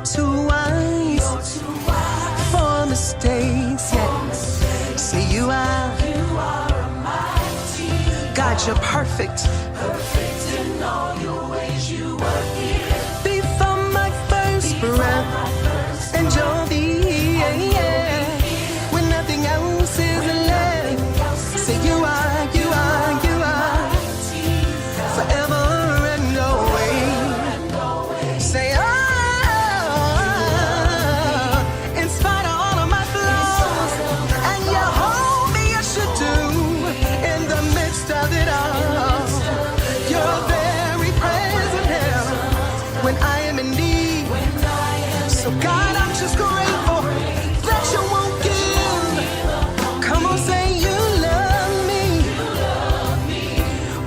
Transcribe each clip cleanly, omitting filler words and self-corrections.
too wise for mistakes. Yeah. Say you are God, you're perfect. Perfect in all your ways, you are here. Before my first breath, and you'll be here. When nothing else is left, say you are forever and always. Say, in spite of all of my flaws, and you hold me as you do, in the midst of it all, you're very present here when I am in need. So God, I'm just grateful that you won't give. Come on, say you love me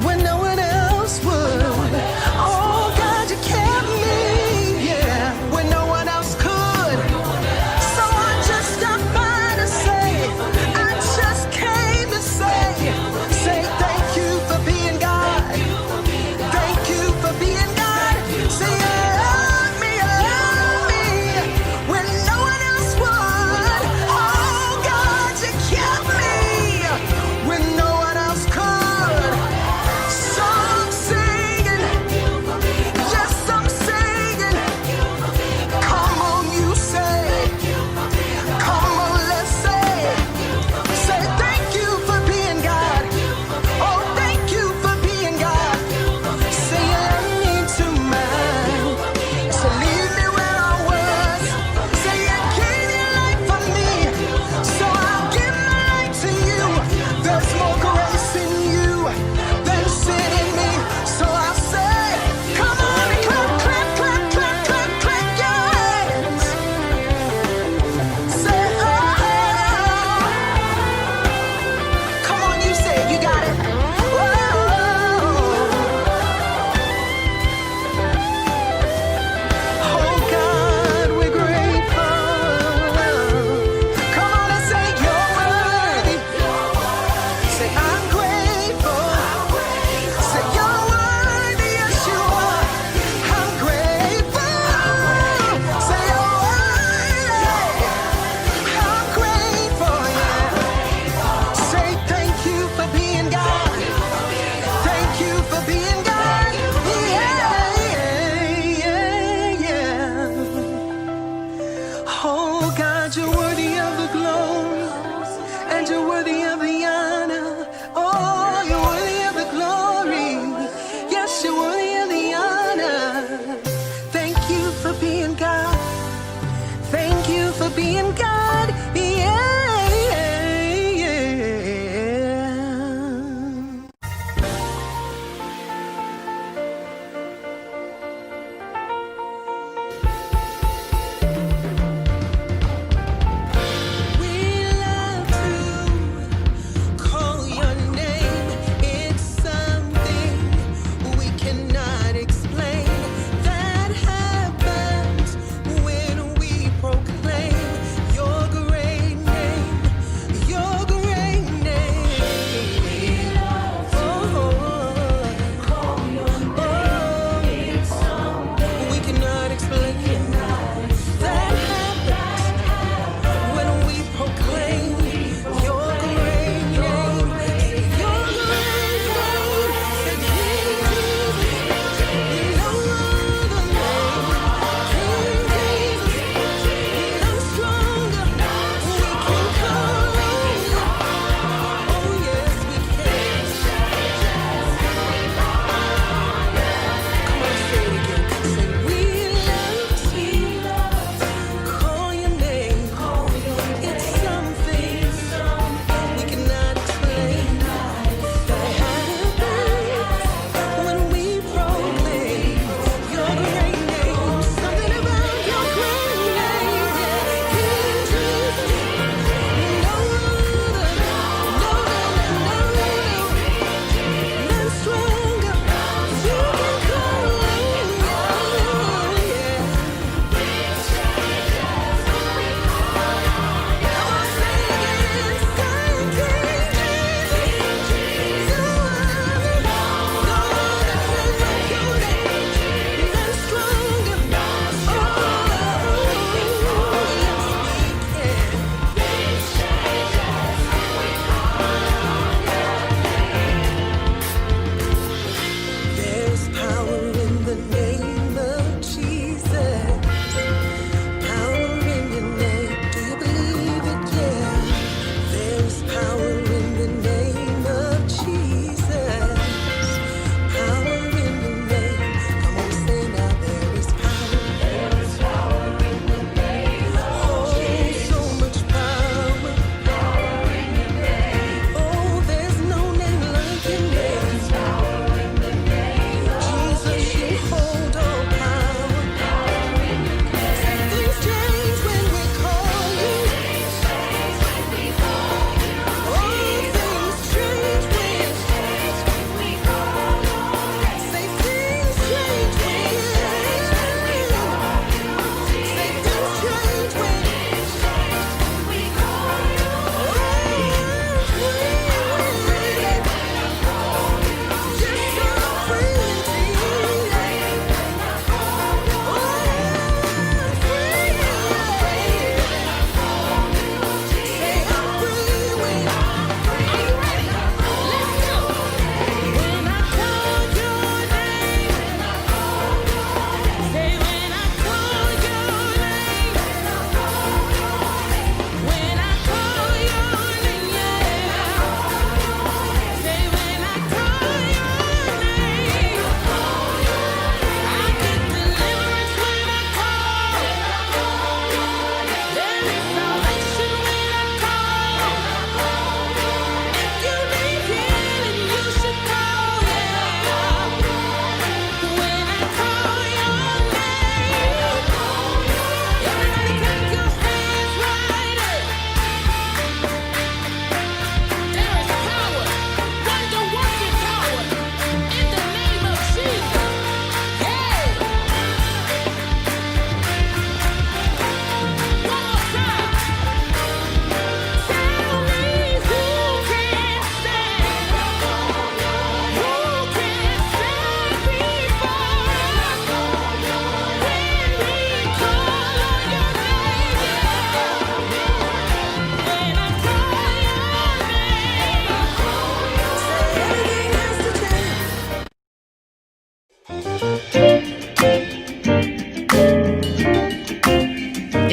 when no one else would. Oh God, you kept me, yeah, when no one else could. So I just stopped by to say, I just came to say thank you for being God. Thank you for being God. Say you love me when no one else would. Oh God, you kept me when no one else could. So I'm singing, yes I'm singing. Come on, you say, come on, let's say thank you for being God. Oh, thank you for being God. Say you love me too much. So leave me where I was. Say you gave your life for me. So I'll give my life to you. There's more grace in you than sin in me. So I'll say, come on and clap, clap, clap, clap, clap, clap your hands. Say, come on, you say it, you got it. Oh God, we're grateful. Come on and say you're worthy. Say I'm grateful. Say you're worthy, yes you are. I'm grateful. Say you're worthy. I'm grateful, yeah. Say thank you for being God. Thank you for being God. Yeah. Oh God, you're worthy of the glory, and you're worthy of the honor. Oh, you're worthy of the glory. Yes, you're worthy of the honor. Thank you for being God. Thank you for being God. Yeah. We love to call your name. It's something we cannot explain. That happens when we proclaim your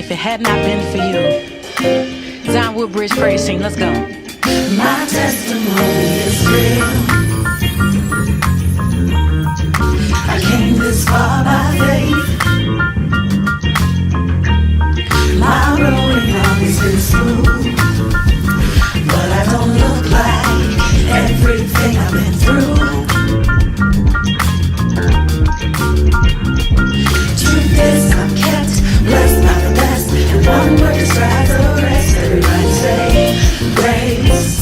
if it had not been for you. Zion Woodbridge praise team, let's go. My testimony is real. I came this far by faith. My road ain't always been smooth, but I don't look like everything I've been through. Truth is, I'm kept blessed by the best, and one word describes the rest. Everybody say grace.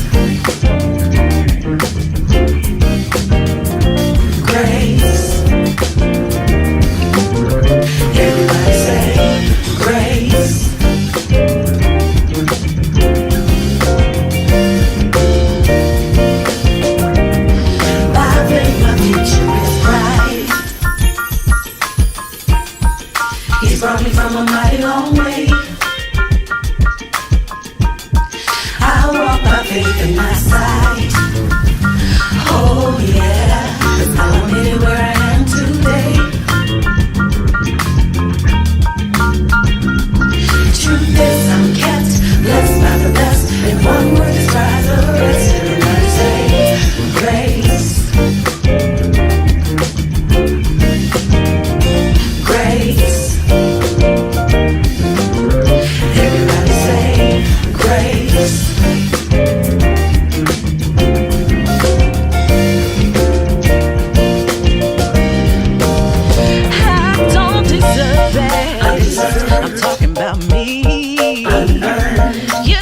Grace. Everybody say grace. By faith, my future is bright. He's brought me from a mighty long way. I walk by faith in my sight. Oh yeah, 'cause now I'm here where I am today. Truth is, I'm kept blessed by the best, and one word describes the rest. Everybody say grace. Grace. Everybody say grace. I don't deserve it. I'm talking about me. You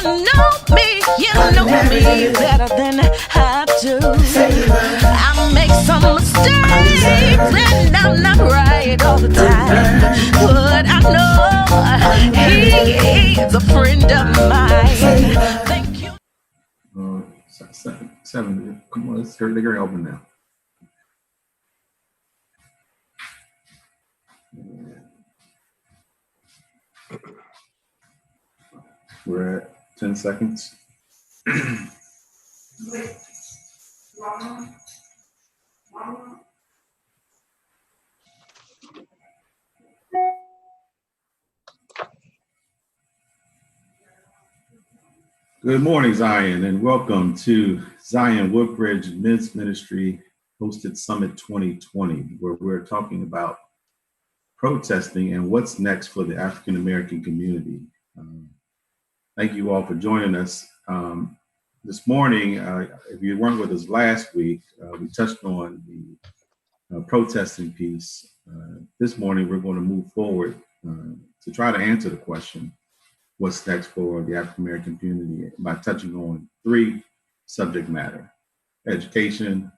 know me better than I do. I make some mistakes and I'm not right all the time, but I know he is a friend of mine. Thank you. Seven. Come on, let's hear the open now. We're at 10 seconds. Good morning, Zion, and welcome to Zion Woodbridge Men's Ministry hosted Summit 2020, where we're talking about protesting and what's next for the African American community. Thank you all for joining us. This morning, if you weren't with us last week, we touched on the protesting piece. This morning, we're going to move forward to try to answer the question, what's next for the African American community, by touching on three subject matter: education,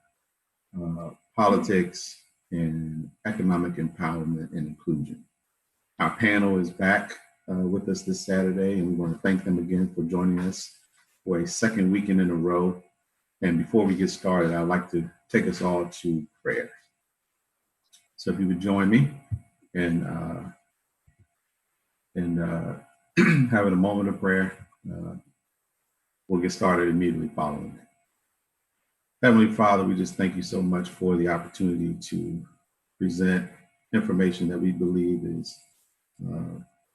politics, and economic empowerment and inclusion. Our panel is back with us this Saturday, and we want to thank them again for joining us for a second weekend in a row. And before we get started, I'd like to take us all to prayer. So if you would join me in having a moment of prayer, we'll get started immediately following it. Heavenly Father, we just thank you so much for the opportunity to present information that we believe is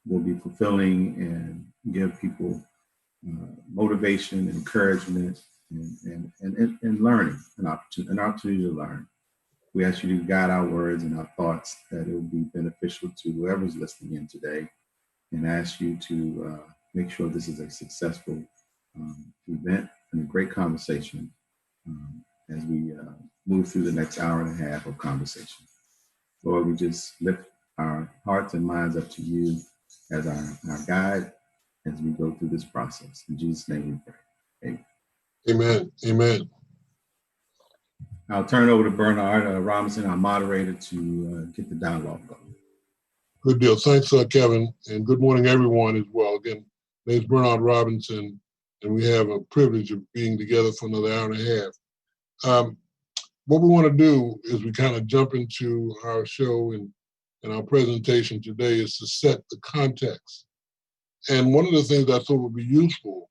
will be fulfilling and give people motivation, encouragement, and learning, an opportunity to learn. We ask you to guide our words and our thoughts, that it will be beneficial to whoever's listening in today, and ask you to make sure this is a successful event and a great conversation as we move through the next hour and a half of conversation. Lord, we just lift our hearts and minds up to you as our guide as we go through this process. In Jesus' name we pray. Amen. Amen. Amen. I'll turn it over to Bernard Robinson, our moderator, to get the dialogue going. Good deal. Thanks, Kevin, and good morning, everyone, as well. Again, my name is Bernard Robinson, and we have a privilege of being together for another hour and a half. What we want to do is we kind of jump into our show, and our presentation today is to set the context. And one of the things I thought would be useful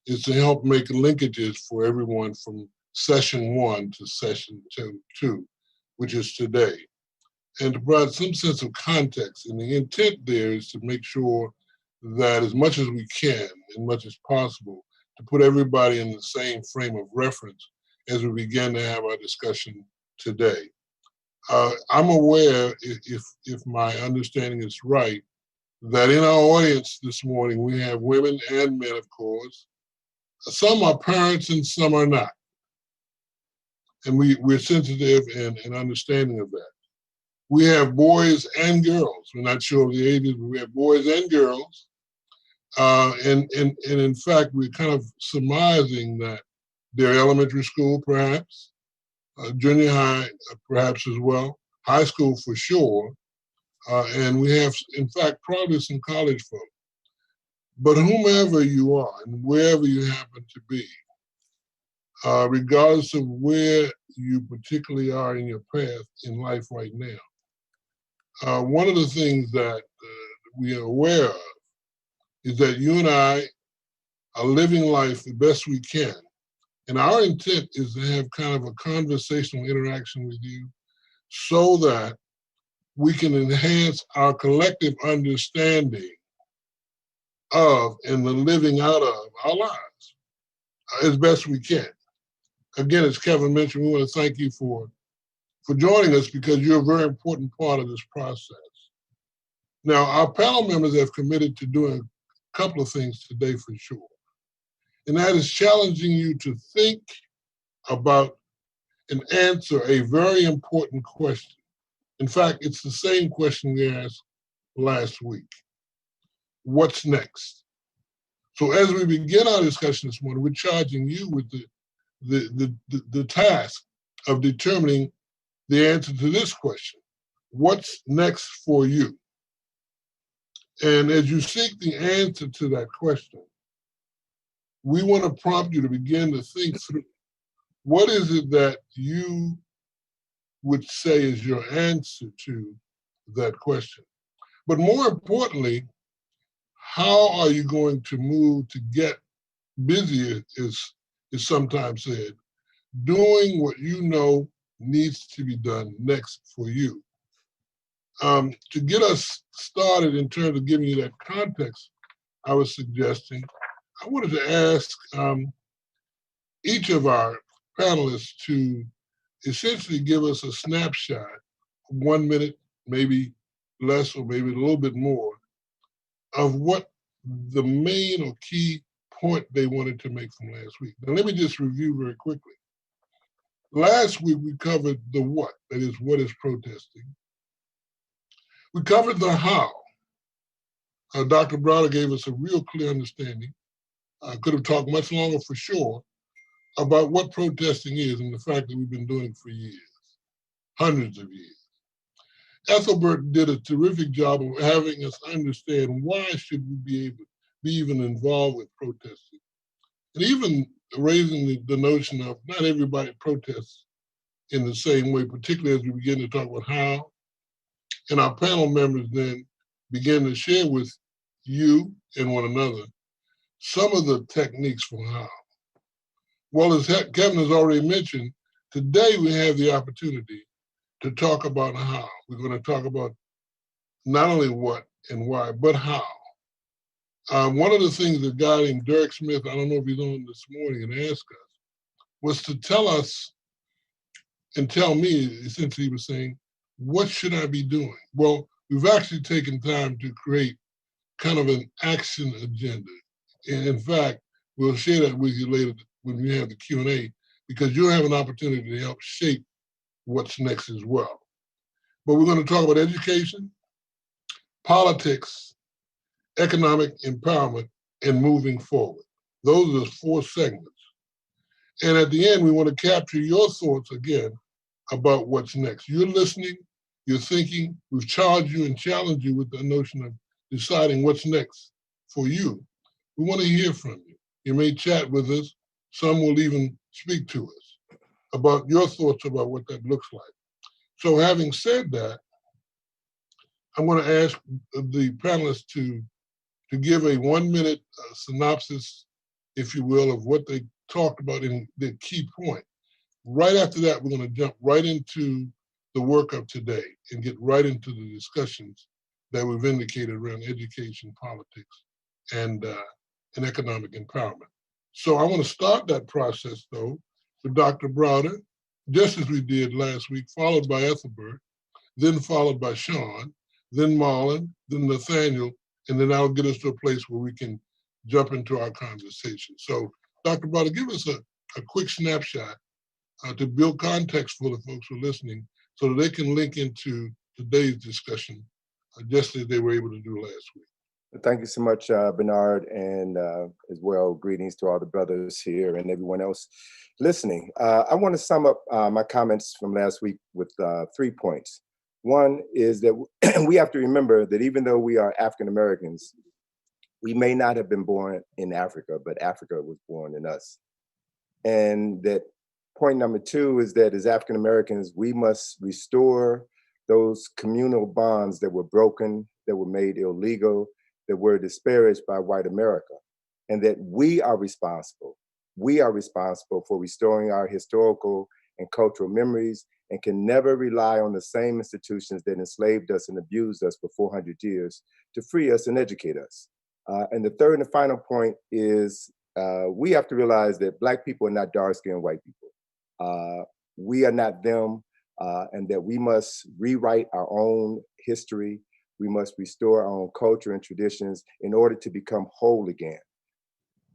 is to help make linkages for everyone from session 1 to session 2, which is today, and to provide some sense of context. And the intent there is to make sure that as much as we can, as much as possible, to put everybody in the same frame of reference as we begin to have our discussion today. I'm aware, if my understanding is right, that in our audience this morning, we have women and men, of course. Some are parents and some are not. And we're sensitive and understanding of that. We have boys and girls. We're not sure of the ages, but we have boys and girls. And in fact, we're kind of surmising that they're elementary school, perhaps, junior high, perhaps as well, high school for sure. And we have, in fact, probably some college folk. But whomever you are and wherever you happen to be, regardless of where you particularly are in your path in life right now, one of the things that we are aware of is that you and I are living life the best we can. And our intent is to have kind of a conversational interaction with you so that we can enhance our collective understanding of and the living out of our lives as best we can. Again, as Kevin mentioned, we want to thank you for joining us because you're a very important part of this process. Now, our panel members have committed to doing a couple of things today for sure. And that is challenging you to think about and answer a very important question. In fact, it's the same question we asked last week. What's next? So as we begin our discussion this morning, we're charging you with the task of determining the answer to this question. What's next for you? And as you seek the answer to that question, we want to prompt you to begin to think through what is it that you would say is your answer to that question. But more importantly, how are you going to move to get busy, is sometimes said, doing what you know needs to be done next for you? To get us started in terms of giving you that context I was suggesting, I wanted to ask each of our panelists to essentially give us a snapshot, 1 minute, maybe less or maybe a little bit more, of what the main or key point they wanted to make from last week. Now, let me just review very quickly. Last week, we covered the what, that is, what is protesting. We covered the how. Dr. Browder gave us a real clear understanding. I could have talked much longer for sure about what protesting is and the fact that we've been doing it for years, hundreds of years. Ethelbert did a terrific job of having us understand why should we be even involved with protesting. And even raising the notion of not everybody protests in the same way, particularly as we begin to talk about how. And our panel members then begin to share with you and one another some of the techniques for how. Well, as Kevin has already mentioned, today we have the opportunity to talk about how. We're going to talk about not only what and why, but how. One of the things that guy named Derek Smith, I don't know if he's on this morning, and asked us, was to tell us and tell me, essentially he was saying, what should I be doing? Well, we've actually taken time to create kind of an action agenda. And in fact, we'll share that with you later when we have the Q&A, because you'll have an opportunity to help shape what's next as well. But we're going to talk about education, politics, economic empowerment, and moving forward. Those are the 4 segments. And at the end, we want to capture your thoughts again about what's next. You're listening, you're thinking, we've charged you and challenged you with the notion of deciding what's next for you. We want to hear from you. You may chat with us. Some will even speak to us about your thoughts about what that looks like. So having said that, I'm going to ask the panelists to give a 1 minute synopsis, if you will, of what they talked about in the key point. Right after that, we're going to jump right into the work of today and get right into the discussions that we've indicated around education, politics, and economic empowerment. So I want to start that process, though, with Dr. Browder, just as we did last week, followed by Ethelbert, then followed by Sean, then Marlon, then Nathaniel, and then that'll get us to a place where we can jump into our conversation. So, Dr. Browder, give us a quick snapshot to build context for the folks who are listening so that they can link into today's discussion just as they were able to do last week. Thank you so much, Bernard, and as well, greetings to all the brothers here and everyone else listening. I want to sum up my comments from last week with 3 points. One is that we have to remember that even though we are African Americans, we may not have been born in Africa, but Africa was born in us. And that point number 2 is that as African Americans, we must restore those communal bonds that were broken, that were made illegal, that were disparaged by white America, and that we are responsible. We are responsible for restoring our historical and cultural memories and can never rely on the same institutions that enslaved us and abused us for 400 years to free us and educate us. And the third and final point is we have to realize that Black people are not dark-skinned white people. We are not them, and that we must rewrite our own history. We must restore our own culture and traditions in order to become whole again.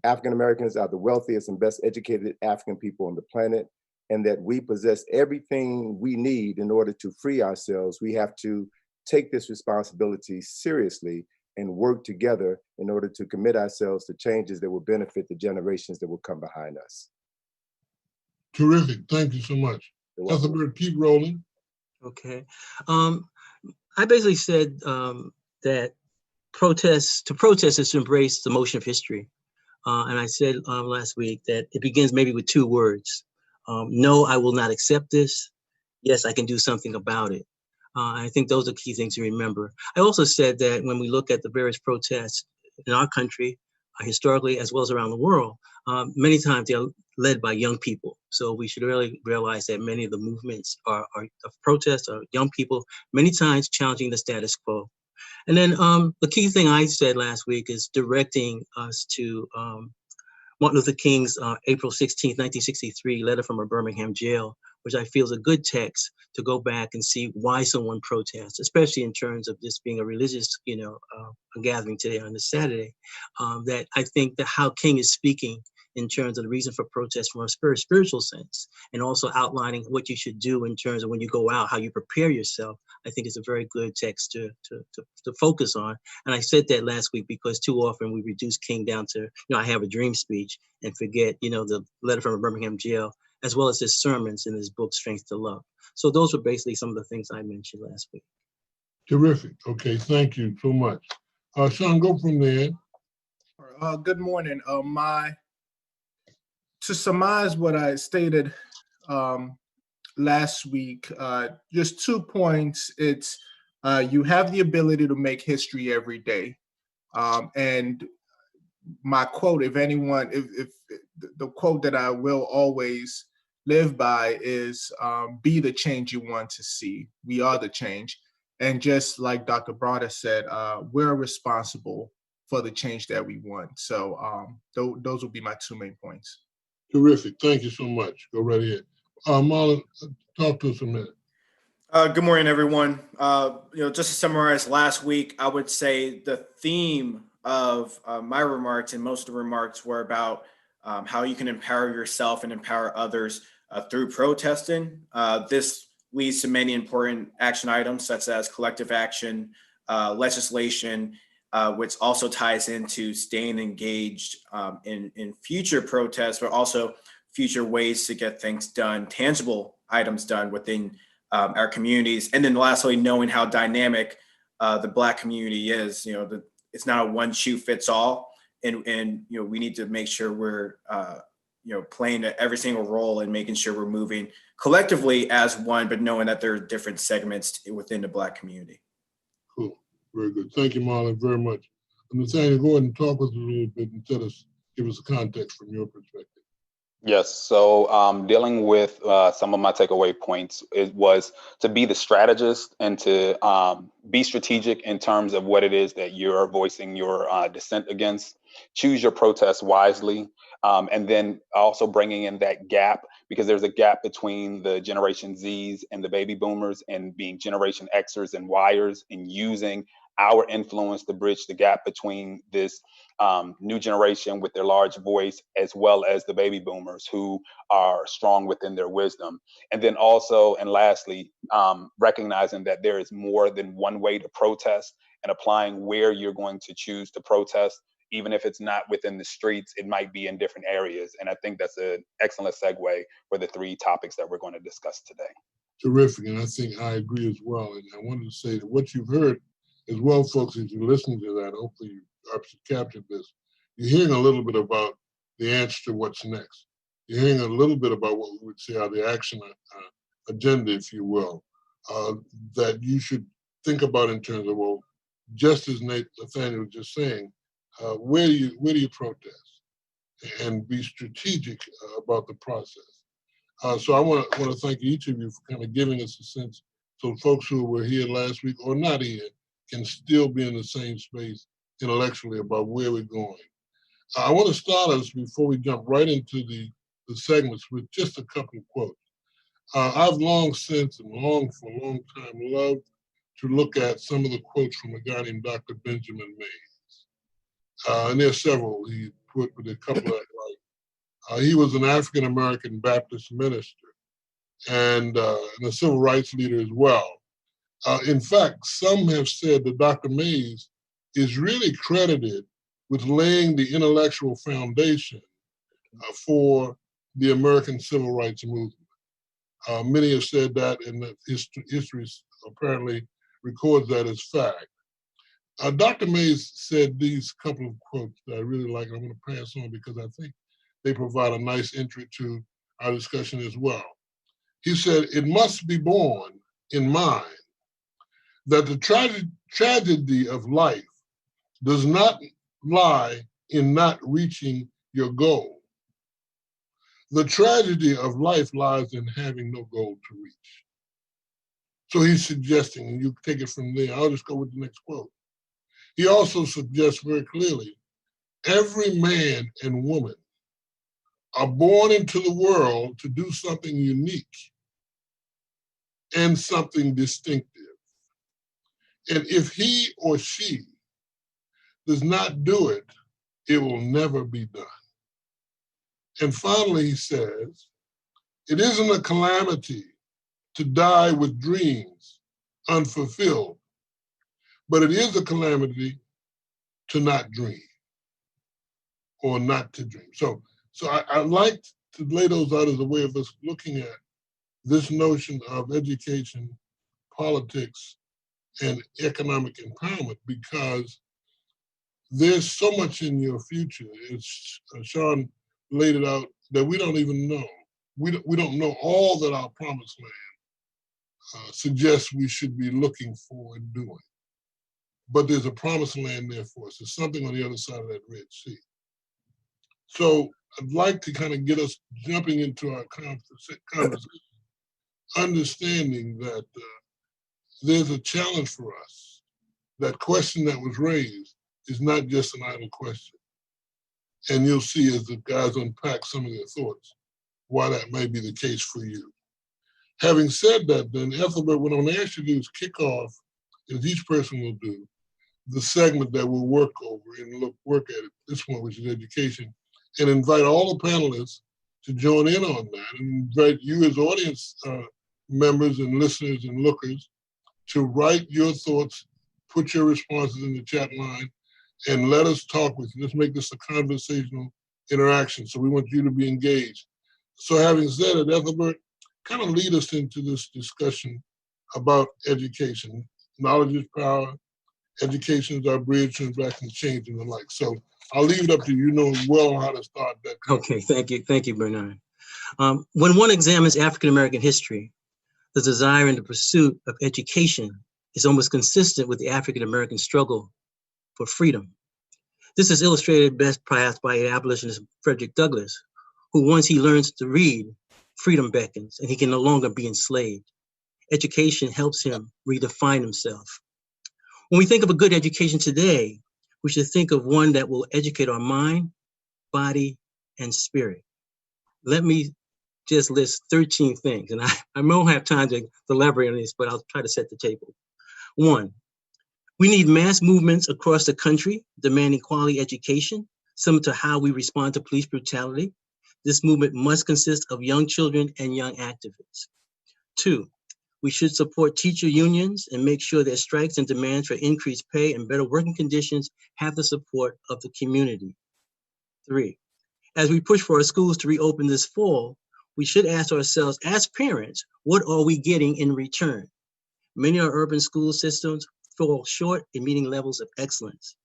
African Americans are the wealthiest and best educated African people on the planet, and that we possess everything we need in order to free ourselves. We have to take this responsibility seriously and work together in order to commit ourselves to changes that will benefit the generations that will come behind us. Terrific. Thank you so much. Ethelbert, keep rolling. Okay. I basically said that to protest is to embrace the motion of history. And I said last week that it begins maybe with 2 words. No, I will not accept this. Yes, I can do something about it. I think those are key things to remember. I also said that when we look at the various protests in our country, historically, as well as around the world, many times they're led by young people. So we should really realize that many of the movements of protests are young people, many times challenging the status quo. And then the key thing I said last week is directing us to Martin Luther King's April 16, 1963 letter from a Birmingham jail, which I feel is a good text to go back and see why someone protests, especially in terms of this being a religious, a gathering today on this Saturday. That I think that how King is speaking in terms of the reason for protest from a spiritual sense, and also outlining what you should do in terms of when you go out, how you prepare yourself, I think is a very good text to focus on. And I said that last week because too often we reduce King down to, I have a dream speech and forget, the letter from a Birmingham jail, as well as his sermons in his book, Strength to Love. So those were basically some of the things I mentioned last week. Terrific. Okay, thank you so much. Sean, go from there. Good morning. To surmise what I stated last week, just 2 points. It's you have the ability to make history every day. And my quote, if the quote that I will always live by is be the change you want to see. We are the change. And just like Dr. Browder said, we're responsible for the change that we want. So those will be my 2 main points. Terrific. Thank you so much. Go right ahead. Marlon, talk to us a minute. Good morning, everyone. Just to summarize last week, I would say the theme of my remarks and most of the remarks were about how you can empower yourself and empower others through protesting. This leads to many important action items such as collective action, legislation, which also ties into staying engaged in future protests, but also future ways to get things done, tangible items done within our communities. And then lastly, knowing how dynamic the Black community is. It's not a one shoe fits all. And we need to make sure we're playing every single role and making sure we're moving collectively as one, but knowing that there are different segments within the Black community. Cool. Very good. Thank you, Marlon, very much. And Nathaniel, go ahead and talk with us a little bit and give us a context from your perspective. Yes. So dealing with some of my takeaway points, it was to be the strategist and to be strategic in terms of what it is that you're voicing your dissent against. Choose your protests wisely. And then also bringing in that gap, because there's a gap between the Generation Zs and the baby boomers, and being Generation Xers and Yers, and using our influence to bridge the gap between this new generation with their large voice, as well as the baby boomers who are strong within their wisdom. And then also, and lastly, recognizing that there is more than one way to protest, and applying where you're going to choose to protest. Even if it's not within the streets, it might be in different areas. And I think that's an excellent segue for the three topics that we're going to discuss today. Terrific, and I think I agree as well. And I wanted to say that what you've heard as well, folks, as you're listening to that, hopefully you captured this. You're hearing a little bit about the answer to what's next. You're hearing a little bit about what we would say are the action agenda, if you will, that you should think about in terms of, well, just as Nathaniel was just saying, where do you protest, and be strategic about the process. So I want to thank each of you for kind of giving us a sense, so folks who were here last week or not here can still be in the same space intellectually about where we're going. I want to start us, before we jump right into the segments, with just a couple of quotes. I've long since, and long for a long time, loved to look at some of the quotes from a guy named Dr. Benjamin Mays. And there's several he put, with a couple of he was an African-American Baptist minister and a civil rights leader as well. In fact, some have said that Dr. Mays is really credited with laying the intellectual foundation for the American civil rights movement. Many have said that, and that history apparently records that as fact. Dr. Mays said these couple of quotes that I really like, and I'm going to pass on because I think they provide a nice entry to our discussion as well. He said, "It must be borne in mind that the tragedy of life does not lie in not reaching your goal. The tragedy of life lies in having no goal to reach." So he's suggesting, and you take it from there, I'll just go with the next quote. He also suggests very clearly, every man and woman are born into the world to do something unique and something distinctive. And if he or she does not do it, it will never be done. And finally, he says, it isn't a calamity to die with dreams unfulfilled, but it is a calamity to not dream or not to dream. So I like to lay those out as a way of us looking at this notion of education, politics, and economic empowerment, because there's so much in your future, as Sean laid it out, that we don't even know. We don't know all that our promised land suggests we should be looking for and doing. But there's a promised land there for us. There's something on the other side of that Red Sea. So I'd like to kind of get us jumping into our conversation, understanding that there's a challenge for us. That question that was raised is not just an idle question. And you'll see as the guys unpack some of their thoughts, why that may be the case for you. Having said that, then, Ethelbert, what I'm going to ask you to do is kick off, as each person will do, the segment that we'll work over and work at this one, which is education, and invite all the panelists to join in on that, and invite you as audience members and listeners and lookers to write your thoughts, put your responses in the chat line, and let us talk with you. Let's make this a conversational interaction. So we want you to be engaged. So having said it, Ethelbert, kind of lead us into this discussion about education. Knowledge is power. Education is our bridge to impact and change and the like. So I'll leave it up to you. You know well how to start that. Okay, thank you, Bernard. When one examines African-American history, the desire and the pursuit of education is almost consistent with the African-American struggle for freedom. This is illustrated best perhaps by abolitionist Frederick Douglass, who once he learns to read, freedom beckons and he can no longer be enslaved. Education helps him redefine himself. When we think of a good education today, we should think of one that will educate our mind, body, and spirit. Let me just list 13 things, and I won't have time to elaborate on this, but I'll try to set the table. 1, we need mass movements across the country demanding quality education, similar to how we respond to police brutality. This movement must consist of young children and young activists. 2, we should support teacher unions and make sure their strikes and demands for increased pay and better working conditions have the support of the community. 3, as we push for our schools to reopen this fall, we should ask ourselves as parents, what are we getting in return? Many of our urban school systems fall short in meeting levels of excellence.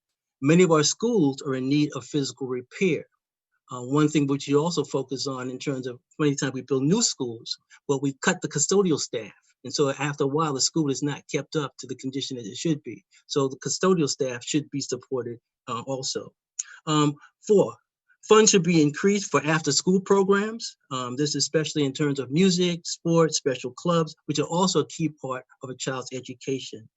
Many of our schools are in need of physical repair. One thing which you also focus on in terms of many times we build new schools, but we cut the custodial staff. And so after a while, the school is not kept up to the condition that it should be. So the custodial staff should be supported also. 4, funds should be increased for after-school programs. This especially in terms of music, sports, special clubs, which are also a key part of a child's education.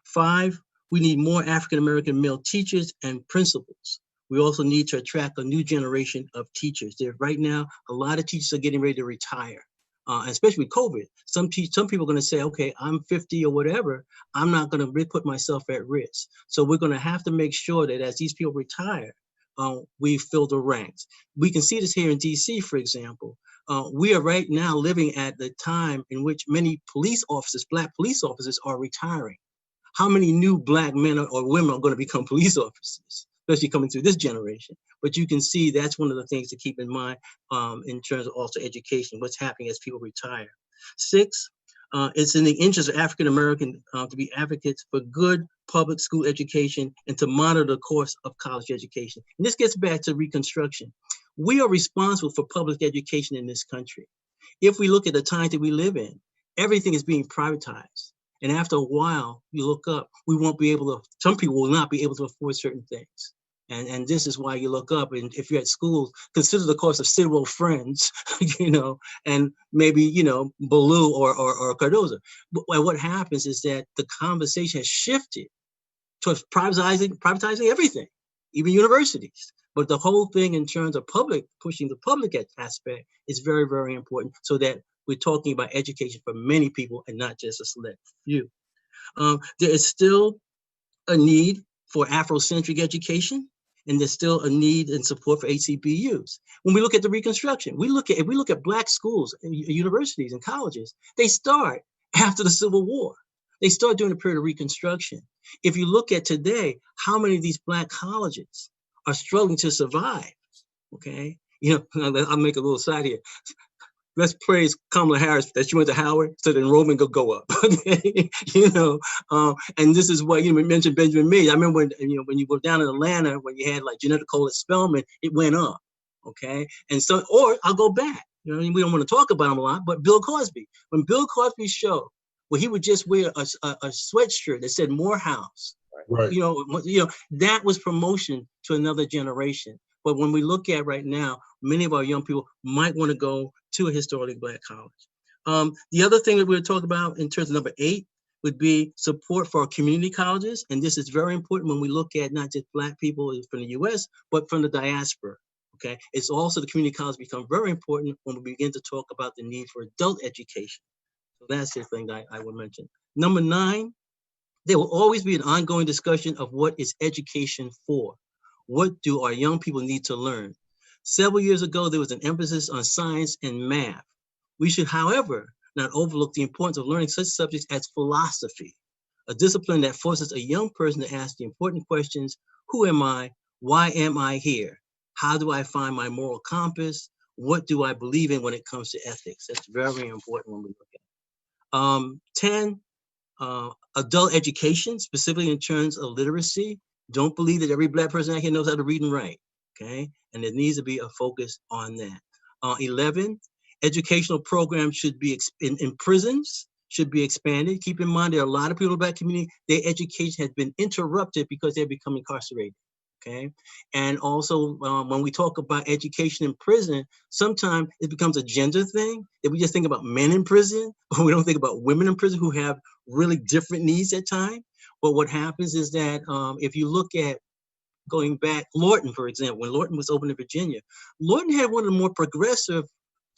5, we need more African-American male teachers and principals. We also need to attract a new generation of teachers. Right now, a lot of teachers are getting ready to retire, especially with COVID. Some people are going to say, okay, I'm 50 or whatever, I'm not going to put myself at risk. So we're going to have to make sure that as these people retire, we fill the ranks. We can see this here in DC, for example. We are right now living at the time in which many police officers, Black police officers, are retiring. How many new Black men or women are going to become police officers, especially coming through this generation? But you can see that's one of the things to keep in mind in terms of also education, what's happening as people retire. 6, it's in the interest of African American to be advocates for good public school education and to monitor the course of college education. And this gets back to Reconstruction. We are responsible for public education in this country. If we look at the times that we live in, everything is being privatized. And after a while, you look up, we won't be able to, some people will not be able to afford certain things. And this is why you look up, and if you're at school, consider the cost of Sidwell Friends, and maybe, Ballou or Cardozo. But what happens is that the conversation has shifted towards privatizing everything, even universities. But the whole thing in terms of pushing the public aspect is very, very important, so that we're talking about education for many people and not just a select few. There is still a need for Afrocentric education, and there's still a need and support for HBCUs. When we look at the Reconstruction, if we look at Black schools, universities, and colleges, they start after the Civil War. They start during the period of Reconstruction. If you look at today, how many of these Black colleges are struggling to survive? Okay, I'll make a little side here. Let's praise Kamala Harris that she went to Howard so the enrollment could go up. Okay? And this is what, we mentioned Benjamin Mead. I remember when you go down in Atlanta, when you had like Janetta Cole Spelman, it went up. Okay. And so, or I'll go back, we don't want to talk about him a lot, but Bill Cosby, when Bill Cosby showed where he would just wear a sweatshirt that said Morehouse, Right. That was promotion to another generation. But when we look at right now, many of our young people might want to go to a historically Black college. The other thing that we're talking about in terms of number 8 would be support for our community colleges. And this is very important when we look at not just Black people from the US, but from the diaspora. Okay, it's also the community colleges become very important when we begin to talk about the need for adult education. So that's the thing that I would mention. Number 9, there will always be an ongoing discussion of what is education for. What do our young people need to learn? Several years ago, there was an emphasis on science and math. We should, however, not overlook the importance of learning such subjects as philosophy, a discipline that forces a young person to ask the important questions: who am I? Why am I here? How do I find my moral compass? What do I believe in when it comes to ethics? That's very important when we look at it. 10, adult education, specifically in terms of literacy. Don't believe that every Black person out here knows how to read and write, okay? And there needs to be a focus on that. 11, educational programs should be in prisons, should be expanded. Keep in mind, there are a lot of people in the Black community, their education has been interrupted because they've become incarcerated, Okay. And also when we talk about education in prison, sometimes it becomes a gender thing that we just think about men in prison, but we don't think about women in prison who have really different needs at times. But what happens is that if you look at going back, Lorton, for example, when Lorton was opened in Virginia, Lorton had one of the more progressive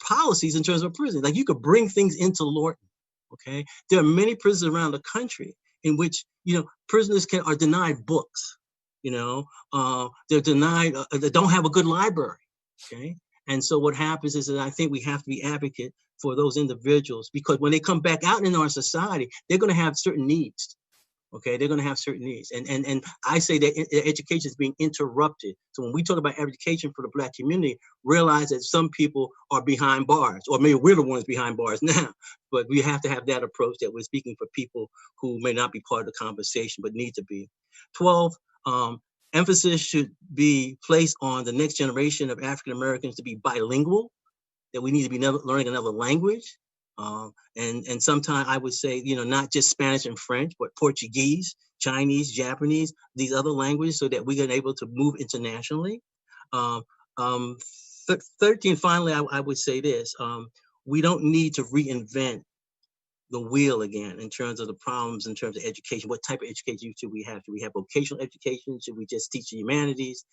policies in terms of prison. Like you could bring things into Lorton. Okay. There are many prisons around the country in which, prisoners are denied books. They're denied, they don't have a good library. Okay. And so what happens is that I think we have to be advocate for those individuals, because when they come back out in our society, they're going to have certain needs. Okay, they're going to have certain needs. And I say that education is being interrupted. So when we talk about education for the Black community, realize that some people are behind bars, or maybe we're the ones behind bars now, but we have to have that approach that we're speaking for people who may not be part of the conversation, but need to be. 12, emphasis should be placed on the next generation of African Americans to be bilingual, that we need to be learning another language. And sometimes I would say, not just Spanish and French, but Portuguese, Chinese, Japanese, these other languages, so that we are able to move internationally. 13, finally, I would say this, we don't need to reinvent the wheel again in terms of the problems, in terms of education. What type of education should we have? Should we have vocational education? Should we just teach the humanities?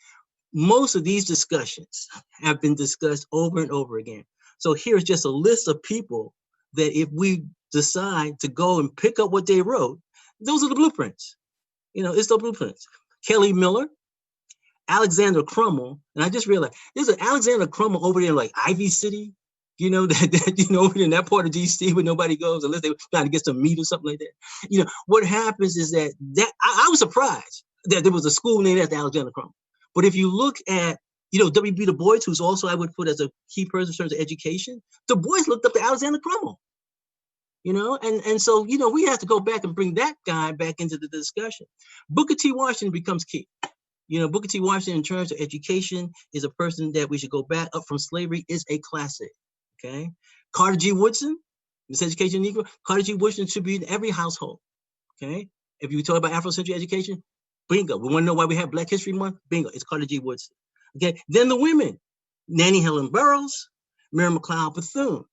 Most of these discussions have been discussed over and over again. So here's just a list of people that if we decide to go and pick up what they wrote, those are the blueprints. It's the blueprints. Kelly Miller, Alexander Crummell, and I just realized there's an Alexander Crummell over there like Ivy City, that over in that part of DC where nobody goes unless they're trying to get some meat or something like that. What happens is that I was surprised that there was a school named after Alexander Crummell. But if you look at, W.B. Du Bois, who's also I would put as a key person in terms of education, Du Bois looked up to Alexander Crummell. And so, we have to go back and bring that guy back into the discussion. Booker T. Washington becomes key. Booker T. Washington in terms of education is a person that we should go back. Up from Slavery is a classic. Okay. Carter G. Woodson, Miss Education Negro. Carter G. Woodson should be in every household. Okay. If you talk about Afrocentric education, bingo. We want to know why we have Black History Month? Bingo. It's Carter G. Woodson. Okay. Then the women, Nannie Helen Burroughs, Mary McLeod Bethune.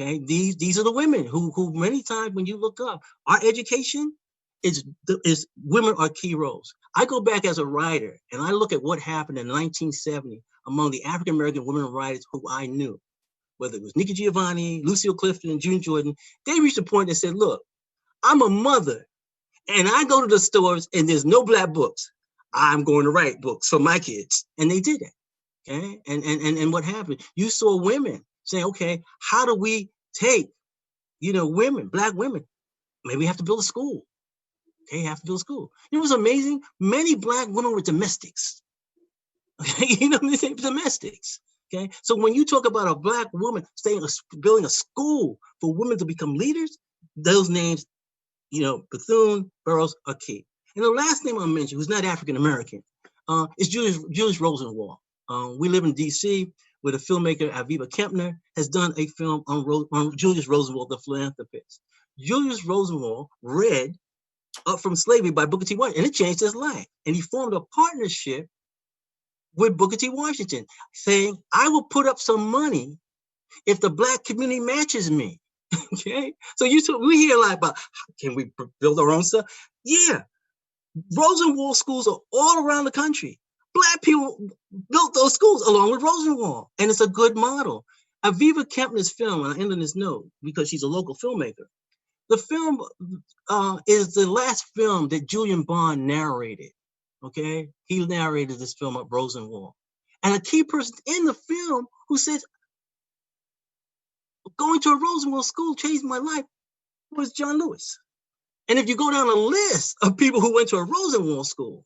Okay. These are the women who many times when you look up our education is women are key roles. I go back as a writer and I look at what happened in 1970 among the African American women writers who I knew, whether it was Nikki Giovanni, Lucille Clifton, and June Jordan. They reached a point that said, look, I'm a mother and I go to the stores and there's no Black books. I'm going to write books for my kids. And they did it. Okay. And what happened? You saw women saying, okay, how do we take, women, Black women? Maybe we have to build a school. Okay, have to build a school. It was amazing. Many Black women were domestics. Okay, domestics. Okay, so when you talk about a Black woman building a school for women to become leaders, those names, Bethune, Burroughs are key. And the last name I'll mention, who's not African American, is Julius Rosenwald. We live in DC, where the filmmaker Aviva Kempner has done a film on Julius Rosenwald, the philanthropist. Julius Rosenwald read Up from Slavery by Booker T. Washington, and it changed his life. And he formed a partnership with Booker T. Washington, saying, I will put up some money if the Black community matches me. Okay, so we hear a lot about, can we build our own stuff? Yeah, Rosenwald schools are all around the country. Black people built those schools along with Rosenwald, and it's a good model. Aviva Kempner's film, and I end on this note because she's a local filmmaker. The film is the last film that Julian Bond narrated. Okay, he narrated this film of Rosenwald, and a key person in the film who says, going to a Rosenwald school changed my life was John Lewis. And if you go down a list of people who went to a Rosenwald school,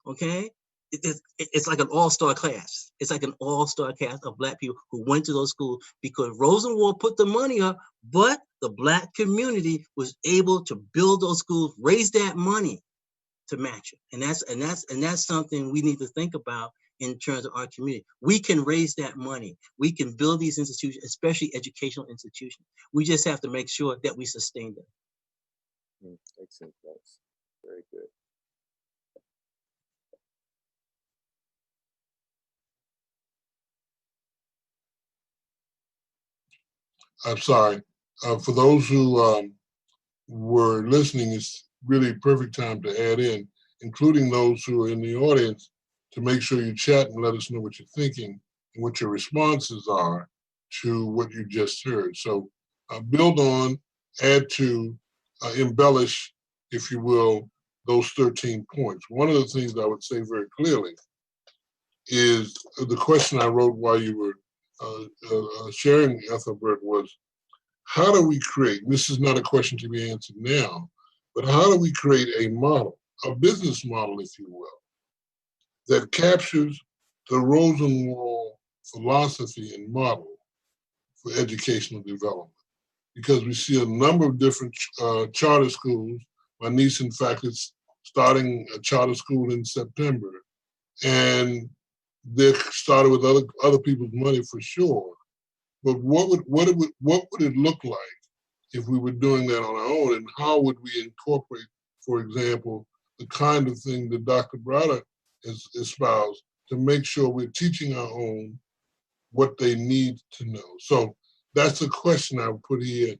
okay, it's like an all-star class. It's like an all-star cast of Black people who went to those schools because Rosenwald put the money up, but the Black community was able to build those schools, raise that money to match it. And that's something we need to think about in terms of our community. We can raise that money. We can build these institutions, especially educational institutions. We just have to make sure that we sustain them. Excellent, thanks. Very good. I'm sorry. For those who were listening, it's really a perfect time to add in, including those who are in the audience, to make sure you chat and let us know what you're thinking and what your responses are to what you just heard. So build on, add to, embellish, if you will, those 13 points. One of the things I would say very clearly is the question I wrote while you were sharing, Ethelbert, was how do we create, and this is not a question to be answered now, but how do we create a model, a business model, if you will, that captures the Rosenwald philosophy and model for educational development? Because we see a number of different charter schools. My niece, in fact, is starting a charter school in September, and they're started with other people's money for sure. But what would it look like if we were doing that on our own, and how would we incorporate, for example, the kind of thing that Dr. Browder has espoused to make sure we're teaching our own what they need to know? So that's a question I would put here,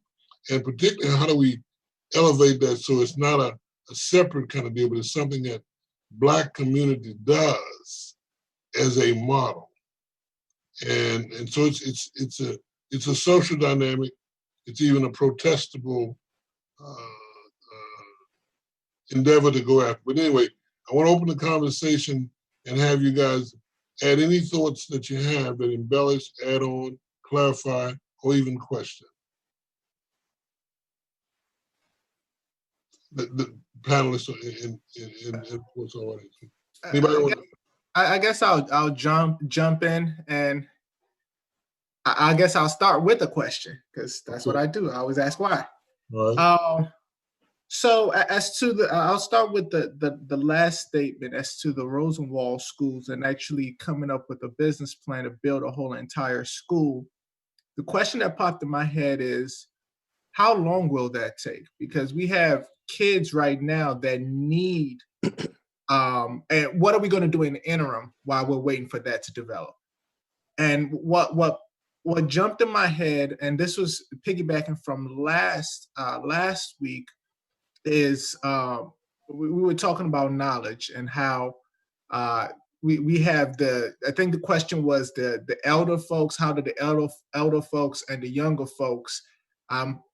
and particularly how do we elevate that so it's not a separate kind of deal, but it's something that Black community does as a model. And so it's a social dynamic. It's even a protestable endeavor to go after. But anyway, I want to open the conversation and have you guys add any thoughts that you have that embellish, add on, clarify, or even question. The panelists in what's already. Anybody I guess I'll jump in, and I guess I'll start with a question, because that's what I do. I always ask why. Right. So as to I'll start with the last statement as to the Rosenwald schools and actually coming up with a business plan to build a whole entire school. The question that popped in my head is, how long will that take? Because we have kids right now that need, and what are we going to do in the interim while we're waiting for that to develop? And what jumped in my head, and this was piggybacking from last week, is we were talking about knowledge and how we have I think the question was the elder folks, how do the elder folks and the younger folks,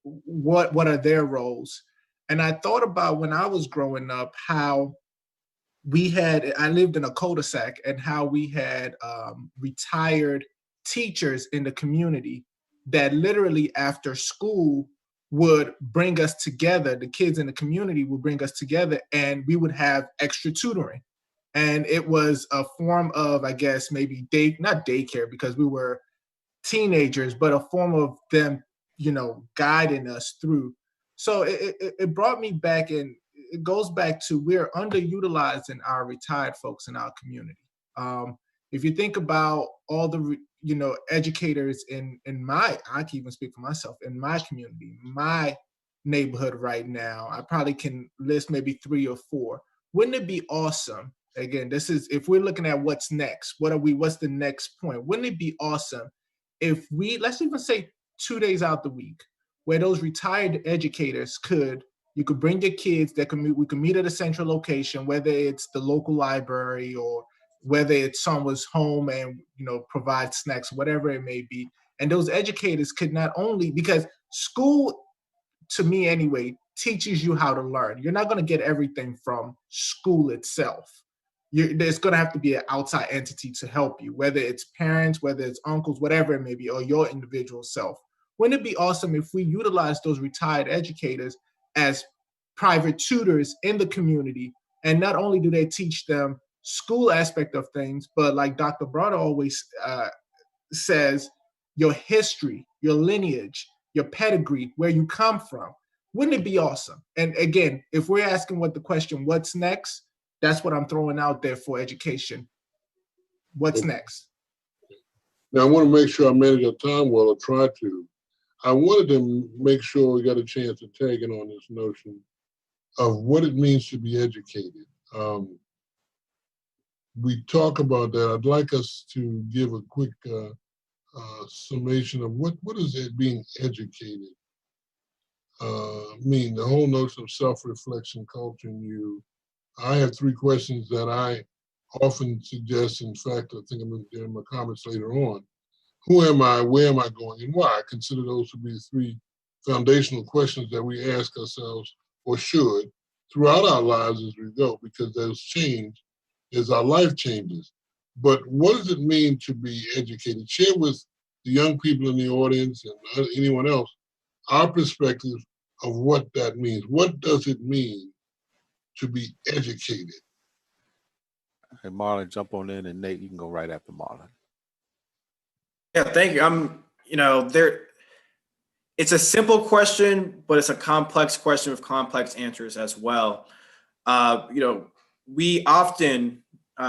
what are their roles? And I thought about when I was growing up, how I lived in a cul-de-sac, and how we had retired teachers in the community that literally after school would bring us together. The kids in the community would bring us together, and we would have extra tutoring. And it was a form of, I guess, maybe not daycare because we were teenagers, but a form of them, guiding us through. So it brought me back, and it goes back to we're underutilizing our retired folks in our community. If you think about all the educators in I can even speak for myself, in my community, my neighborhood right now, I probably can list maybe 3 or 4. Wouldn't it be awesome? Again, this is if we're looking at what's next, what's the next point? Wouldn't it be awesome if let's even say 2 days out the week, where those retired educators you could bring your kids we could meet at a central location, whether it's the local library or whether it's someone's home, and provide snacks, whatever it may be. And those educators could not only, because school, to me anyway, teaches you how to learn. You're not going to get everything from school itself. There's going to have to be an outside entity to help you, whether it's parents, whether it's uncles, whatever it may be, or your individual self. Wouldn't it be awesome if we utilize those retired educators as private tutors in the community? And not only do they teach them school aspect of things, but like Dr. Browder always says, your history, your lineage, your pedigree, where you come from. Wouldn't it be awesome? And again, if we're asking what the question, what's next? That's what I'm throwing out there for education. What's next? Now, I want to make sure I manage our time well, or try to. I wanted to make sure we got a chance to tag in on this notion of what it means to be educated. We talk about that. I'd like us to give a quick summation of what is it being educated mean? The whole notion of self-reflection, culture, and you. I have three questions that I often suggest. In fact, I think I'm going to get in my comments later on. Who am I? Where am I going? And why? I consider those to be the three foundational questions that we ask ourselves, or should, throughout our lives as we go, because those change as our life changes. But what does it mean to be educated? Share with the young people in the audience and anyone else our perspective of what that means. What does it mean to be educated? Hey, Marlon, jump on in, and Nate, you can go right after Marlon. Yeah, thank you. It's a simple question, but it's a complex question with complex answers as well. We often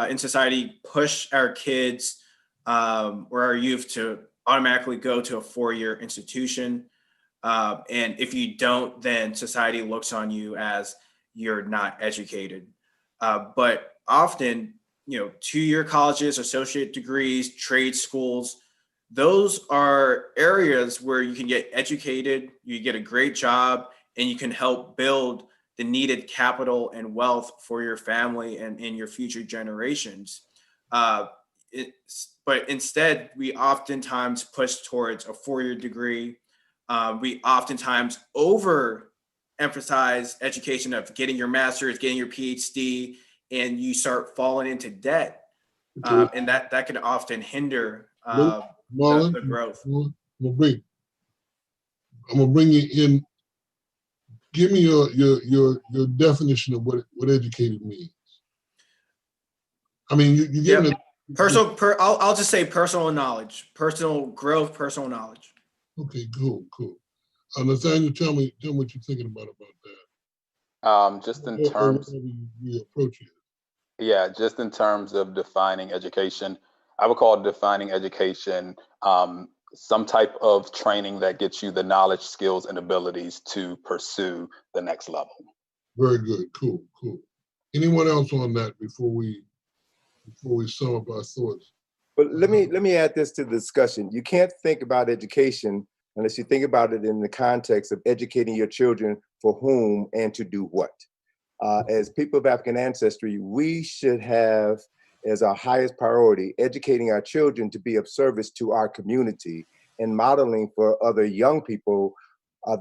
in society push our kids or our youth to automatically go to a four-year institution. And if you don't, then society looks on you as you're not educated. But often, two-year colleges, associate degrees, trade schools, those are areas where you can get educated, you get a great job, and you can help build the needed capital and wealth for your family and your future generations. But instead, we oftentimes push towards a four-year degree. We oftentimes overemphasize education of getting your master's, getting your PhD, and you start falling into debt. And that can often hinder Marlon, the growth. I'm gonna bring you in. Give me your definition of what educated means. I mean, you give me I'll just say personal knowledge, personal growth, personal knowledge. Okay, cool. Nathaniel, tell me what you're thinking about that. Just in terms, you approach it. yeah, just in terms of defining education, I would call defining education some type of training that gets you the knowledge, skills, and abilities to pursue the next level. Very good. Cool. Anyone else on that before we sum up our thoughts? But let me add this to the discussion. You can't think about education unless you think about it in the context of educating your children for whom and to do what. As people of African ancestry, we should have as our highest priority educating our children to be of service to our community and modeling for other young people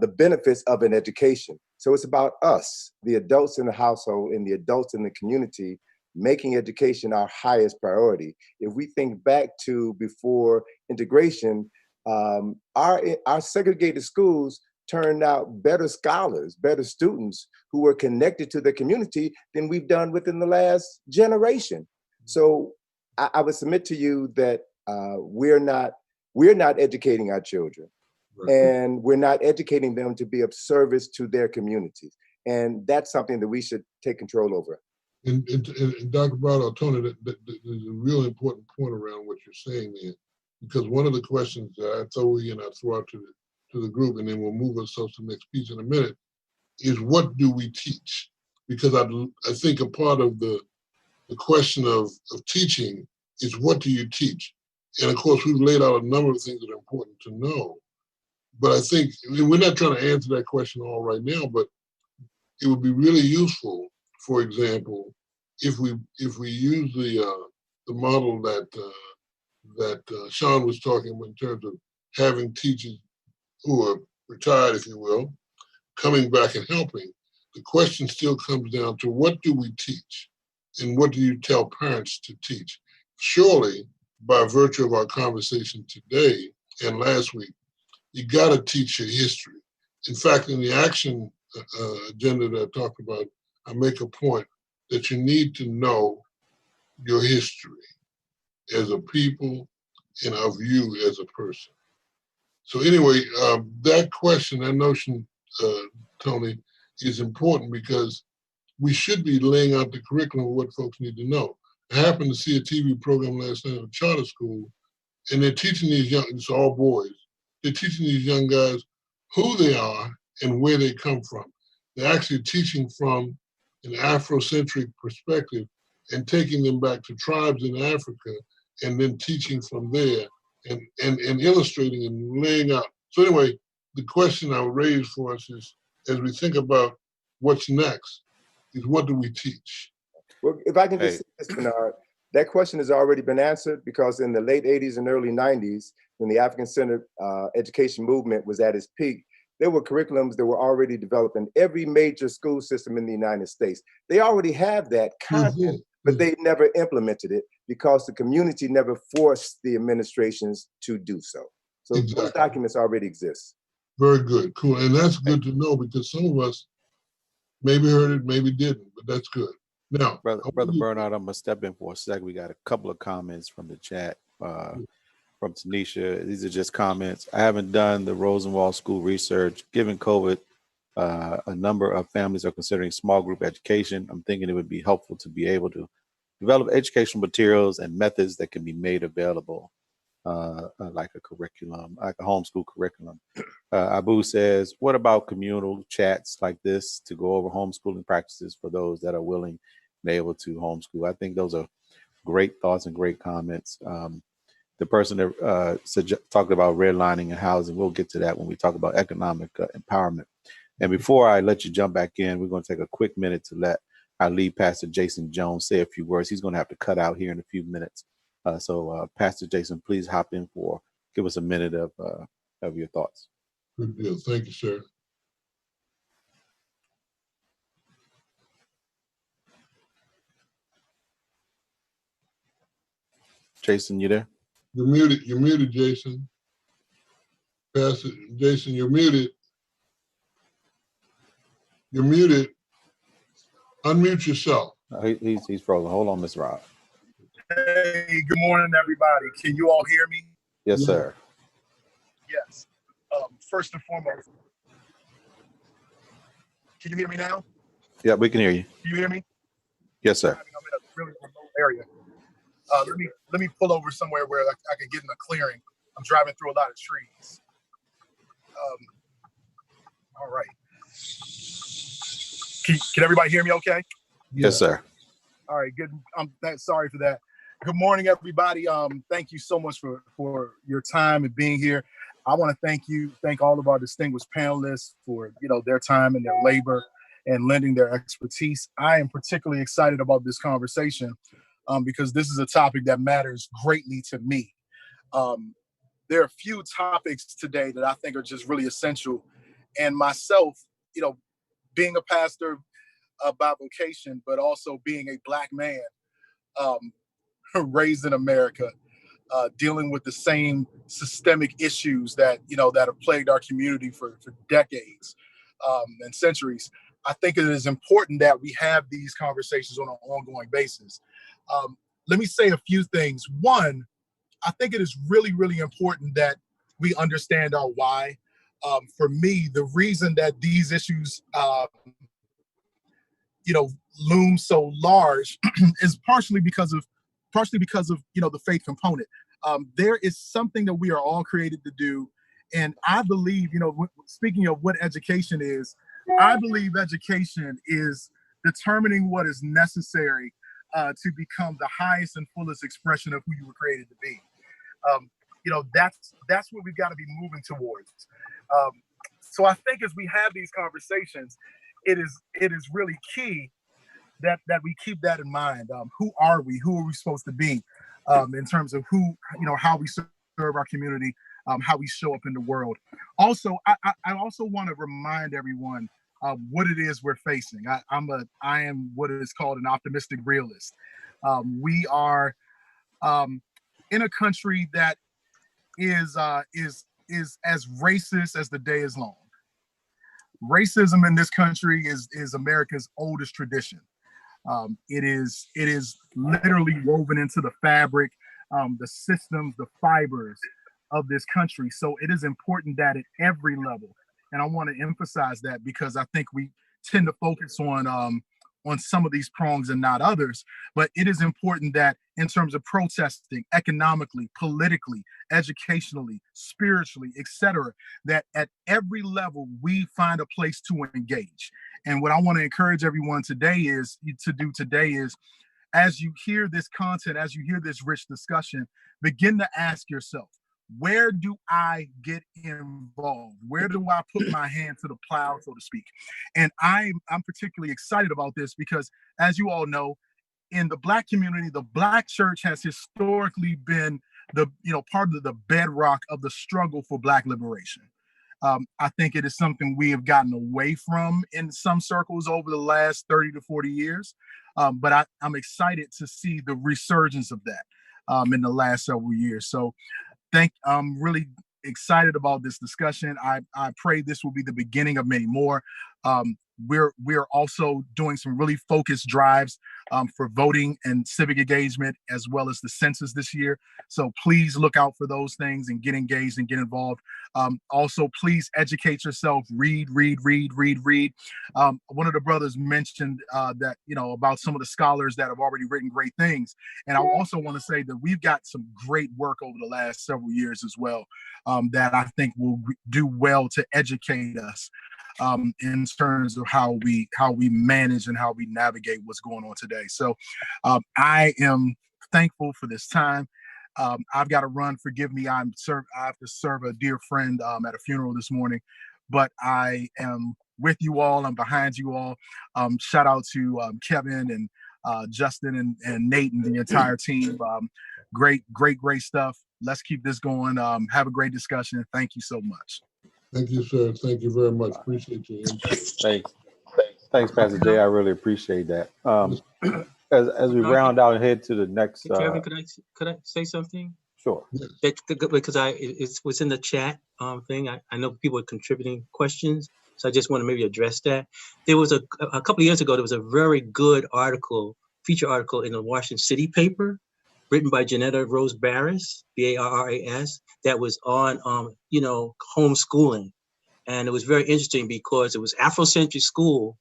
the benefits of an education. So it's about us, the adults in the household and the adults in the community, making education our highest priority. If we think back to before integration, our segregated schools turned out better scholars, better students who were connected to the community than we've done within the last generation. So I would submit to you that we're not educating our children, and we're not educating them to be of service to their communities. And that's something that we should take control over. And Dr. Browder, Tony, there's a real important point around what you're saying there, because one of the questions that I throw out to the group, and then we'll move ourselves to the next piece in a minute, is what do we teach? Because I think a part of the question of teaching is what do you teach? And of course, we've laid out a number of things that are important to know. But I think we're not trying to answer that question all right now, but it would be really useful, for example, if we use the model that Sean was talking about in terms of having teachers who are retired, if you will, coming back and helping. The question still comes down to what do we teach? And what do you tell parents to teach? Surely, by virtue of our conversation today and last week, you got to teach your history. In fact, in the action agenda that I talked about, I make a point that you need to know your history as a people and of you as a person. So anyway, that question, that notion, Tony, is important because we should be laying out the curriculum of what folks need to know. I happened to see a TV program last night at a charter school, and they're teaching these it's all boys, they're teaching these young guys who they are and where they come from. They're actually teaching from an Afrocentric perspective and taking them back to tribes in Africa and then teaching from there and illustrating and laying out. So anyway, the question I would raise for us is, as we think about what's next, is what do we teach? Well, if I can just Hey. say this, Bernard, that question has already been answered, because in the late 80s and early 90s, when the African-centered education movement was at its peak, there were curriculums that were already developed in every major school system in the United States. They already have that content, but they never implemented it because the community never forced the administrations to do so. So those Exactly. documents already exist. Very good, cool. And that's good to know, because some of us maybe heard it, maybe didn't, but that's good. Now, Brother Bernard, I'm gonna step in for a sec. We got a couple of comments from the chat from Tanisha. These are just comments. I haven't done the Rosenwald School research. Given COVID, a number of families are considering small group education. I'm thinking it would be helpful to be able to develop educational materials and methods that can be made available, like a curriculum, like a homeschool curriculum. Abu says, what about communal chats like this to go over homeschooling practices for those that are willing and able to homeschool? I think those are great thoughts and great comments. The person that talked about redlining and housing, we'll get to that when we talk about economic empowerment. And before I let you jump back in, we're going to take a quick minute to let our lead pastor, Jason Jones, say a few words. He's going to have to cut out here in a few minutes. So Pastor Jason, please hop in give us a minute of your thoughts. good deal. Thank you, sir. Jason, you there? You're muted, Jason. Pastor Jason, you're muted. You're muted. Unmute yourself. He's frozen. Hold on, Miss Rob. Hey, good morning, everybody. Can you all hear me? Yes, Yeah. sir. Yes. First and foremost, can you hear me now? Yeah, we can hear you. Can you hear me? Yes, sir. I'm in a really remote area. Let me pull over somewhere where I can get in a clearing. I'm driving through a lot of trees. All right. Can everybody hear me okay? Yes, sir. All right, good. I'm sorry for that. Good morning, everybody. Thank you so much for your time and being here. I want to thank all of our distinguished panelists for their time and their labor and lending their expertise. I am particularly excited about this conversation because this is a topic that matters greatly to me. There are a few topics today that I think are just really essential. And myself, being a pastor by vocation, but also being a Black man raised in America, dealing with the same systemic issues that have plagued our community for decades and centuries. I think it is important that we have these conversations on an ongoing basis. Let me say a few things. One, I think it is really, really important that we understand our why. For me, the reason that these issues loom so large is partially because of the faith component. There is something that we are all created to do, and I believe, speaking of what education is, I believe education is determining what is necessary to become the highest and fullest expression of who you were created to be. That's what we've got to be moving towards. So I think as we have these conversations, it is really key that we keep that in mind. Who are we? Who are we supposed to be in terms of how we serve our community, how we show up in the world. Also, I also want to remind everyone what it is we're facing. I am what is called an optimistic realist. We are in a country that is as racist as the day is long. Racism in this country is America's oldest tradition. It is literally woven into the fabric, the systems, the fibers of this country. So it is important that at every level, and I want to emphasize that because I think we tend to focus on some of these prongs and not others, but it is important that in terms of protesting economically, politically, educationally, spiritually, etc., that at every level we find a place to engage. And what I want to encourage everyone to do today is, as you hear this content, as you hear this rich discussion, begin to ask yourself, where do I get involved? Where do I put my hand to the plow, so to speak? And I'm particularly excited about this because, as you all know, in the Black community, the Black church has historically been the part of the bedrock of the struggle for Black liberation. I think it is something we have gotten away from in some circles over the last 30 to 40 years. But I'm excited to see the resurgence of that in the last several years. So I'm really excited about this discussion. I pray this will be the beginning of many more. We're also doing some really focused drives for voting and civic engagement, as well as the census this year. So please look out for those things and get engaged and get involved. Also, please educate yourself. Read. One of the brothers mentioned that, about some of the scholars that have already written great things. And I also want to say that we've got some great work over the last several years as well that I think will do well to educate us in terms of how we manage and how we navigate what's going on today. So I am thankful for this time. I've got to run. Forgive me. I have to serve a dear friend at a funeral this morning, but I am with you all. I'm behind you all. Shout out to Kevin and Justin and Nate and the entire team. Great stuff. Let's keep this going. Have a great discussion. Thank you so much. Thank you, sir. Thank you very much. Appreciate your input. Thanks, Pastor Jay. I really appreciate that. As we round out and head to the next. Kevin, could I say something? Sure. Because it was in the chat thing. I know people are contributing questions, so I just want to maybe address that. There was a couple of years ago, there was a very good feature article in the Washington City paper, written by Janetta Rose Barris, Barras, that was on, homeschooling. And it was very interesting because it was Afrocentric school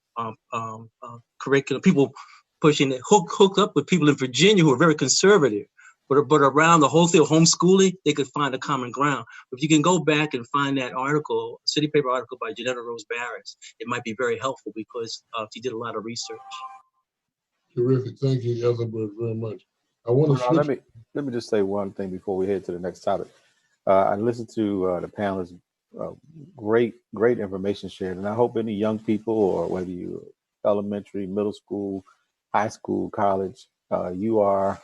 curriculum, people pushing it, hooked up with people in Virginia who are very conservative, but around the whole thing of homeschooling, they could find a common ground. If you can go back and find that article, City paper article by Janetta Rose Barris, it might be very helpful because she did a lot of research. Terrific. Thank you, Ethelbert, very much. I want to let me just say one thing before we head to the next topic. I listened to the panelists, great information shared, and I hope any young people, or whether you elementary, middle school, high school, college, you are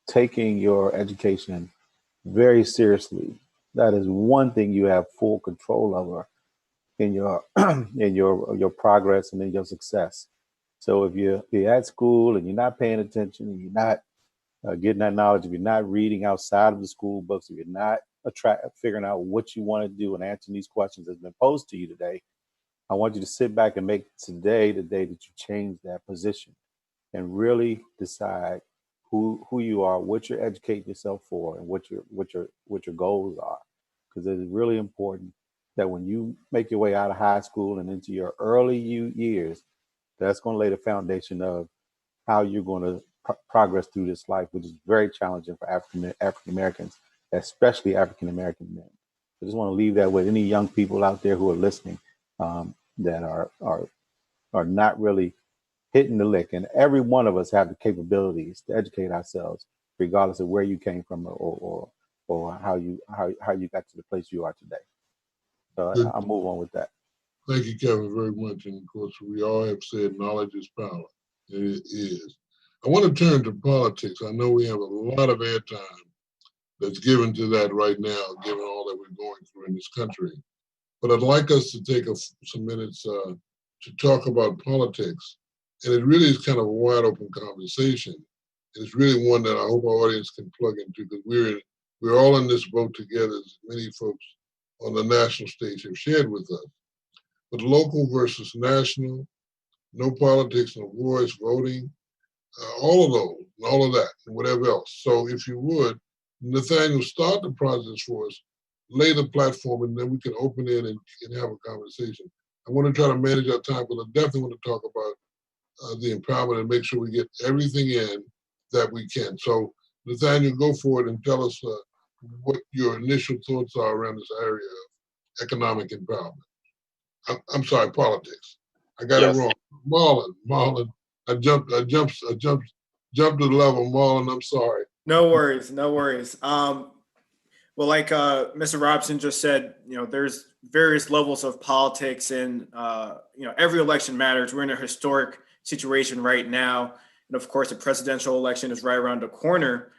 taking your education very seriously. That is one thing you have full control over in your in your progress and in your success. So if you're at school and you're not paying attention and you're not getting that knowledge, if you're not reading outside of the school books, if you're not figuring out what you want to do and answering these questions that's been posed to you today, I want you to sit back and make today the day that you change that position and really decide who you are, what you're educating yourself for, and what your goals are. Because it is really important that when you make your way out of high school and into your early years, that's going to lay the foundation of how you're going to progress through this life, which is very challenging for African Americans, especially African American men. I just want to leave that with any young people out there who are listening that are not really hitting the lick. And every one of us have the capabilities to educate ourselves, regardless of where you came from or how you got to the place you are today. So I'll move on with that. Thank you, Kevin, very much. And of course, we all have said knowledge is power. It is. I want to turn to politics. I know we have a lot of airtime that's given to that right now, given all that we're going through in this country. But I'd like us to take some minutes to talk about politics. And it really is kind of a wide open conversation. It's really one that I hope our audience can plug into, because we're all in this boat together, as many folks on the national stage have shared with us. But local versus national, no politics, no voice, voting, all of those, and all of that, and whatever else. So if you would, Nathaniel, start the process for us, lay the platform, and then we can open in and have a conversation. I want to try to manage our time, but I definitely want to talk about the empowerment and make sure we get everything in that we can. So Nathaniel, go for it and tell us what your initial thoughts are around this area of economic empowerment. I'm sorry, politics. I got it wrong. Marlon, I jumped to the level. Marlon, I'm sorry. No worries. Well, like Mr. Robson just said, there's various levels of politics, and every election matters. We're in a historic situation right now, and of course, the presidential election is right around the corner.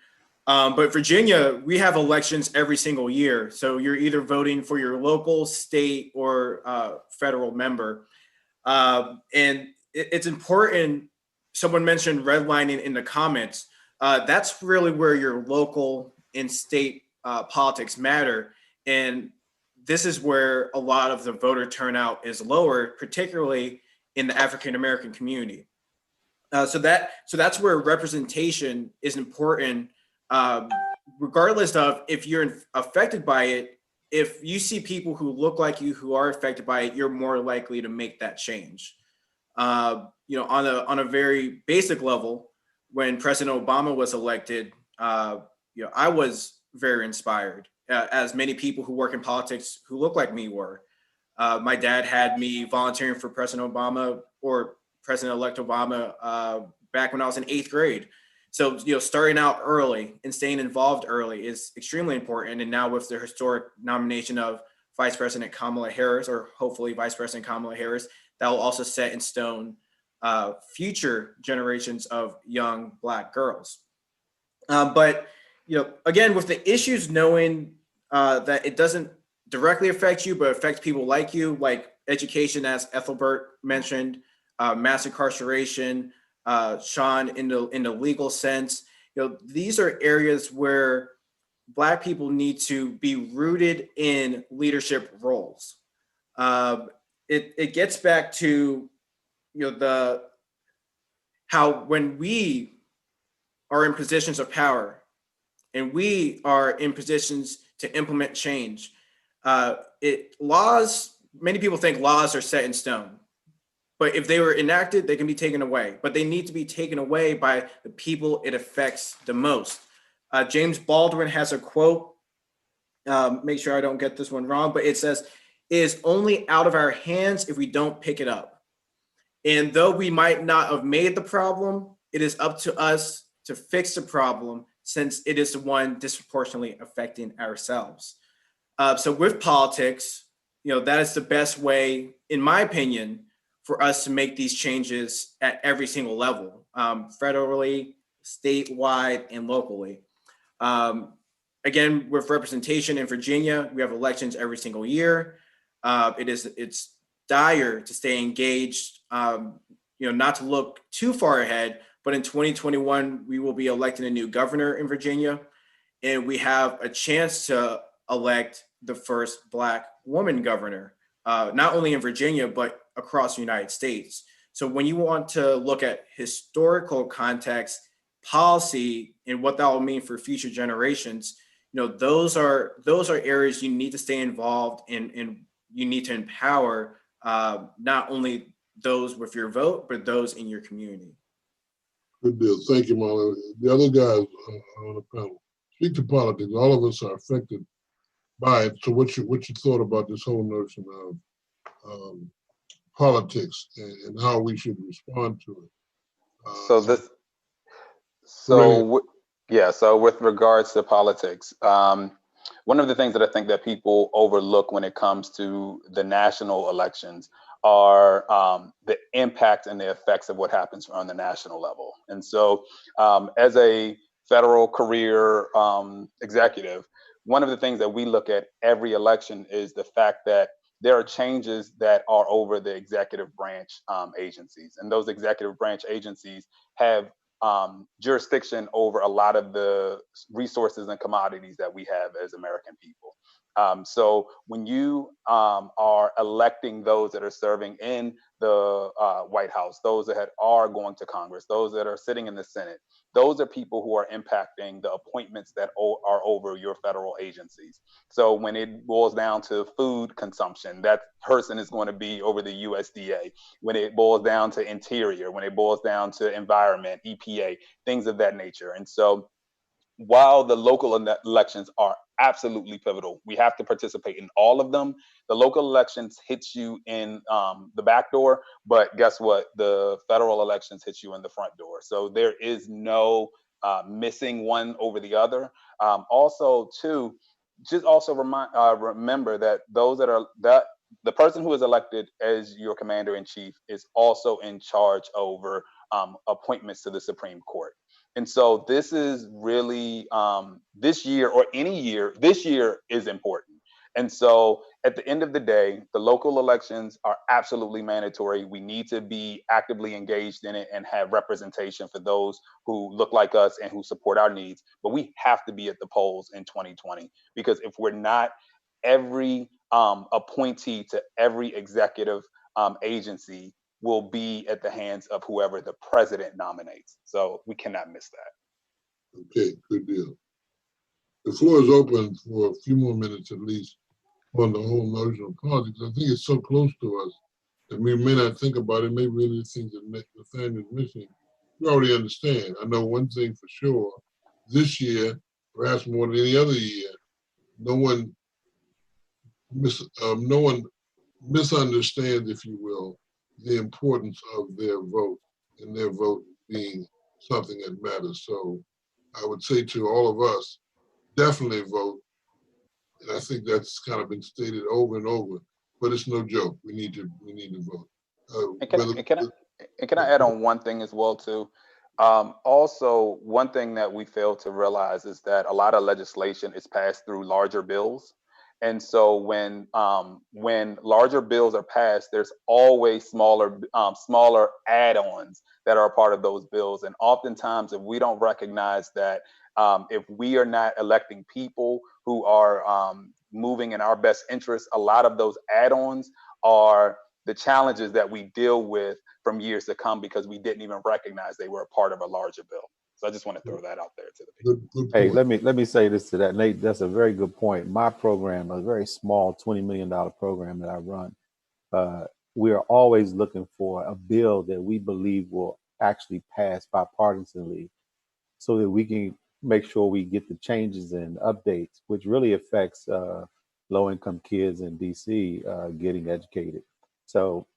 But Virginia, we have elections every single year, so you're either voting for your local, state, or federal member, and it's important. Someone mentioned redlining in the comments. That's really where your local and state politics matter. And this is where a lot of the voter turnout is lower, particularly in the African American community. So that's where representation is important, regardless of if you're affected by it. If you see people who look like you who are affected by it, you're more likely to make that change. On a very basic level, when President Obama was elected, I was very inspired, as many people who work in politics who look like me were. My dad had me volunteering for President Obama, or President-elect Obama, back when I was in 8th grade. So, starting out early and staying involved early is extremely important. And now with the historic nomination of Vice President Kamala Harris, or hopefully Vice President Kamala Harris, that will also set in stone future generations of young Black girls. But again, with the issues, knowing that it doesn't directly affect you, but affects people like you, like education, as Ethelbert mentioned, mass incarceration, Sean, in the legal sense. These are areas where Black people need to be rooted in leadership roles. It gets back to how when we are in positions of power and we are in positions to implement change, many people think laws are set in stone. But if they were enacted, they can be taken away. But they need to be taken away by the people it affects the most. James Baldwin has a quote, make sure I don't get this one wrong, but it says, "It is only out of our hands if we don't pick it up." And though we might not have made the problem, it is up to us to fix the problem, since it is the one disproportionately affecting ourselves. So with politics, that is the best way, in my opinion, for us to make these changes at every single level, federally, statewide, and locally. Again, with representation in Virginia, we have elections every single year. It's dire to stay engaged, not to look too far ahead, but in 2021, we will be electing a new governor in Virginia, and we have a chance to elect the first Black woman governor, not only in Virginia, but across the United States. So when you want to look at historical context, policy, and what that will mean for future generations, those are areas you need to stay involved in, and you need to empower not only those with your vote, but those in your community. Good deal. Thank you, Marlon. The other guys on the panel, speak to politics. All of us are affected by it. So what you thought about this whole notion of politics and how we should respond to it? So with regards to politics, one of the things that I think that people overlook when it comes to the national elections are the impact and the effects of what happens on the national level. And so as a federal career executive, one of the things that we look at every election is the fact that there are changes that are over the executive branch agencies. And those executive branch agencies have jurisdiction over a lot of the resources and commodities that we have as American people. So when you are electing those that are serving in the White House, those that are going to Congress, those that are sitting in the Senate, those are people who are impacting the appointments that are over your federal agencies. So when it boils down to food consumption, that person is going to be over the USDA. When it boils down to interior, when it boils down to environment, EPA, things of that nature. And so while the local elections are absolutely pivotal, we have to participate in all of them. The local elections hits you in the back door, but guess what? The federal elections hit you in the front door. So there is no missing one over the other. Also, too, just also remember that the person who is elected as your commander in chief is also in charge over appointments to the Supreme Court. And so this is really this year, or any year, this year is important. And so at the end of the day, the local elections are absolutely mandatory. We need to be actively engaged in it and have representation for those who look like us and who support our needs. But we have to be at the polls in 2020, because if we're not, every appointee to every executive agency will be at the hands of whoever the president nominates. So we cannot miss that. Okay, good deal. The floor is open for a few more minutes at least on the whole notion of politics. I think it's so close to us that we may not think about it. Maybe one of the things that Nathaniel is missing, we already understand. I know one thing for sure, this year, perhaps more than any other year, no one misunderstands, if you will, the importance of their vote, and their vote being something that matters. So I would say to all of us, definitely vote. And I think that's kind of been stated over and over, but it's no joke. We need to vote. Can I add on one thing as well too? Also, one thing that we fail to realize is that a lot of legislation is passed through larger bills. And so when larger bills are passed, there's always smaller add-ons that are a part of those bills. And oftentimes, if we don't recognize that, if we are not electing people who are moving in our best interest, a lot of those add-ons are the challenges that we deal with from years to come because we didn't even recognize they were a part of a larger bill. So I just want to throw that out there to the people. Good Hey, point. let me say this to that, Nate. That's a very good point. My program, a very small $20 million program that I run, we are always looking for a bill that we believe will actually pass bipartisanly, so that we can make sure we get the changes and updates, which really affects low-income kids in DC getting educated. So,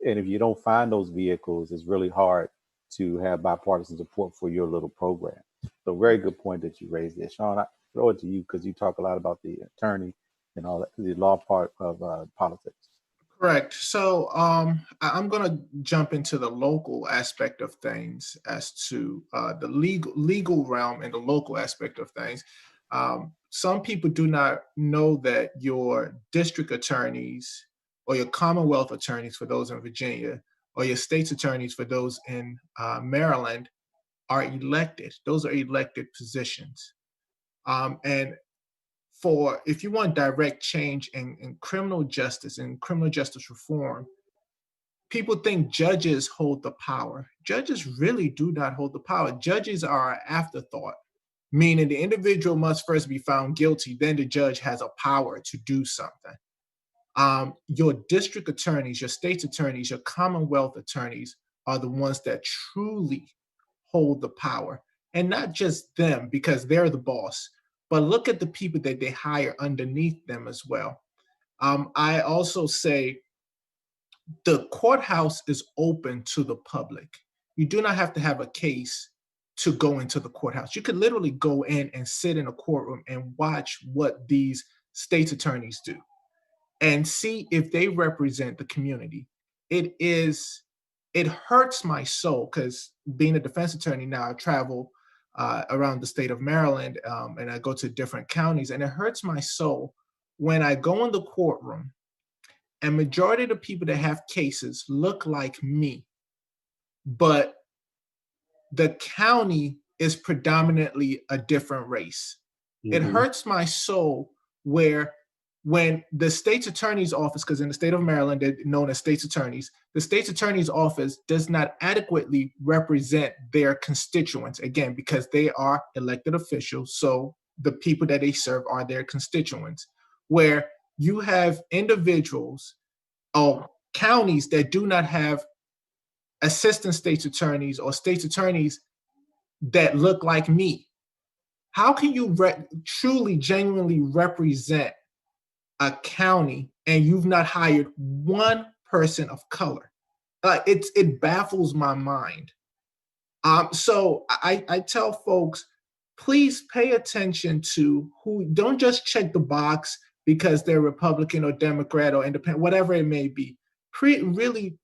and if you don't find those vehicles, it's really hard to have bipartisan support for your little program. So very good point that you raised there. Sean, I throw it to you because you talk a lot about the attorney and all that, the law part of politics. Correct. So I'm going to jump into the local aspect of things as to the legal realm and the local aspect of things. Some people do not know that your district attorneys or your Commonwealth attorneys for those in Virginia or your state's attorneys for those in Maryland are elected. Those are elected positions. And if you want direct change in criminal justice and criminal justice reform, people think judges hold the power. Judges really do not hold the power. Judges are an afterthought, meaning the individual must first be found guilty, then the judge has a power to do something. Your district attorneys, your state's attorneys, your Commonwealth attorneys are the ones that truly hold the power. And not just them, because they're the boss, but look at the people that they hire underneath them as well. I also say the courthouse is open to the public. You do not have to have a case to go into the courthouse. You could literally go in and sit in a courtroom and watch what these state's attorneys do and see if they represent the community. It hurts my soul because being a defense attorney now, I travel around the state of Maryland and I go to different counties, and it hurts my soul when I go in the courtroom and majority of the people that have cases look like me, but the county is predominantly a different race. It hurts my soul when the state's attorney's office, because in the state of Maryland, they're known as state's attorneys, the state's attorney's office does not adequately represent their constituents, again, because they are elected officials, so the people that they serve are their constituents, where you have individuals or counties that do not have assistant state's attorneys or state's attorneys that look like me. How can you truly, genuinely represent a county and you've not hired one person of color? It baffles my mind. So I tell folks, please pay attention to who, don't just check the box because they're Republican or Democrat or independent, whatever it may be. Really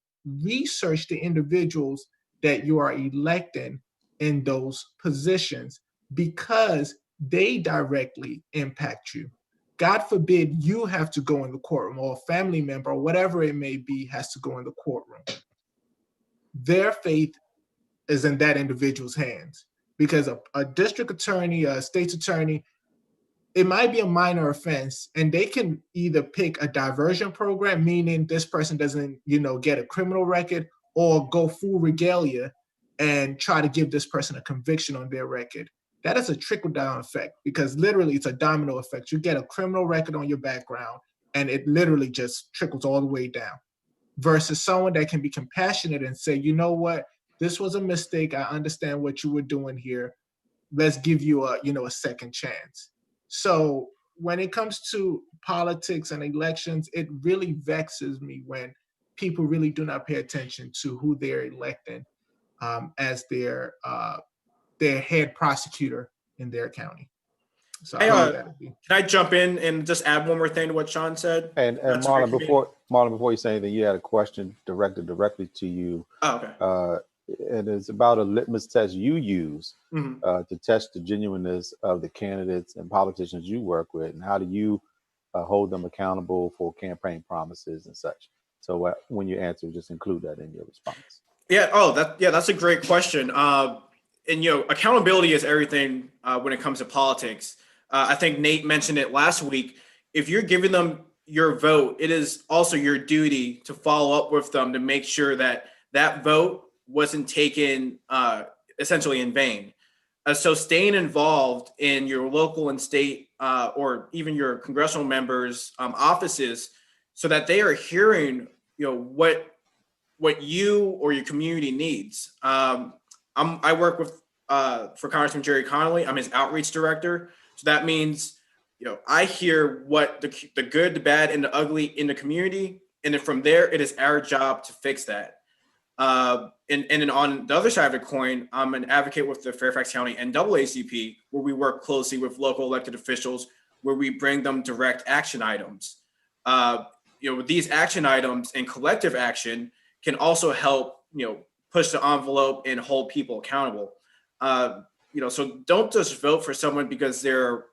research the individuals that you are electing in those positions, because they directly impact you. God forbid you have to go in the courtroom, or a family member or whatever it may be has to go in the courtroom. Their faith is in that individual's hands, because a district attorney, a state's attorney, it might be a minor offense, and they can either pick a diversion program, meaning this person doesn't, get a criminal record, or go full regalia and try to give this person a conviction on their record. That is a trickle-down effect, because literally it's a domino effect. You get a criminal record on your background, and it literally just trickles all the way down. Versus someone that can be compassionate and say, you know what, this was a mistake. I understand what you were doing here. Let's give you a second chance. So when it comes to politics and elections, it really vexes me when people really do not pay attention to who they're electing as their head prosecutor in their county. So Can I jump in and just add one more thing to what Sean said? And That's Marlon, great for me. before you say anything, you had a question directed directly to you. Oh, okay. And it's about a litmus test you use Mhm. to test the genuineness of the candidates and politicians you work with, and how do you hold them accountable for campaign promises and such. So when you answer, just include that in your response. Yeah. Oh, that's a great question. And accountability is everything when it comes to politics. I think Nate mentioned it last week. If you're giving them your vote, it is also your duty to follow up with them to make sure that that vote wasn't taken essentially in vain. So staying involved in your local and state or even your congressional members' offices, so that they are hearing, what you or your community needs. I work with for Congressman Jerry Connolly. I'm his outreach director. So that means, I hear what the good, the bad, and the ugly in the community, and then from there, it is our job to fix that. And then on the other side of the coin, I'm an advocate with the Fairfax County NAACP, where we work closely with local elected officials, where we bring them direct action items. These action items and collective action can also help, push the envelope and hold people accountable. So don't just vote for someone because they're,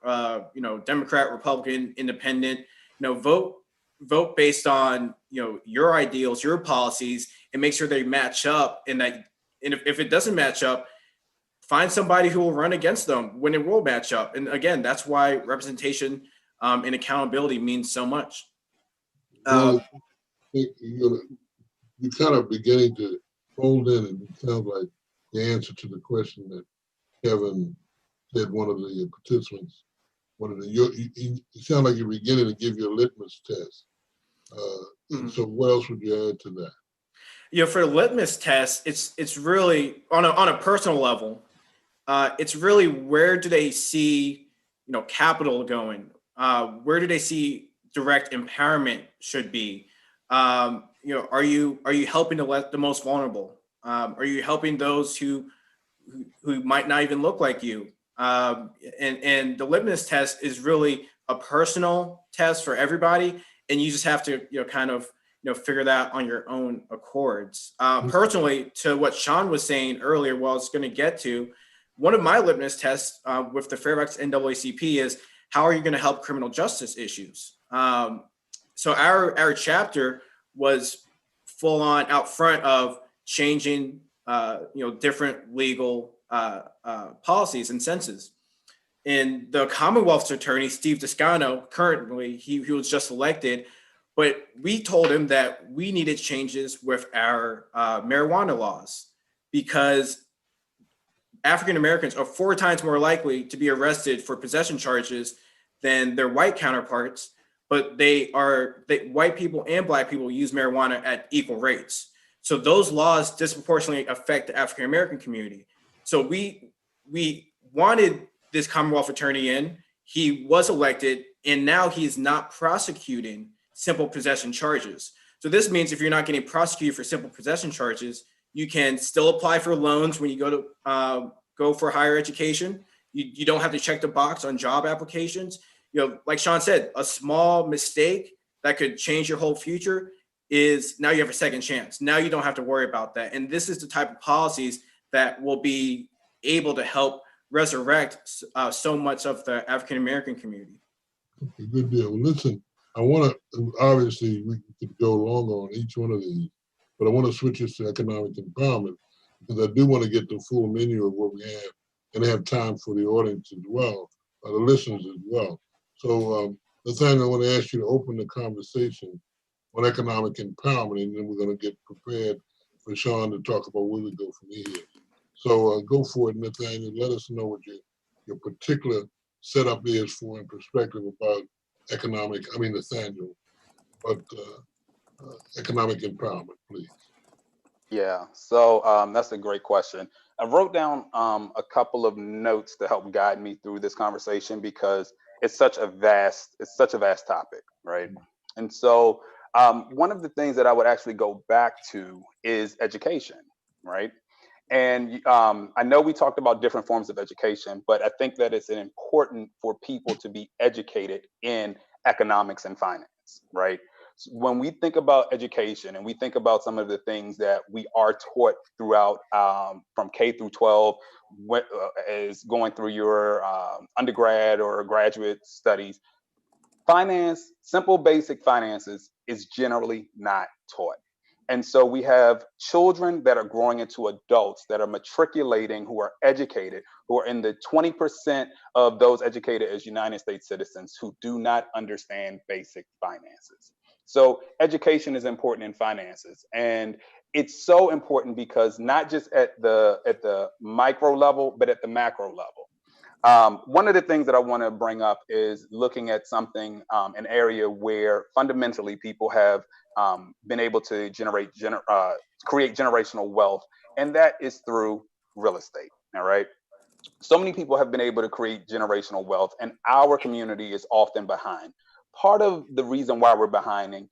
Democrat, Republican, Independent. Vote based on, your ideals, your policies, and make sure they match up. And if it doesn't match up, find somebody who will run against them when it will match up. And again, that's why representation and accountability means so much. You're kind of beginning to fold in, and it sounds like the answer to the question that Kevin said, one of the participants, it sounds like you're beginning to give you a litmus test. So what else would you add to that? For the litmus test, it's really on a personal level. It's really, where do they see, capital going? Where do they see direct empowerment should be? Are you helping the most vulnerable? Are you helping those who might not even look like you? And the litmus test is really a personal test for everybody, and you just have to figure that on your own accords. Personally, to what Sean was saying earlier, I was going to get to, one of my litmus tests with the Fairfax NAACP is, how are you going to help criminal justice issues? So our chapter was full on out front of changing different legal policies and senses. And the Commonwealth's attorney, Steve Descano, currently, he was just elected, but we told him that we needed changes with our marijuana laws, because African Americans are 4 times more likely to be arrested for possession charges than their white counterparts, but white people and Black people use marijuana at equal rates. So those laws disproportionately affect the African American community. So we wanted this Commonwealth attorney in. He was elected, and now he's not prosecuting simple possession charges. So this means if you're not getting prosecuted for simple possession charges, you can still apply for loans when you go for higher education. You don't have to check the box on job applications. You know, like Sean said, a small mistake that could change your whole future is now you have a second chance. Now you don't have to worry about that. And this is the type of policies that will be able to help resurrect so much of the African-American community. Okay, good deal. Well, listen, I want to, obviously, we could go longer on each one of these, but I want to switch this to economic empowerment because I do want to get the full menu of what we have and have time for the audience as well, the listeners as well. So, Nathaniel, I want to ask you to open the conversation on economic empowerment, and then we're going to get prepared for Sean to talk about where we go from here. So go for it, Nathaniel. Let us know what your particular setup is for and perspective about Nathaniel, but economic empowerment, please. Yeah, so that's a great question. I wrote down a couple of notes to help guide me through this conversation because it's such a vast topic, right? And so one of the things that I would actually go back to is education, right? And I know we talked about different forms of education, but I think that it's important for people to be educated in economics and finance, right? So when we think about education and we think about some of the things that we are taught throughout from K through 12, is going through your undergrad or graduate studies, finance, simple basic finances is generally not taught. And so we have children that are growing into adults that are matriculating, who are educated, who are in the 20% of those educated as United States citizens who do not understand basic finances. So education is important in finances. And it's so important because not just at the micro level, but at the macro level. One of the things that I want to bring up is looking at something, an area where fundamentally people have been able to create generational wealth, and that is through real estate. All right. So many people have been able to create generational wealth, and our community is often behind. Part of the reason why we're behind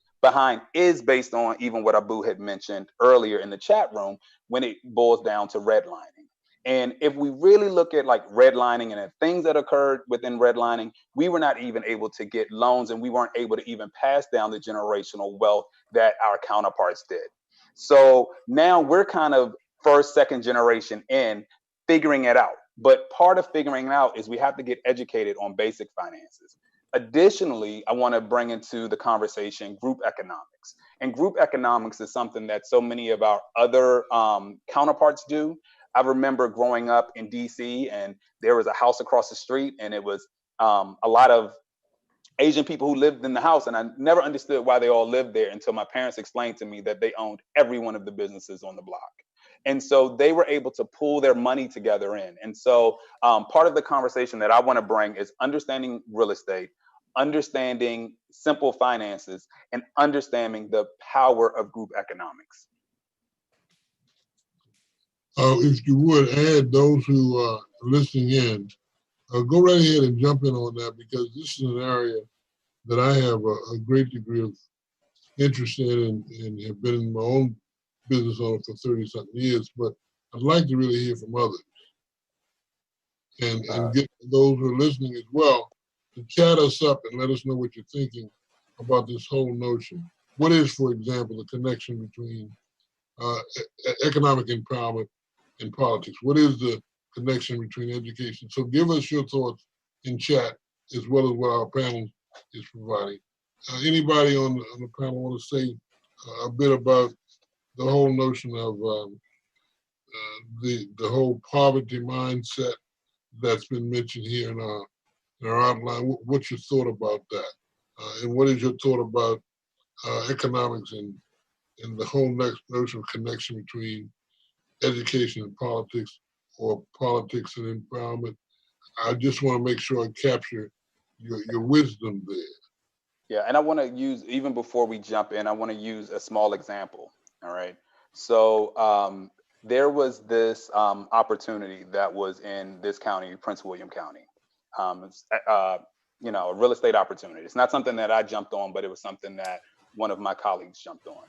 is based on even what Abu had mentioned earlier in the chat room when it boils down to redlining. And if we really look at like redlining and the things that occurred within redlining, we were not even able to get loans, and we weren't able to even pass down the generational wealth that our counterparts did. So now we're kind of first, second generation in figuring it out. But part of figuring it out is we have to get educated on basic finances. Additionally, I want to bring into the conversation group economics. And group economics is something that so many of our other counterparts do. I remember growing up in DC, and there was a house across the street, and it was a lot of Asian people who lived in the house. And I never understood why they all lived there until my parents explained to me that they owned every one of the businesses on the block. And so they were able to pull their money together in. And so part of the conversation that I want to bring is understanding real estate, understanding simple finances, and understanding the power of group economics. If you would add those who are listening in, go right ahead and jump in on that, because this is an area that I have a great degree of interest in and have been in my own business on for 30-something years, but I'd like to really hear from others and get those who are listening as well to chat us up and let us know what you're thinking about this whole notion. What is, for example, the connection between economic empowerment and politics? What is the connection between education? So give us your thoughts in chat as well as what our panel is providing. Anybody on the panel want to say a bit about the whole notion of the whole poverty mindset that's been mentioned here in our outline? What's your thought about that? And what is your thought about economics and the whole next notion of connection between education and politics, or politics and empowerment? I just want to make sure I capture your wisdom there. Yeah, and I want to use, even before we jump in, I want to use a small example. All right. So there was this opportunity that was in this county, Prince William County. A real estate opportunity. It's not something that I jumped on, but it was something that one of my colleagues jumped on.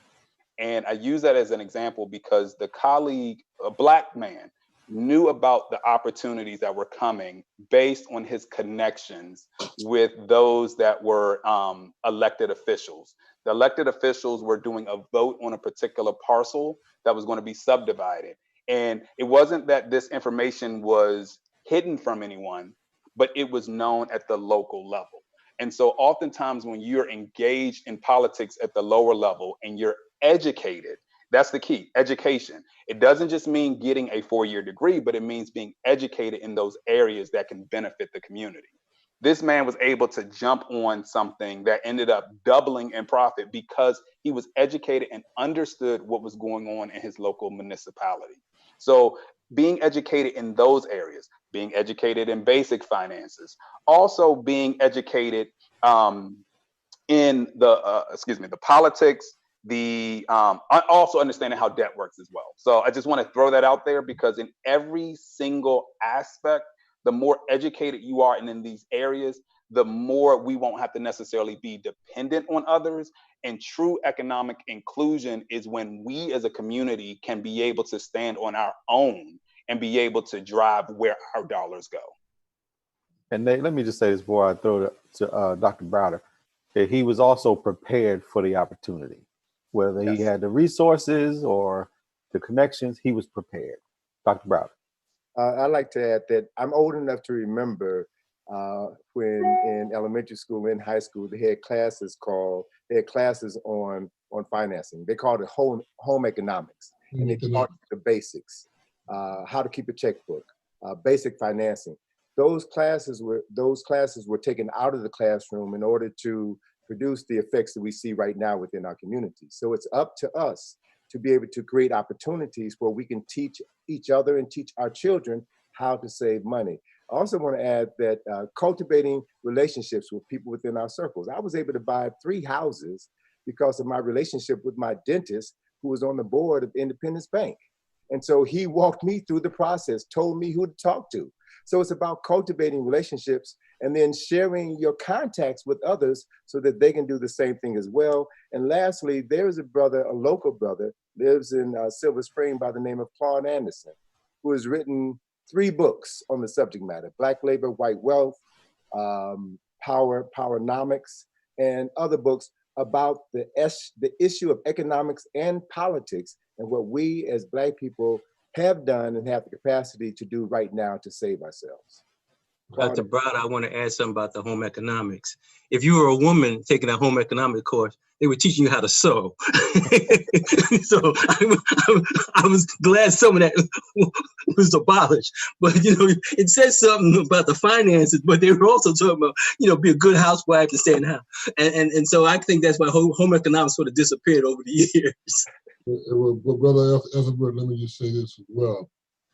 And I use that as an example because the colleague, a Black man, knew about the opportunities that were coming based on his connections with those that were elected officials. The elected officials were doing a vote on a particular parcel that was going to be subdivided. And it wasn't that this information was hidden from anyone, but it was known at the local level. And so oftentimes when you're engaged in politics at the lower level and you're educated, that's the key, education. It doesn't just mean getting a 4-year degree, but it means being educated in those areas that can benefit the community. This man was able to jump on something that ended up doubling in profit because he was educated and understood what was going on in his local municipality. So being educated in those areas, being educated in basic finances, also being educated in the politics, also understanding how debt works as well. So I just want to throw that out there because in every single aspect, the more educated you are in these areas, the more we won't have to necessarily be dependent on others. And true economic inclusion is when we as a community can be able to stand on our own and be able to drive where our dollars go. And Nate, let me just say this before I throw it to Dr. Browder, that he was also prepared for the opportunity. Whether he had the resources or the connections, he was prepared. Dr. Browder. I'd like to add that I'm old enough to remember when in elementary school, in high school, they had classes on financing. They called it home economics. And they taught the basics, how to keep a checkbook, basic financing. Those classes were taken out of the classroom in order to produce the effects that we see right now within our community. So it's up to us to be able to create opportunities where we can teach each other and teach our children how to save money. I also want to add that cultivating relationships with people within our circles. I was able to buy 3 houses because of my relationship with my dentist, who was on the board of Independence Bank. And so he walked me through the process, told me who to talk to. So it's about cultivating relationships and then sharing your contacts with others so that they can do the same thing as well. And lastly, there is a brother, a local brother, lives in Silver Spring by the name of Claude Anderson, who has written 3 books on the subject matter: Black Labor, White Wealth, Powernomics, and other books about the issue of economics and politics and what we as Black people have done and have the capacity to do right now to save ourselves. Dr. Browder, I want to add something about the home economics. If you were a woman taking a home economics course, they were teaching you how to sew. So I was glad some of that was abolished. But, it says something about the finances, but they were also talking about, be a good housewife and stay in the house. And so I think that's why home economics sort of disappeared over the years. Well, Brother Ethelbert, let me just say this as well.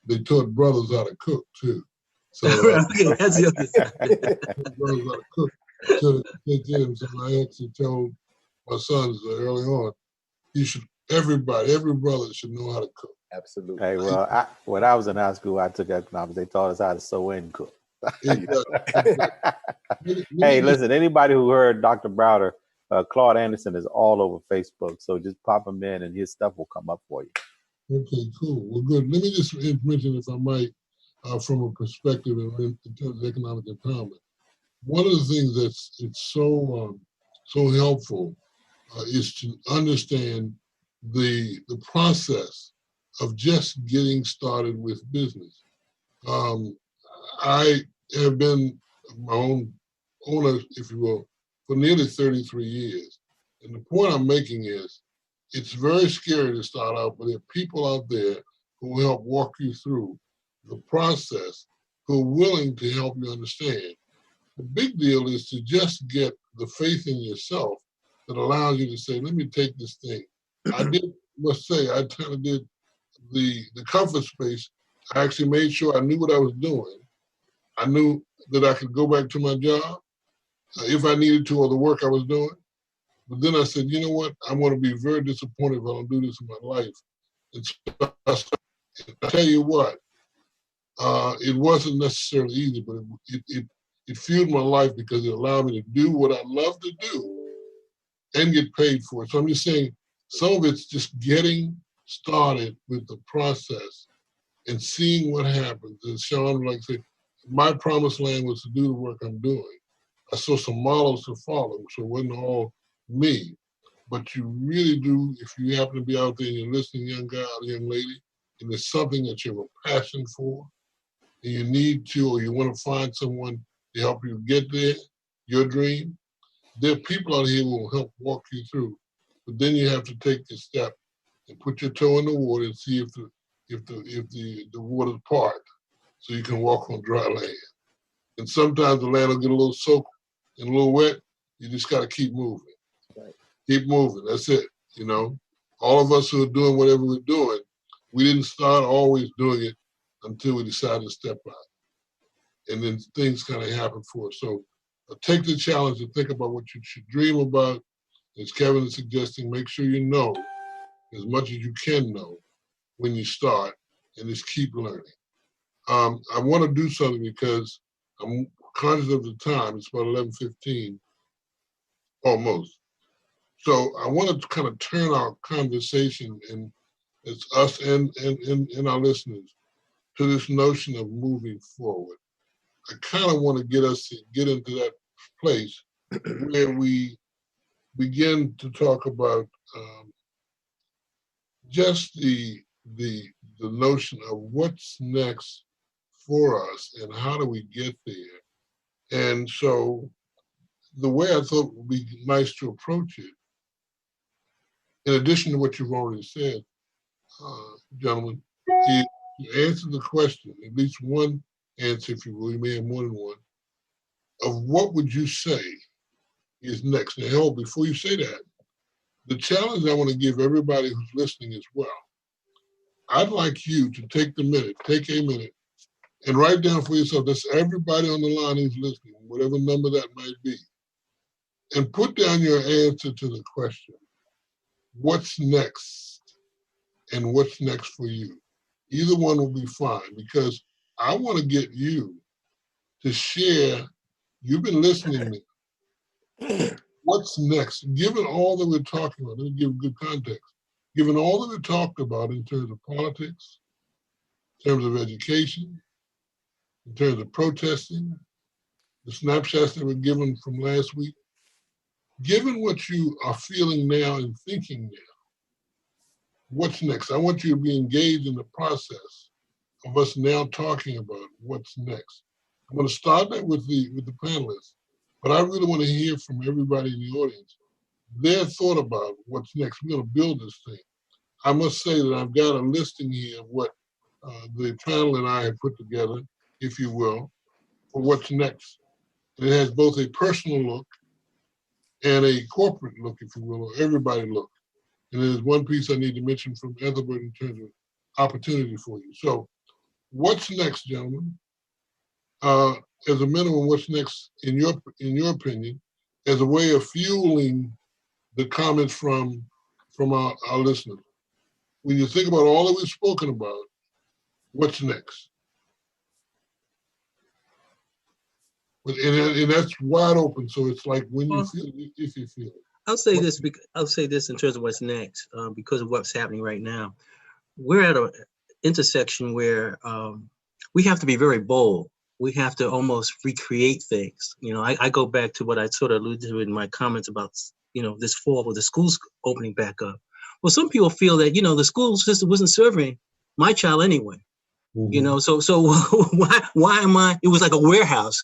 They taught brothers how to cook, too. So that's the other side. brothers how to cook. So I actually told my sons early on, every brother should know how to cook. Absolutely. Hey, well, when I was in high school, I took economics. They taught us how to sew and cook. Hey, listen, anybody who heard Dr. Browder, Claude Anderson is all over Facebook. So just pop him in and his stuff will come up for you. Okay, cool. Well, good. Let me just mention, if I might, from a perspective in terms of economic empowerment. One of the things it's so helpful is to understand the process of just getting started with business. I have been my own owner, if you will, for nearly 33 years. And the point I'm making is, it's very scary to start out, but there are people out there who will help walk you through the process, who are willing to help you understand. The big deal is to just get the faith in yourself that allows you to say, let me take this thing. I kind of did the comfort space. I actually made sure I knew what I was doing. I knew that I could go back to my job if I needed to, or the work I was doing. But then I said, you know what? I'm going to be very disappointed if I don't do this in my life. And so I tell you what, it wasn't necessarily easy, but it fueled my life because it allowed me to do what I love to do and get paid for it. So I'm just saying, some of it's just getting started with the process and seeing what happens. And Sean, like I said, my promised land was to do the work I'm doing. I saw some models to follow, so it wasn't all me. But you really do, if you happen to be out there and you're listening, young guy or young lady, and there's something that you have a passion for, and you need to, or you want to find someone to help you get there, your dream, there are people out here who will help walk you through. But then you have to take the step and put your toe in the water and see if the water's part, so you can walk on dry land. And sometimes the land will get a little soaked and a little wet. You just got to keep moving. Right. Keep moving. That's it. You know, all of us who are doing whatever we're doing, we didn't start always doing it until we decided to step out. And then things kind of happen for us. So take the challenge and think about what you should dream about. As Kevin is suggesting, make sure you know as much as you can know when you start, and just keep learning. I want to do something because I'm conscious of the time. It's about 11:15, almost. So I want to kind of turn our conversation, and it's us and our listeners, to this notion of moving forward. I kind of want to get us to get into that place where we begin to talk about just the notion of what's next for us and how do we get there. And so the way I thought would be nice to approach it, in addition to what you've already said, gentlemen, is to answer the question, at least one answer, if you will, you may have more than one, of what would you say is next. Now, hell, before you say that, the challenge I want to give everybody who's listening as well, I'd like you to take a minute, and write down for yourself, that's everybody on the line who's listening, whatever number that might be, and put down your answer to the question, what's next, and what's next for you? Either one will be fine, because I want to get you to share, you've been listening to me, what's next? Given all that we're talking about, let me give good context. Given all that we talked about in terms of politics, in terms of education, in terms of protesting, the snapshots that were given from last week, given what you are feeling now and thinking now, what's next? I want you to be engaged in the process of us now talking about what's next. I'm going to start that with the panelists, but I really want to hear from everybody in the audience, their thought about what's next. We're going to build this thing. I must say that I've got a listing here of what the panel and I have put together, if you will, for what's next. And it has both a personal look and a corporate look, if you will, or everybody look. And there's one piece I need to mention from Ethelbert in terms of opportunity for you. So what's next, gentlemen? As a minimum, what's next in your opinion, as a way of fueling the comments from our listeners? When you think about all that we've spoken about, what's next? And that's wide open, so it's like when you feel it, if you feel it. I'll say this in terms of what's next, because of what's happening right now. We're at an intersection where we have to be very bold. We have to almost recreate things. You know, I go back to what I sort of alluded to in my comments about, this fall with the schools opening back up. Well, some people feel that, the school system wasn't serving my child anyway. Mm-hmm. So why am I? It was like a warehouse.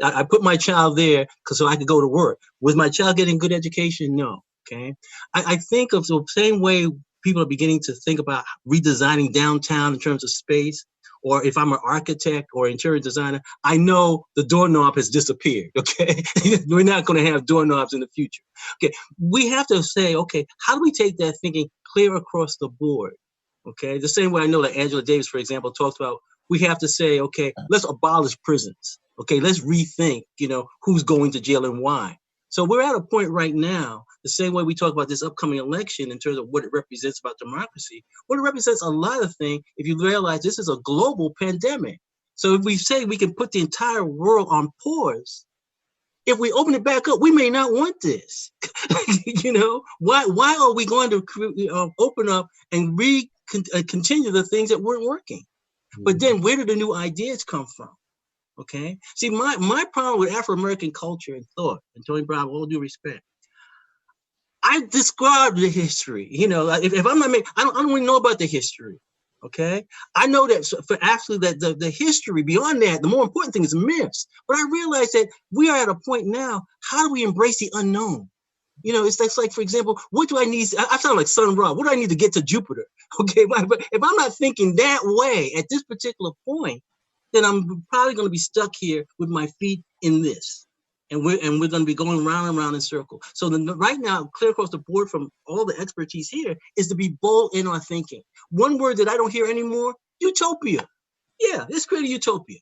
I put my child there so I could go to work. Was my child getting good education? No. Okay. I think of the same way people are beginning to think about redesigning downtown in terms of space. Or if I'm an architect or interior designer, I know the doorknob has disappeared, okay? We're not gonna have doorknobs in the future. Okay, we have to say, okay, how do we take that thinking clear across the board, okay? The same way I know that Angela Davis, for example, talks about, we have to say, okay, let's abolish prisons, okay? Let's rethink, who's going to jail and why. So we're at a point right now, the same way we talk about this upcoming election in terms of what it represents about democracy, what it represents a lot of things if you realize this is a global pandemic. So if we say we can put the entire world on pause, if we open it back up, we may not want this. Why are we going to open up and continue the things that weren't working? But then where do the new ideas come from? Okay. See, my problem with Afro-American culture and thought, and Tony Brown, with all due respect, I describe the history. You know, if I'm not making, I don't really know about the history. Okay. I know that for absolutely that the history beyond that, the more important thing is myths. But I realize that we are at a point now, how do we embrace the unknown? You know, it's like, for example, what do I need? I sound like Sun Ra. What do I need to get to Jupiter? Okay. But if I'm not thinking that way at this particular point, then I'm probably going to be stuck here with my feet in this. And we're going to be going round and round in circle. So right now, clear across the board from all the expertise here is to be bold in our thinking. One word that I don't hear anymore, utopia. Yeah, let's create a utopia.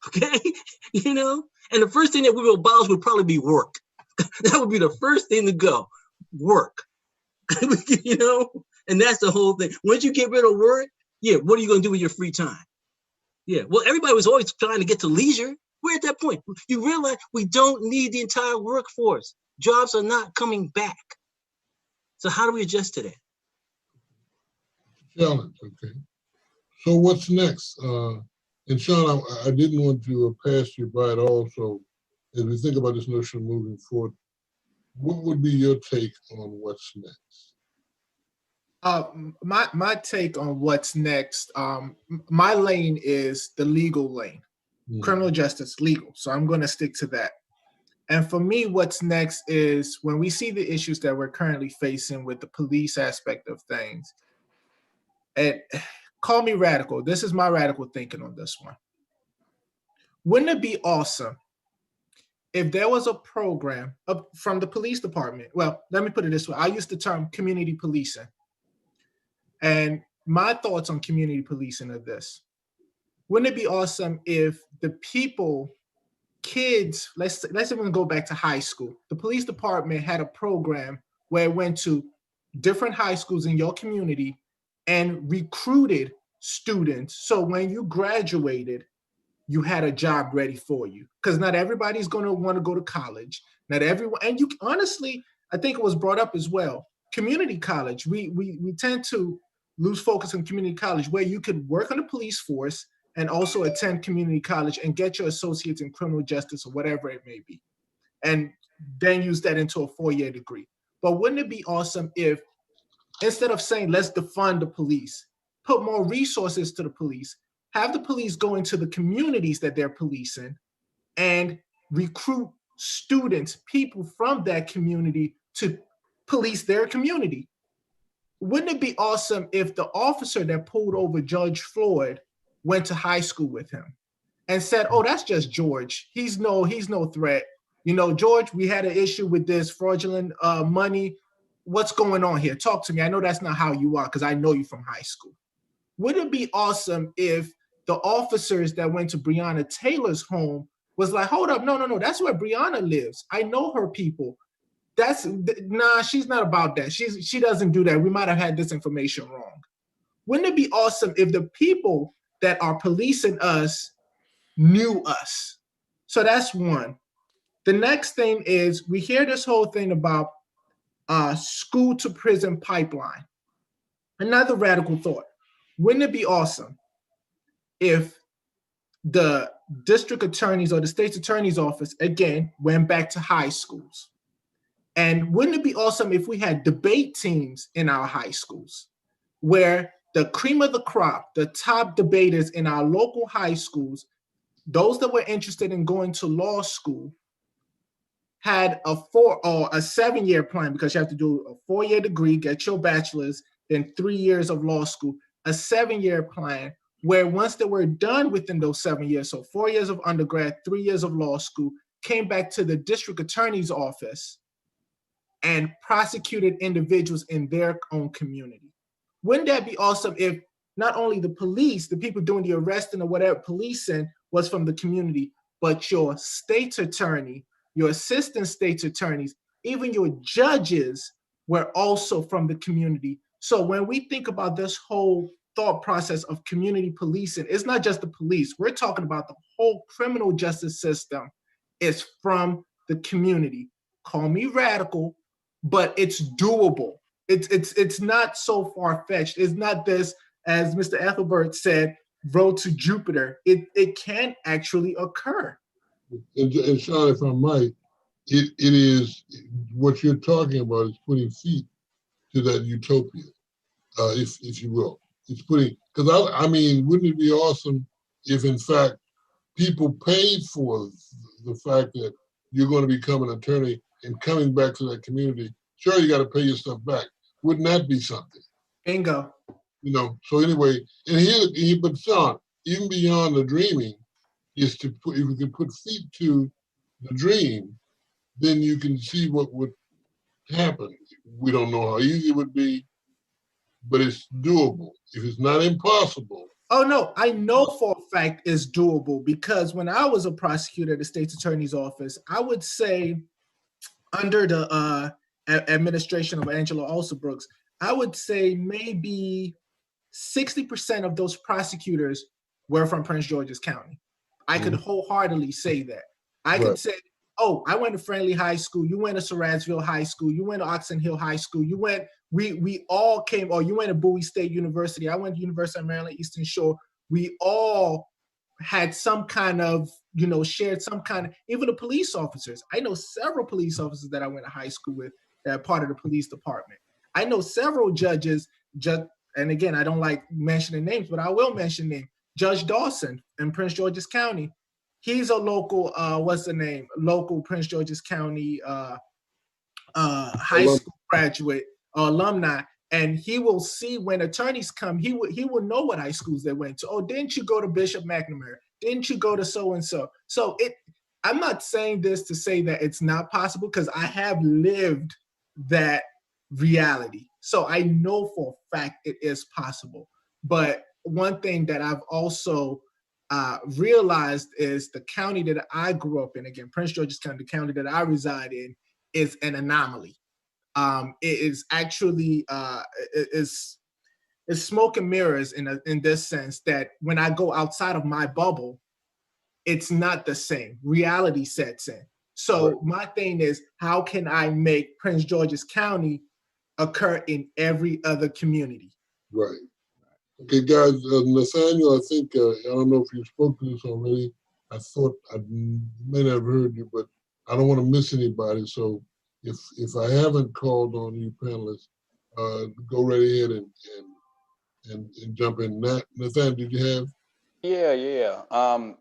Okay? You know? And the first thing that we will abolish would probably be work. That would be the first thing to go. Work. You know? And that's the whole thing. Once you get rid of work, yeah, what are you going to do with your free time? Yeah, well, everybody was always trying to get to leisure. We're at that point. You realize we don't need the entire workforce. Jobs are not coming back. So how do we adjust to that? Challenge, okay. So what's next? And Sean, I didn't want to pass you by it also. As we think about this notion of moving forward, what would be your take on what's next? My take on what's next, my lane is the legal lane. Criminal justice, legal. So I'm going to stick to that. And for me, what's next is when we see the issues that we're currently facing with the police aspect of things, and call me radical. This is my radical thinking on this one. Wouldn't it be awesome if there was a program from the police department? Well, let me put it this way. I use the term community policing. And my thoughts on community policing are this. Wouldn't it be awesome if the people, kids, let's even go back to high school. The police department had a program where it went to different high schools in your community and recruited students. So when you graduated, you had a job ready for you. Because not everybody's going to want to go to college. Not everyone, and you honestly, I think it was brought up as well. Community college, we tend to lose focus on community college, where you could work on the police force and also attend community college and get your associates in criminal justice or whatever it may be, and then use that into a 4-year degree. But wouldn't it be awesome if, instead of saying, let's defund the police, put more resources to the police, have the police go into the communities that they're policing and recruit students, people from that community to police their community? Wouldn't it be awesome if the officer that pulled over George Floyd went to high school with him and said, oh, that's just George. He's no threat. You know, George, we had an issue with this fraudulent money. What's going on here? Talk to me. I know that's not how you are because I know you from high school. Wouldn't it be awesome if the officers that went to Breonna Taylor's home was like, hold up, no, that's where Breonna lives. I know her people. She's not about that. She doesn't do that. We might have had this information wrong. Wouldn't it be awesome if the people that are policing us knew us? So that's one. The next thing is we hear this whole thing about school to prison pipeline. Another radical thought. Wouldn't it be awesome if the district attorneys or the state's attorney's office, again, went back to high schools? And wouldn't it be awesome if we had debate teams in our high schools where the cream of the crop, the top debaters in our local high schools, those that were interested in going to law school, had a 4 or a 7-year plan, because you have to do a 4-year degree, get your bachelor's, then 3 years of law school, a 7-year plan where once they were done within those 7 years, so 4 years of undergrad, 3 years of law school, came back to the district attorney's office and prosecuted individuals in their own community. Wouldn't that be awesome if not only the police, the people doing the arresting or whatever policing was from the community, but your state attorney, your assistant state attorneys, even your judges were also from the community. So when we think about this whole thought process of community policing, it's not just the police. We're talking about the whole criminal justice system is from the community. Call me radical, but it's doable. It's not so far-fetched. It's not this, as Mr. Ethelbert said, road to Jupiter, it can actually occur. And Sean, if I might, it is what you're talking about is putting feet to that utopia, if you will. It's putting, because I mean, wouldn't it be awesome if in fact people paid for the fact that you're going to become an attorney and coming back to that community? Sure, you got to pay your stuff back. Wouldn't that be something? Bingo. You know, so anyway, and here, but Sean, even beyond the dreaming, is to put, if you can put feet to the dream, then you can see what would happen. We don't know how easy it would be, but it's doable. If it's not impossible. Oh no, I know for a fact it's doable, because when I was a prosecutor at the state's attorney's office, I would say under the administration of Angela Alsobrooks, I would say maybe 60% of those prosecutors were from Prince George's County. I could wholeheartedly say that. I could say, oh, I went to Friendly High School, you went to Surrattsville High School, you went to Oxon Hill High School, you went, we all came, or you went to Bowie State University, I went to University of Maryland, Eastern Shore. We all had some kind of, you know, shared some kind of, even the police officers. I know several police officers that I went to high school with that are part of the police department. I know several judges, and again, I don't like mentioning names, but I will mention names. Judge Dawson in Prince George's County. He's a local, local Prince George's County high school graduate, alumni, and he will see when attorneys come, he will know what high schools they went to. Oh, didn't you go to Bishop McNamara? Didn't you go to so-and-so? So I'm not saying this to say that it's not possible, because I have lived that reality. So I know for a fact it is possible. But one thing that I've also realized is the county that I grew up in, again, Prince George's County, the county that I reside in, is an anomaly. It is actually is smoke and mirrors in this sense that when I go outside of my bubble, it's not the same. Reality sets in. So my thing is, how can I make Prince George's County occur in every other community? Right. Okay, guys, Nathaniel, I think, I don't know if you spoke to this already. I thought I may not have heard you, but I don't want to miss anybody. So if I haven't called on you panelists, go right ahead and jump in. Nathaniel, did you have? Yeah.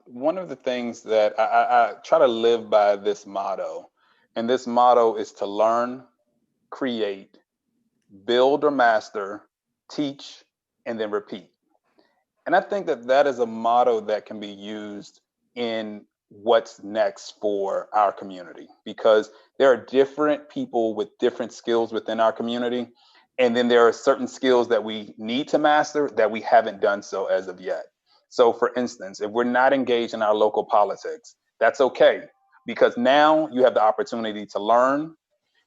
One of the things that I try to live by this motto, and this motto is to learn, create, build or master, teach, and then repeat. And I think that is a motto that can be used in what's next for our community, because there are different people with different skills within our community. And then there are certain skills that we need to master that we haven't done so as of yet. So for instance, if we're not engaged in our local politics, that's okay, because now you have the opportunity to learn,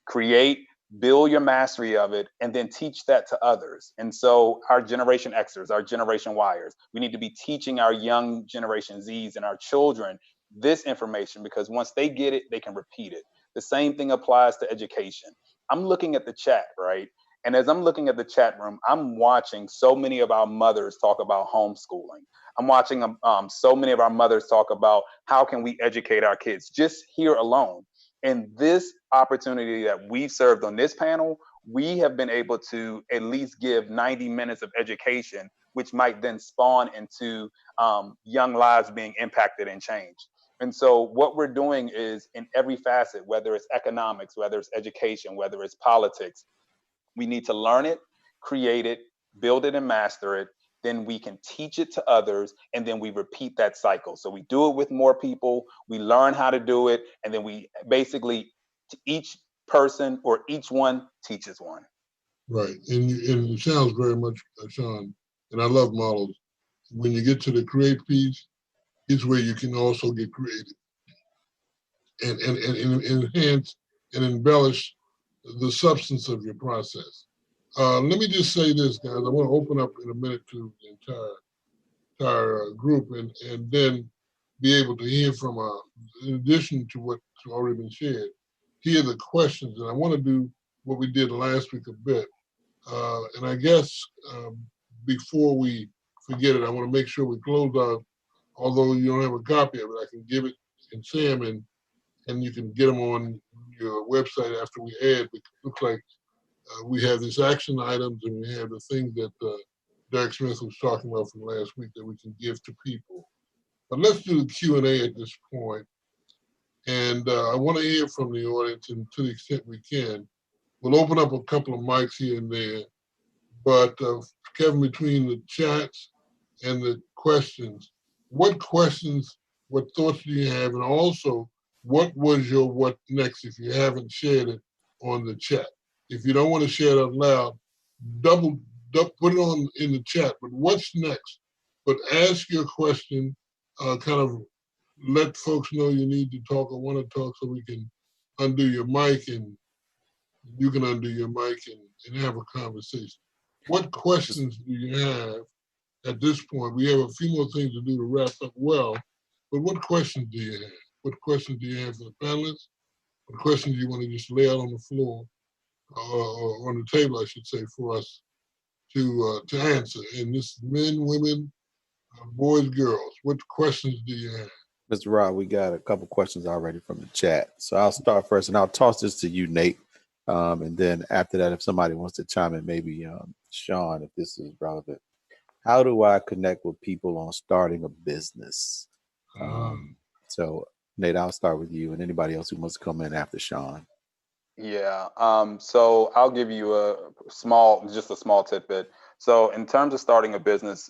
create, build your mastery of it, and then teach that to others. And so our Generation Xers, our Generation Yers, we need to be teaching our young Generation Zs and our children this information, because once they get it, they can repeat it. The same thing applies to education. I'm looking at the chat, right? And as I'm looking at the chat room, I'm watching so many of our mothers talk about homeschooling. I'm watching so many of our mothers talk about how can we educate our kids just here alone. And this opportunity that we've served on this panel, we have been able to at least give 90 minutes of education, which might then spawn into young lives being impacted and changed. And so what we're doing is in every facet, whether it's economics, whether it's education, whether it's politics, we need to learn it, create it, build it and master it. Then we can teach it to others, and then we repeat that cycle. So we do it with more people, we learn how to do it, and then we basically, each person or each one teaches one. Right, and it sounds very much, Sean, and I love models. When you get to the create piece, it's where you can also get creative and enhance and embellish the substance of your process. Let me just say this, guys. I want to open up in a minute to the entire group and then be able to hear from, in addition to what's already been shared, hear the questions. And I want to do what we did last week a bit. And I guess before we forget it. I want to make sure we close out. Although you don't have a copy of it, I can give it and Sam, and you can get them on your website after we add. It looks like we have these action items and we have the things that Derek Smith was talking about from last week that we can give to people. But let's do the Q&A at this point. And I want to hear from the audience, and to the extent we can, we'll open up a couple of mics here and there. But Kevin, between the chats and the questions, what questions, what thoughts do you have? And also, what was your what next if you haven't shared it on the chat? If you don't want to share it out loud, double put it on in the chat. But what's next? But ask your question, kind of let folks know you need to talk or want to talk so we can undo your mic and you can undo your mic and have a conversation. What questions do you have at this point? We have a few more things to do to wrap up well, but what questions do you have? What questions do you have for the panelists? What questions do you want to just lay out on the floor, or on the table, I should say, for us to answer? And this is men, women, boys, girls. What questions do you have? Mr. Rod, we got a couple questions already from the chat. So I'll start first, and I'll toss this to you, Nate. And then after that, if somebody wants to chime in, maybe Sean, if this is relevant. How do I connect with people on starting a business? So Nate, I'll start with you, and anybody else who wants to come in after Sean. Yeah. So I'll give you just a small tidbit. So in terms of starting a business,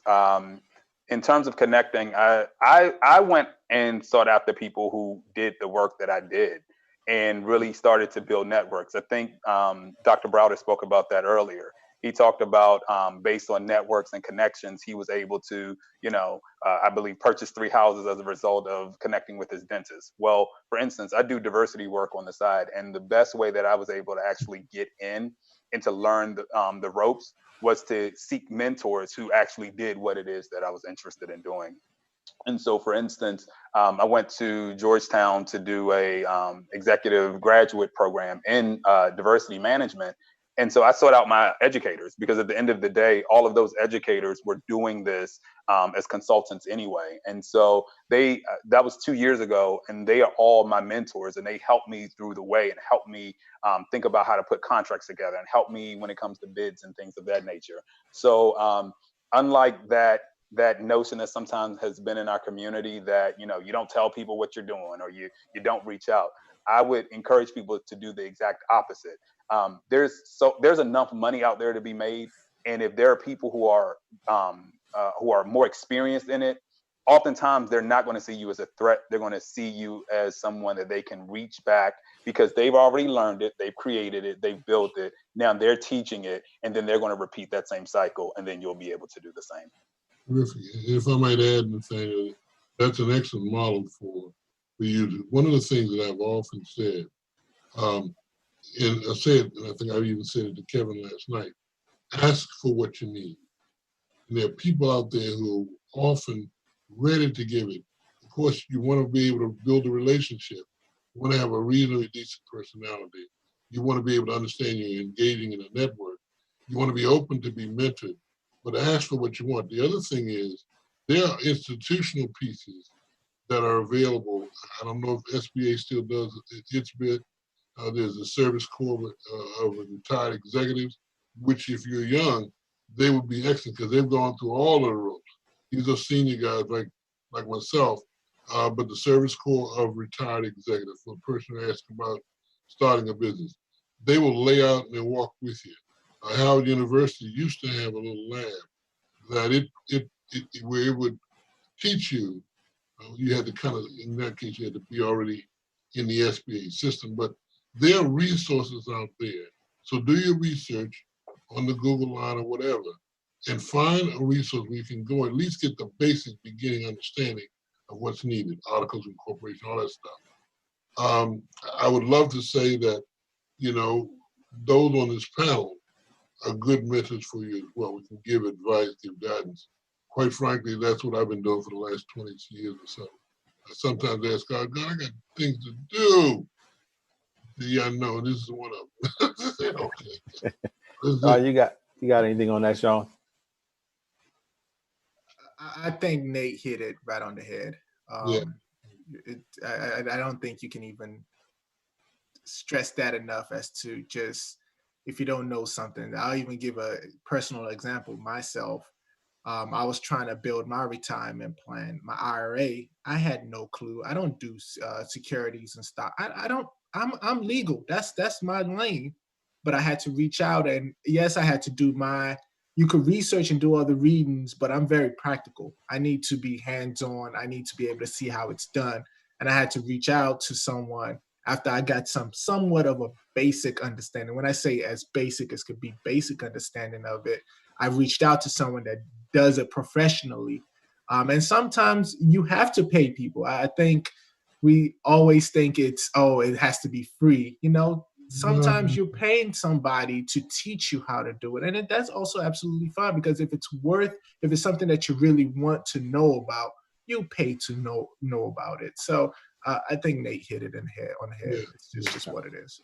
in terms of connecting, I went and sought after people who did the work that I did and really started to build networks. I think Dr. Browder spoke about that earlier. He talked about based on networks and connections, he was able to, I believe, purchase 3 houses as a result of connecting with his dentist. Well, for instance, I do diversity work on the side, and the best way that I was able to actually get in and to learn the ropes was to seek mentors who actually did what it is that I was interested in doing. And so, for instance, I went to Georgetown to do a executive graduate program in diversity management. And so I sought out my educators because at the end of the day, all of those educators were doing this as consultants anyway. And so that was 2 years ago, and they are all my mentors, and they helped me through the way and helped me think about how to put contracts together and help me when it comes to bids and things of that nature. So unlike that notion that sometimes has been in our community that, you don't tell people what you're doing or you don't reach out, I would encourage people to do the exact opposite. There's enough money out there to be made. And if there are people who are more experienced in it, oftentimes they're not going to see you as a threat. They're going to see you as someone that they can reach back because they've already learned it. They've created it. They've built it. Now they're teaching it. And then they're going to repeat that same cycle. And then you'll be able to do the same. Terrific. If I might add, Nathaniel, that's an excellent model for you. One of the things that I've often said, and I said, and I think I even said it to Kevin last night, ask for what you need. And there are people out there who are often ready to give it. Of course, you want to be able to build a relationship. You want to have a reasonably decent personality. You want to be able to understand you're engaging in a network. You want to be open to be mentored, but ask for what you want. The other thing is there are institutional pieces that are available. I don't know if SBA still does its bit. There's a service corps of retired executives, which if you're young, they would be excellent because they've gone through all of the ropes. These are senior guys like myself, but the service corps of retired executives, for a person who asks about starting a business, they will lay out and they'll walk with you. Howard University used to have a little lab that where it would teach you. You had to kind of, in that case, you had to be already in the SBA system, but there are resources out there. So do your research on the Google line or whatever, and find a resource where you can go and at least get the basic beginning understanding of what's needed, articles of incorporation, all that stuff. I would love to say that, those on this panel are good mentors for you as well. We can give advice, give guidance. Quite frankly, that's what I've been doing for the last 20 years or so. I sometimes ask God, I got things to do. Yeah, I know, this is one of them. Okay. You got anything on that, Sean? I think Nate hit it right on the head. Yeah. I don't think you can even stress that enough as to just, if you don't know something. I'll even give a personal example myself. I was trying to build my retirement plan, my IRA. I had no clue. I don't do securities and stock. I don't. I'm legal. That's my lane. But I had to reach out, and yes, I had to do my. You could research and do other readings, but I'm very practical. I need to be hands-on. I need to be able to see how it's done, and I had to reach out to someone after I got somewhat of a basic understanding. When I say as basic as could be, basic understanding of it, I reached out to someone that does it professionally. And sometimes you have to pay people. I think we always think it has to be free. Sometimes you're paying somebody to teach you how to do it. And that's also absolutely fine, because if it's something that you really want to know about, you pay to know about it. So I think Nate hit it on the head. Yeah. It's just what it is.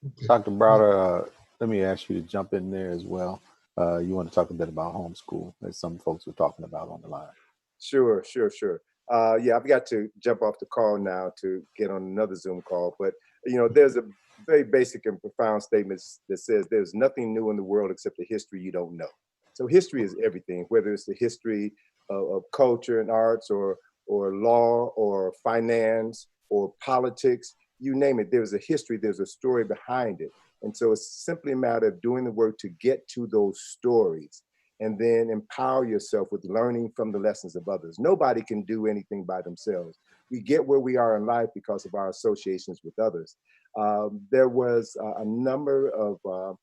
Okay. Dr. Browder, let me ask you to jump in there as well. You want to talk a bit about homeschool, as some folks were talking about on the line. Sure. Yeah, I've got to jump off the call now to get on another Zoom call. But, there's a very basic and profound statement that says there's nothing new in the world except the history you don't know. So history is everything, whether it's the history of culture and arts or law or finance or politics, you name it. There's a history, there's a story behind it. And so it's simply a matter of doing the work to get to those stories and then empower yourself with learning from the lessons of others. Nobody can do anything by themselves. We get where we are in life because of our associations with others. There was a number of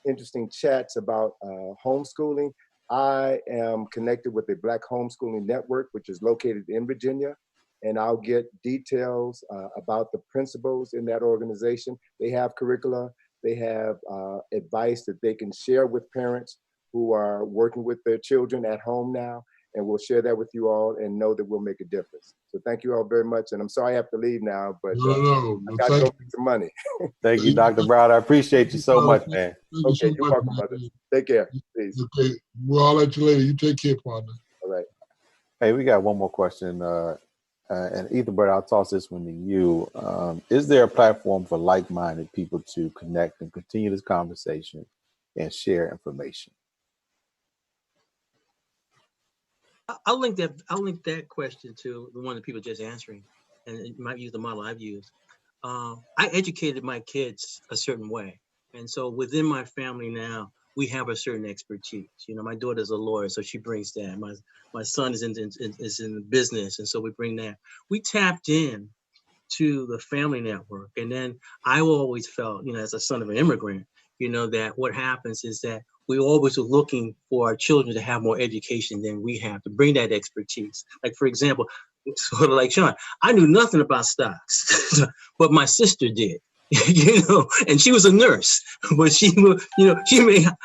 interesting chats about homeschooling. I am connected with a Black Homeschooling Network, which is located in Virginia, and I'll get details about the principals in that organization. They have curricula, they have advice that they can share with parents who are working with their children at home now, and we'll share that with you all and know that we'll make a difference. So thank you all very much, and I'm sorry I have to leave now, but No. I got to go make some money. Thank you, Dr. Browder. I appreciate you so much, man. Okay, you're welcome, brother. Take care, please. Okay, well, I'll let you later. You take care, partner. All right. Hey, we got one more question. And Ethelbert, I'll toss this one to you. Is there a platform for like-minded people to connect and continue this conversation and share information? I'll link that question to the one that people just answering, and it might use the model I've used. I educated my kids a certain way, and so within my family now, we have a certain expertise. My daughter's a lawyer, so she brings that. My son is in business, and so we bring that. We tapped in to the family network, and then I always felt, as a son of an immigrant, that what happens is that we always are looking for our children to have more education than we have, to bring that expertise. Like, for example, sort of like Sean, I knew nothing about stocks, but my sister did, and she was a nurse, but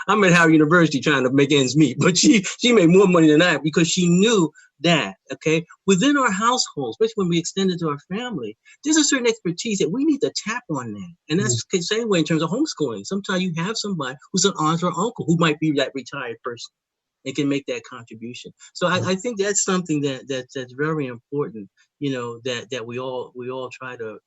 I'm at Howard University trying to make ends meet, but she made more money than I, because she knew that, okay, within our household, especially when we extend it to our family, there's a certain expertise that we need to tap on that. And that's the same way in terms of homeschooling. Sometimes you have somebody who's an aunt or uncle who might be that retired person and can make that contribution. So I think that's something that's very important, that we all try to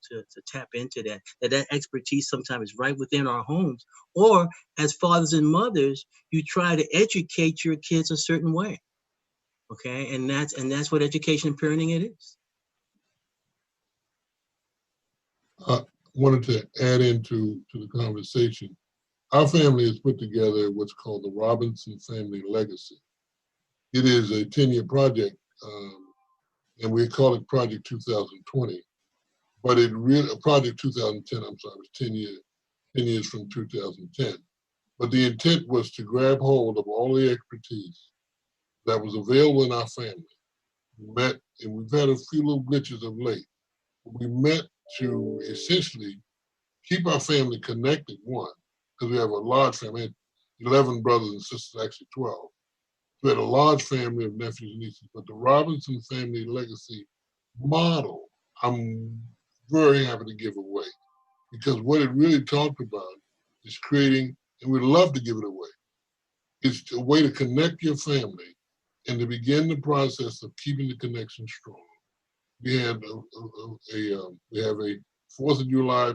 tap into that expertise sometimes is right within our homes, or as fathers and mothers, you try to educate your kids a certain way. Okay, and that's what education and parenting it is. I wanted to add into the conversation. Our family has put together what's called the Robinson Family Legacy. It is a 10-year project, and we call it Project 2020. But Project 2010, I'm sorry, it was 10 years from 2010. But the intent was to grab hold of all the expertise that was available in our family. We met, and we've had a few little glitches of late. We met to essentially keep our family connected, one, because we have a large family, 11 brothers and sisters, actually 12. We had a large family of nephews and nieces, but the Robinson Family Legacy model, I'm very happy to give away, because what it really talked about is creating, and we'd love to give it away, it's a way to connect your family and to begin the process of keeping the connection strong. We had we have a 4th of July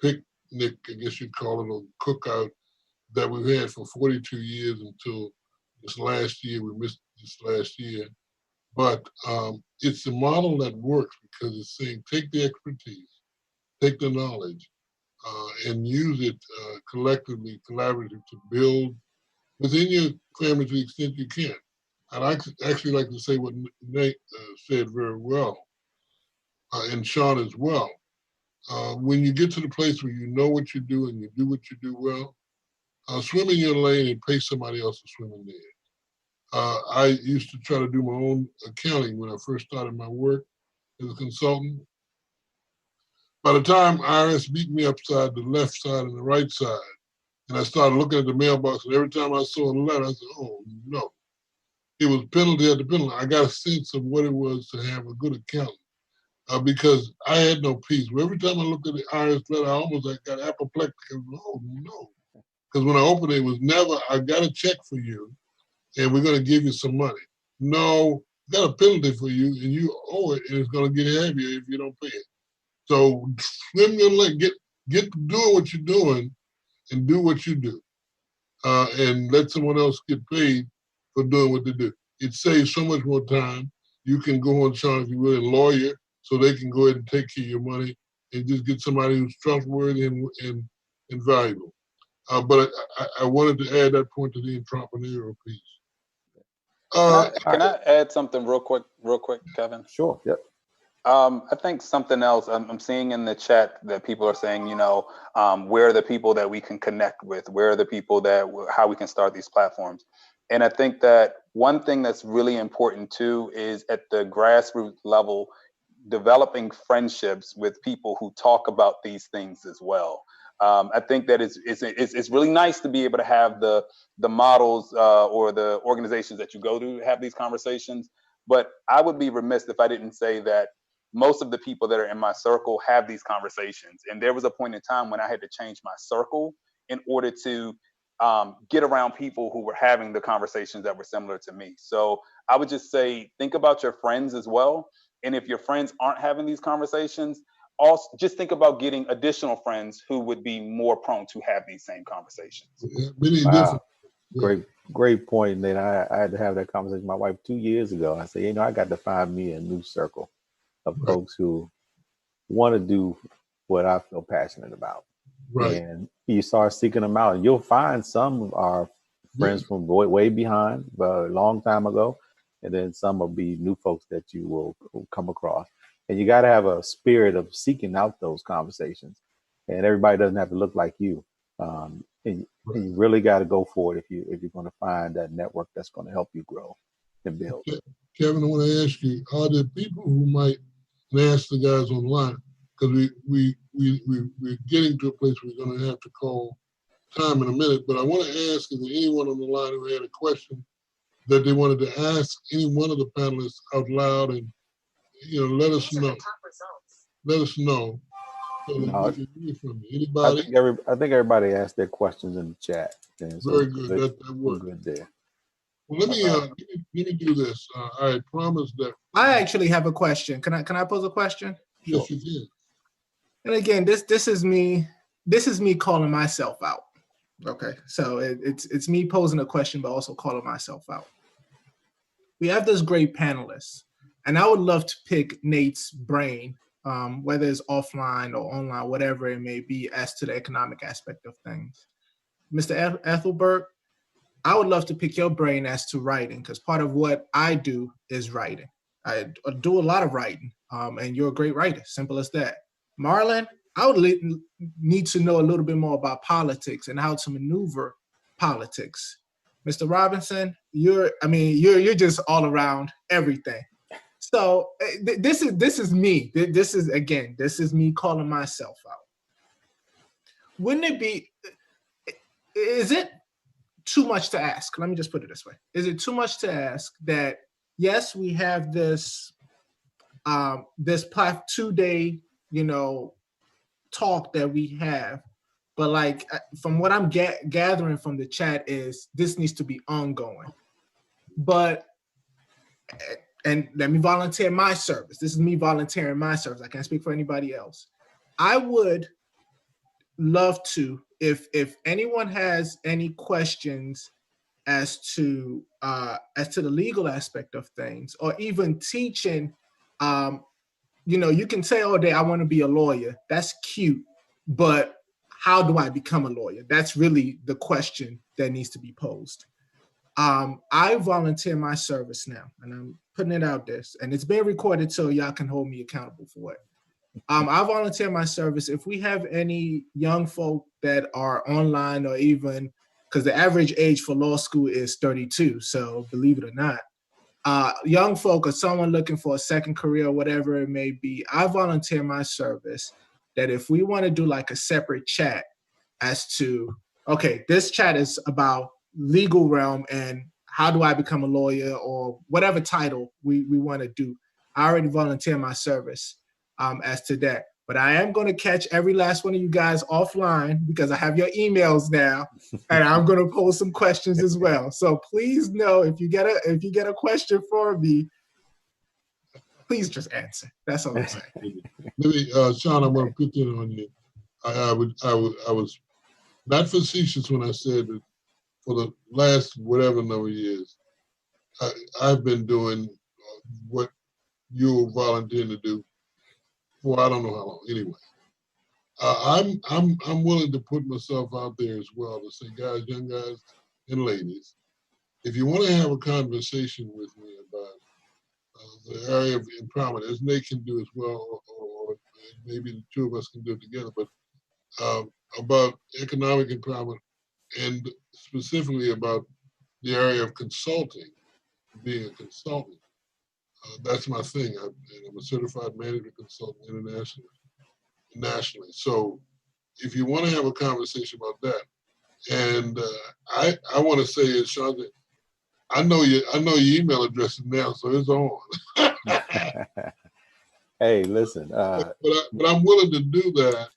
picnic, I guess you'd call it, a cookout that we've had for 42 years until this last year. We missed this last year. But it's a model that works because it's saying take the expertise, take the knowledge, and use it collectively, collaboratively to build within your family to the extent you can. I'd actually like to say what Nate said very well, and Sean as well. When you get to the place where you know what you do and you do what you do well, swim in your lane and pay somebody else to swim in theirs. I used to try to do my own accounting when I first started my work as a consultant. By the time IRS beat me upside the left side and the right side, and I started looking at the mailbox, and every time I saw a letter, I said, oh no. It was penalty after penalty. I got a sense of what it was to have a good accountant because I had no peace. Every time I looked at the IRS letter, I almost got apoplectic. I was, oh no. Because when I opened it, it was never, I got a check for you, and we're going to give you some money. No, got a penalty for you, and you owe it, and it's going to get heavier if you don't pay it. So swim your leg, get doing what you're doing, and do what you do, and let someone else get paid for doing what they do. It saves so much more time. You can go on, Sean, if you will, a lawyer, so they can go ahead and take care of your money and just get somebody who's trustworthy and valuable. But I wanted to add that point to the entrepreneurial piece. Can I add something real quick, Kevin? Sure. Yep. I think something else I'm seeing in the chat that people are saying, where are the people that we can connect with? Where are the people how we can start these platforms? And I think that one thing that's really important too is at the grassroots level, developing friendships with people who talk about these things as well. I think that it's really nice to be able to have the models or the organizations that you go to have these conversations. But I would be remiss if I didn't say that most of the people that are in my circle have these conversations. And there was a point in time when I had to change my circle in order to get around people who were having the conversations that were similar to me. So I would just say, think about your friends as well. And if your friends aren't having these conversations, also just think about getting additional friends who would be more prone to have these same conversations. Wow. Great point, Nate. I had to have that conversation with my wife 2 years ago. I said, I got to find me a new circle of folks who want to do what I feel passionate about. Right. And you start seeking them out, and you'll find some are friends from way behind, but a long time ago, and then some will be new folks that you will come across. And you got to have a spirit of seeking out those conversations. And everybody doesn't have to look like you. And you really got to go for it if you're going to find that network that's going to help you grow and build. Kevin, I want to ask you: are there people who might ask the guys online? Because we're getting to a place where we're going to have to call time in a minute. But I want to ask: is there anyone on the line who had a question that they wanted to ask any one of the panelists out loud? And let us know. Let us know. So that we can hear from you. Anybody? I think everybody asked their questions in the chat. And so very good. That worked. Good there. Well, let me do this. I promised that. I actually have a question. Can I pose a question? Yes, you can. And again, this is me calling myself out. Okay, so it's me posing a question, but also calling myself out. We have this great panelists, and I would love to pick Nate's brain, whether it's offline or online, whatever it may be, as to the economic aspect of things. Mr. Ethelbert, I would love to pick your brain as to writing, because part of what I do is writing. I do a lot of writing, and you're a great writer, simple as that. Marlon, I would need to know a little bit more about politics and how to maneuver politics. Mr. Robinson, you're just all around everything. So this is me. This is me calling myself out. Is it too much to ask? Let me just put it this way. Is it too much to ask that, yes, we have this 2-day, talk that we have, but like from what I'm gathering from the chat is this needs to be ongoing. But and let me volunteer my service. This is me volunteering my service. I can't speak for anybody else. I would love to, if anyone has any questions as to the legal aspect of things, or even teaching, you can say all day, I want to be a lawyer. That's cute, but how do I become a lawyer? That's really the question that needs to be posed. I volunteer my service now, and I'm putting it out there, and it's being recorded so y'all can hold me accountable for it. I volunteer my service. If we have any young folk that are online, or even, because the average age for law school is 32, so believe it or not, young folk or someone looking for a second career, or whatever it may be, I volunteer my service that if we want to do like a separate chat as to, okay, this chat is about legal realm and how do I become a lawyer, or whatever title we want to do, I already volunteer my service as to that. But I am going to catch every last one of you guys offline, because I have your emails now, and I'm going to pose some questions as well. So please know, if you get a question for me, please just answer. That's all I'm saying. Let me, Sean, I'm going to put that on you. I was not facetious when I said that for the last whatever number of years, I've been doing what you're volunteering to do for I don't know how long. Anyway, I'm willing to put myself out there as well to say, guys, young guys and ladies, if you want to have a conversation with me about the area of empowerment, as Nate can do as well, or maybe the two of us can do it together, but about economic empowerment, and specifically about the area of consulting, being a consultant. That's my thing. I'm a certified management consultant internationally, nationally. So if you want to have a conversation about that, and I want to say, as Sean said, I know your email address now, so it's on. Hey, listen. But I'm willing to do that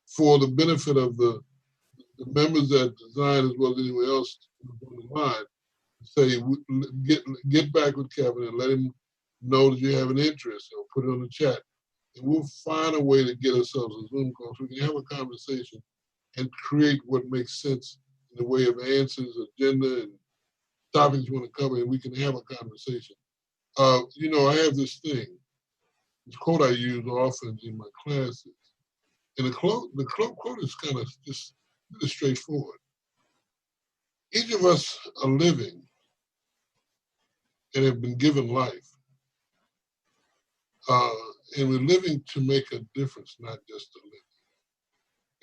for the benefit of the members that design, as well as anyone else on the line. Say, get back with Kevin and let him know that you have an interest, or put it on the chat, and we'll find a way to get ourselves a Zoom call so we can have a conversation and create what makes sense in the way of answers, agenda, and topics you want to cover, and we can have a conversation. I have this thing, this quote I use often in my classes, and the quote is kind of just really straightforward. Each of us are living and have been given life. And we're living to make a difference, not just to live.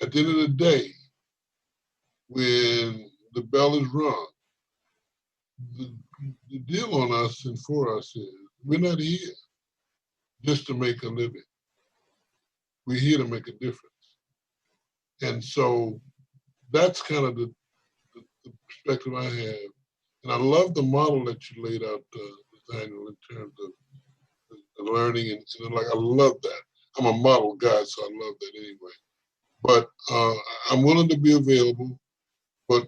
At the end of the day, when the bell is rung, the deal on us and for us is we're not here just to make a living. We're here to make a difference. And so that's kind of the perspective I have. And I love the model that you laid out, Daniel, in terms of the learning. And I love that. I'm a model guy, so I love that anyway. But I'm willing to be available. But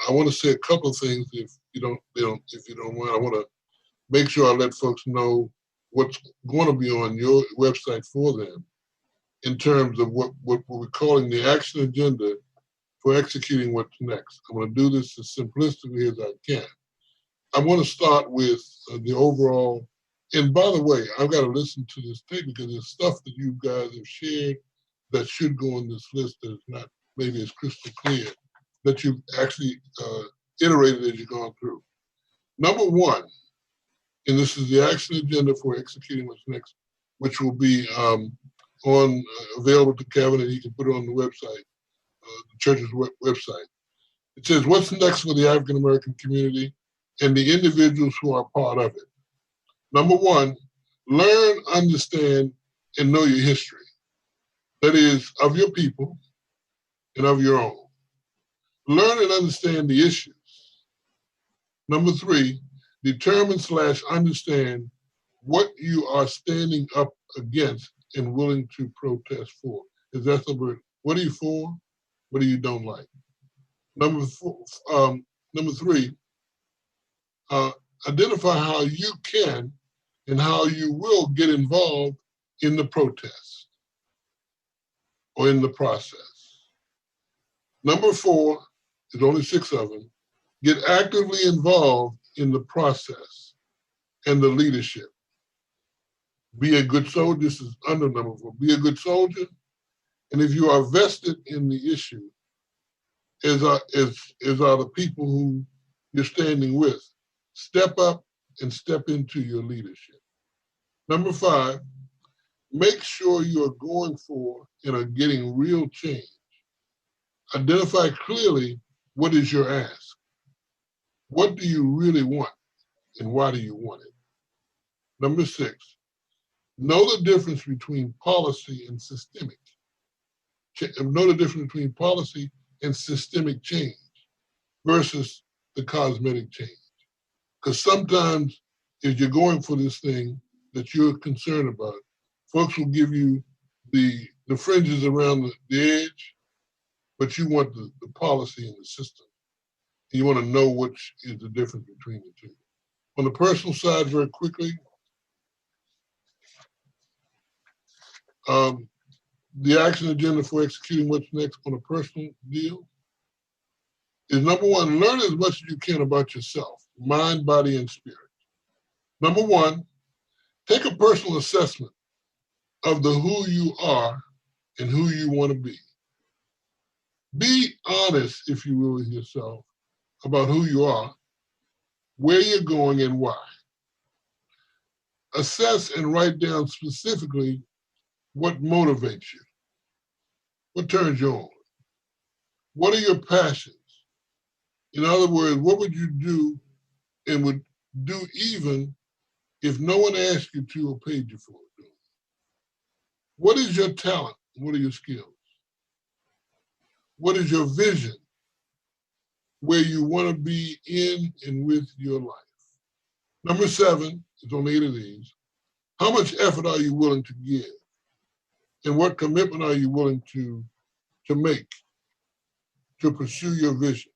I want to say a couple of things, if you don't mind. I want to make sure I let folks know what's going to be on your website for them in terms of what we're calling the action agenda for executing what's next. I'm going to do this as simplistically as I can. I want to start with the overall, and by the way, I've got to listen to this tape because there's stuff that you guys have shared that should go on this list that is not maybe as crystal clear, that you've actually iterated as you've gone through. Number one, and this is the action agenda for executing what's next, which will be available to Kevin, and he can put it on the website, the church's website. It says, what's next for the African American community and the individuals who are part of it? Number one, learn, understand, and know your history. That is, of your people and of your own. Learn and understand the issues. Number three, determine/understand what you are standing up against and willing to protest for. Is that the word? What are you for? What do you don't like? Number three, identify how you can and how you will get involved in the protest or in the process. Number 4, there's only 6 of them, get actively involved in the process and the leadership. Be a good soldier. This is under number 4. Be a good soldier. And if you are vested in the issue, as are the people who you're standing with, step up and step into your leadership. Number 5, make sure you are going for and are getting real change. Identify clearly what is your ask. What do you really want and why do you want it? Number 6, know the difference between policy and systemic. Know the difference between policy and systemic change versus the cosmetic change. Because sometimes if you're going for this thing that you're concerned about, folks will give you the fringes around the edge, but you want the policy and the system. And you want to know which is the difference between the two. On the personal side, very quickly, the action agenda for executing what's next on a personal deal is number 1, learn as much as you can about yourself, mind, body, and spirit. Number 1, take a personal assessment of the who you are and who you want to be. Be honest, if you will, with yourself about who you are, where you're going, and why. Assess and write down specifically what motivates you, what turns you on, what are your passions. In other words, what would you do and would do even if no one asked you to or paid you for it? What is your talent? What are your skills? What is your vision? Where you want to be in and with your life. Number 7, there's only 8 of these. How much effort are you willing to give? And what commitment are you willing to make to pursue your vision?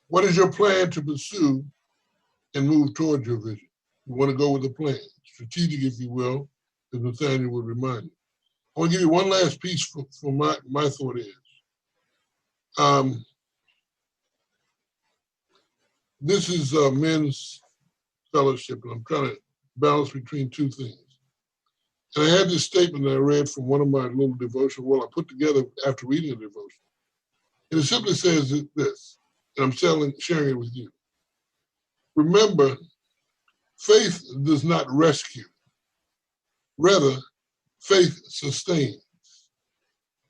What is your plan to pursue and move towards your vision? You want to go with a plan, strategic, if you will, as Nathaniel would remind you. I want to give you one last piece for my thought is. This is a men's fellowship, and I'm trying to balance between 2 things. And I had this statement that I read from one of my little devotional, I put together after reading a devotion. And it simply says this, and I'm sharing it with you. Remember, faith does not rescue. Rather, faith sustains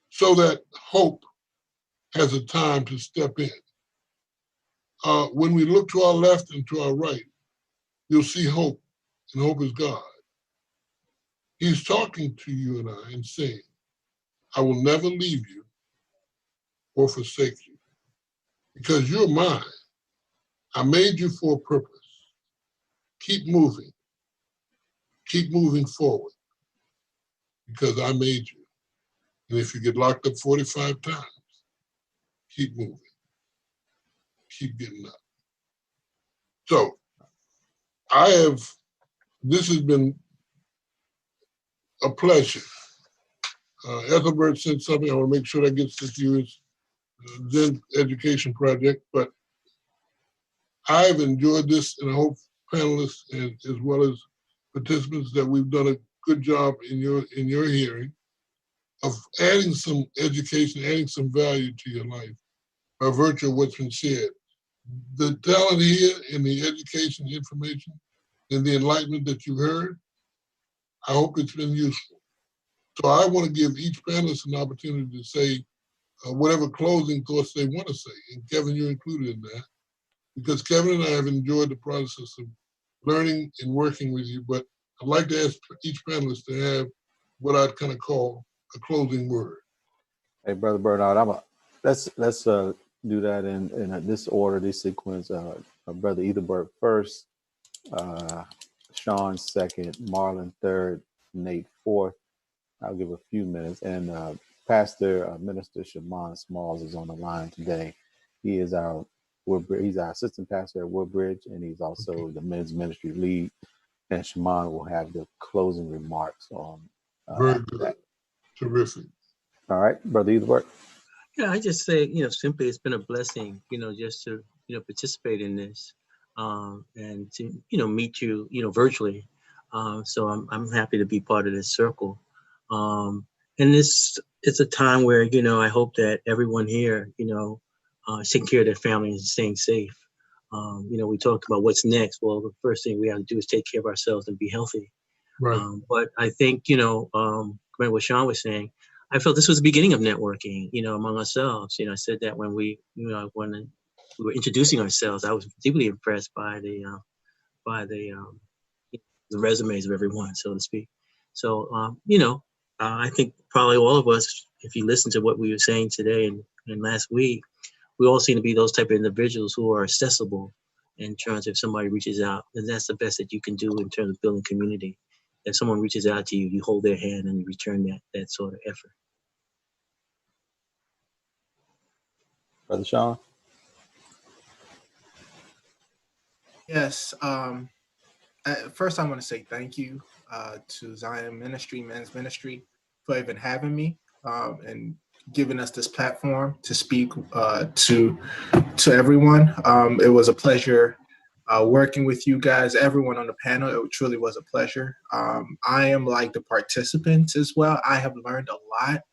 so that hope has a time to step in. When we look to our left and to our right, you'll see hope, and hope is God. He's talking to you and I and saying, I will never leave you or forsake you because you're mine. I made you for a purpose. Keep moving forward because I made you. And if you get locked up 45 times, keep moving, keep getting up. So this has been a pleasure. Ethelbert said something, I want to make sure that gets to you, it's Zen Education Project, but I've enjoyed this, and I hope panelists and as well as participants that we've done a good job in your hearing of adding some education, adding some value to your life by virtue of what's been shared. The talent here in the education, the information, and the enlightenment that you heard, I hope it's been useful. So I want to give each panelist an opportunity to say whatever closing thoughts they want to say. And Kevin, you're included in that. Because Kevin and I have enjoyed the process of learning and working with you, but I'd like to ask each panelist to have what I'd kind of call a closing word. Hey, Brother Bernard, let's do that in this order, this sequence. Brother Ethelbert first, Sean second, Marlon third, Nate fourth. I'll give a few minutes. And Pastor Minister Shaman Smalls is on the line today. He is our Woodbridge. He's our assistant pastor at Woodbridge, and he's also the men's ministry lead. And Shimon will have the closing remarks on Very good. Terrific. All right, Brother Eathworth. Yeah, I just say, simply it's been a blessing, just to, participate in this, and to, meet you, virtually. So I'm happy to be part of this circle. And it's a time where, I hope that everyone here, is taking care of their family and staying safe. We talked about what's next. Well, the first thing we have to do is take care of ourselves and be healthy. Right. But I think, what Sean was saying, I felt this was the beginning of networking, among ourselves. I said that when we were introducing ourselves, I was deeply impressed by the resumes of everyone, so to speak. So, I think probably all of us, if you listen to what we were saying today and last week, we all seem to be those type of individuals who are accessible in terms of if somebody reaches out, and that's the best that you can do in terms of building community. If someone reaches out to you, you hold their hand and you return that sort of effort. Brother Sean. Yes. First, I want to say thank you to Zion Ministry, Men's Ministry, for even having me and giving us this platform to speak to everyone. It was a pleasure working with you guys, everyone on the panel. It truly was a pleasure. I am like the participants as well. I have learned a lot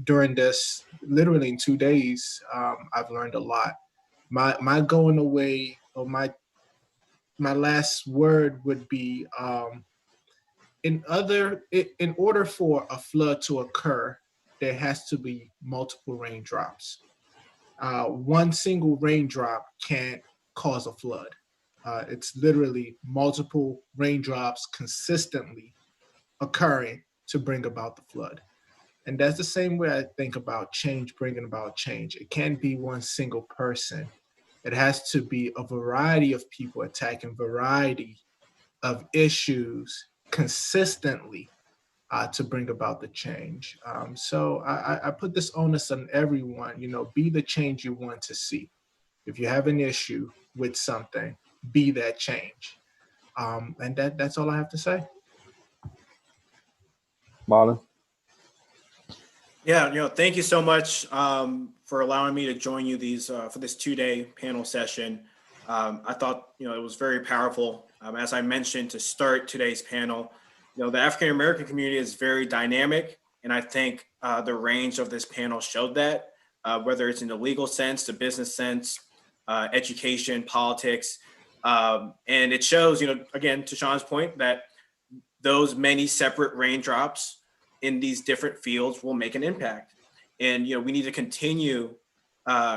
during this, literally in 2 days. I've learned a lot. My going away, or my last word would be, in order for a flood to occur, there has to be multiple raindrops. One single raindrop can't cause a flood. It's literally multiple raindrops consistently occurring to bring about the flood. And that's the same way I think about change, bringing about change. It can't be one single person. It has to be a variety of people attacking variety of issues consistently to bring about the change. So I put this onus on everyone, be the change you want to see. If you have an issue with something, be that change. And that's all I have to say. Marlon. Yeah, thank you so much for allowing me to join you for this 2-day panel session. I thought, it was very powerful. As I mentioned to start today's panel, the African American community is very dynamic, and I think the range of this panel showed that, whether it's in the legal sense, the business sense, education, politics, and it shows, again, to Sean's point, that those many separate raindrops in these different fields will make an impact. And, we need to continue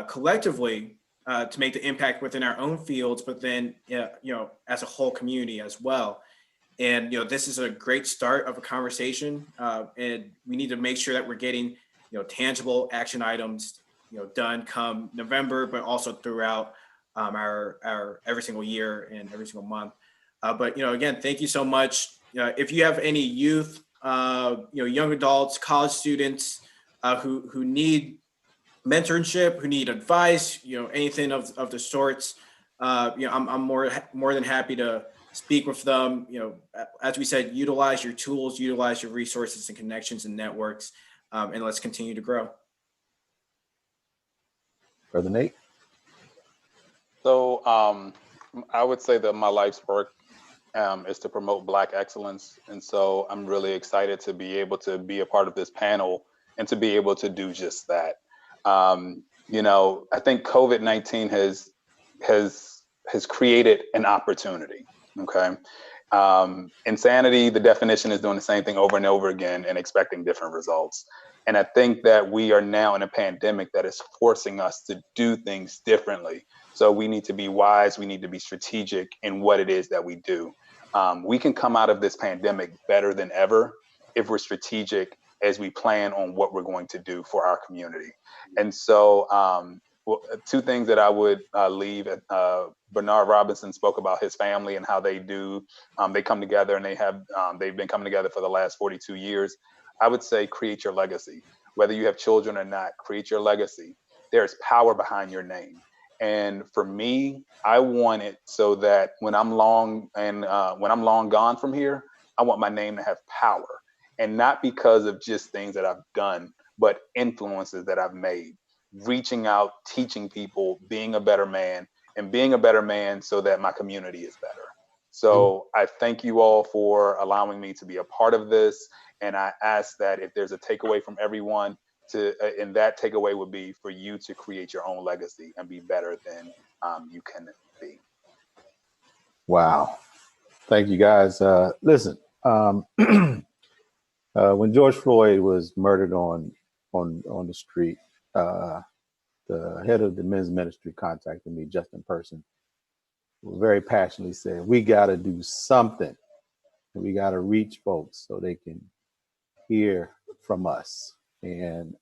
collectively to make the impact within our own fields, but then, as a whole community as well. And, this is a great start of a conversation. And we need to make sure that we're getting, tangible action items, done come November, but also throughout our every single year and every single month. But, again, thank you so much. If you have any youth, young adults, college students who need mentorship, who need advice, anything of the sorts, I'm more than happy to speak with them. As we said, utilize your tools, utilize your resources and connections and networks, and let's continue to grow. Brother Nate. So I would say that my life's work is to promote Black excellence. And so I'm really excited to be able to be a part of this panel and to be able to do just that. I think COVID-19 has created an opportunity. Okay. Insanity, the definition is doing the same thing over and over again and expecting different results. And I think that we are now in a pandemic that is forcing us to do things differently. So we need to be wise. We need to be strategic in what it is that we do. We can come out of this pandemic better than ever if we're strategic as we plan on what we're going to do for our community. And so two things that I would leave. Bernard Robinson spoke about his family and how they do. They come together and they've been coming together for the last 42 years. I would say create your legacy. Whether you have children or not, create your legacy. There's power behind your name. And for me, I want it so that when I'm long gone from here, I want my name to have power, and not because of just things that I've done, but influences that I've made, reaching out, teaching people, being a better man, and being a better man so that my community is better. So I thank you all for allowing me to be a part of this. And I ask that if there's a takeaway from everyone, and that takeaway would be for you to create your own legacy and be better than you can be. Wow. Thank you, guys. Listen, when George Floyd was murdered on the street, the head of the men's ministry contacted me, Justin Person, who very passionately said, we got to do something. And we got to reach folks so they can hear from us. And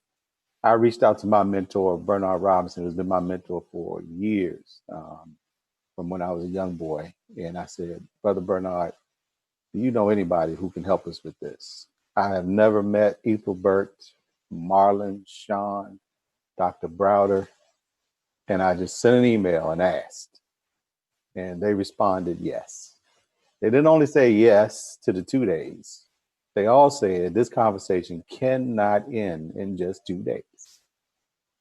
I reached out to my mentor, Bernard Robinson, who's been my mentor for years, from when I was a young boy. And I said, Brother Bernard, do you know anybody who can help us with this? I have never met Ethelbert, Marlon, Sean, Dr. Browder. And I just sent an email and asked. And they responded yes. They didn't only say yes to the 2 days. They all said this conversation cannot end in just 2 days.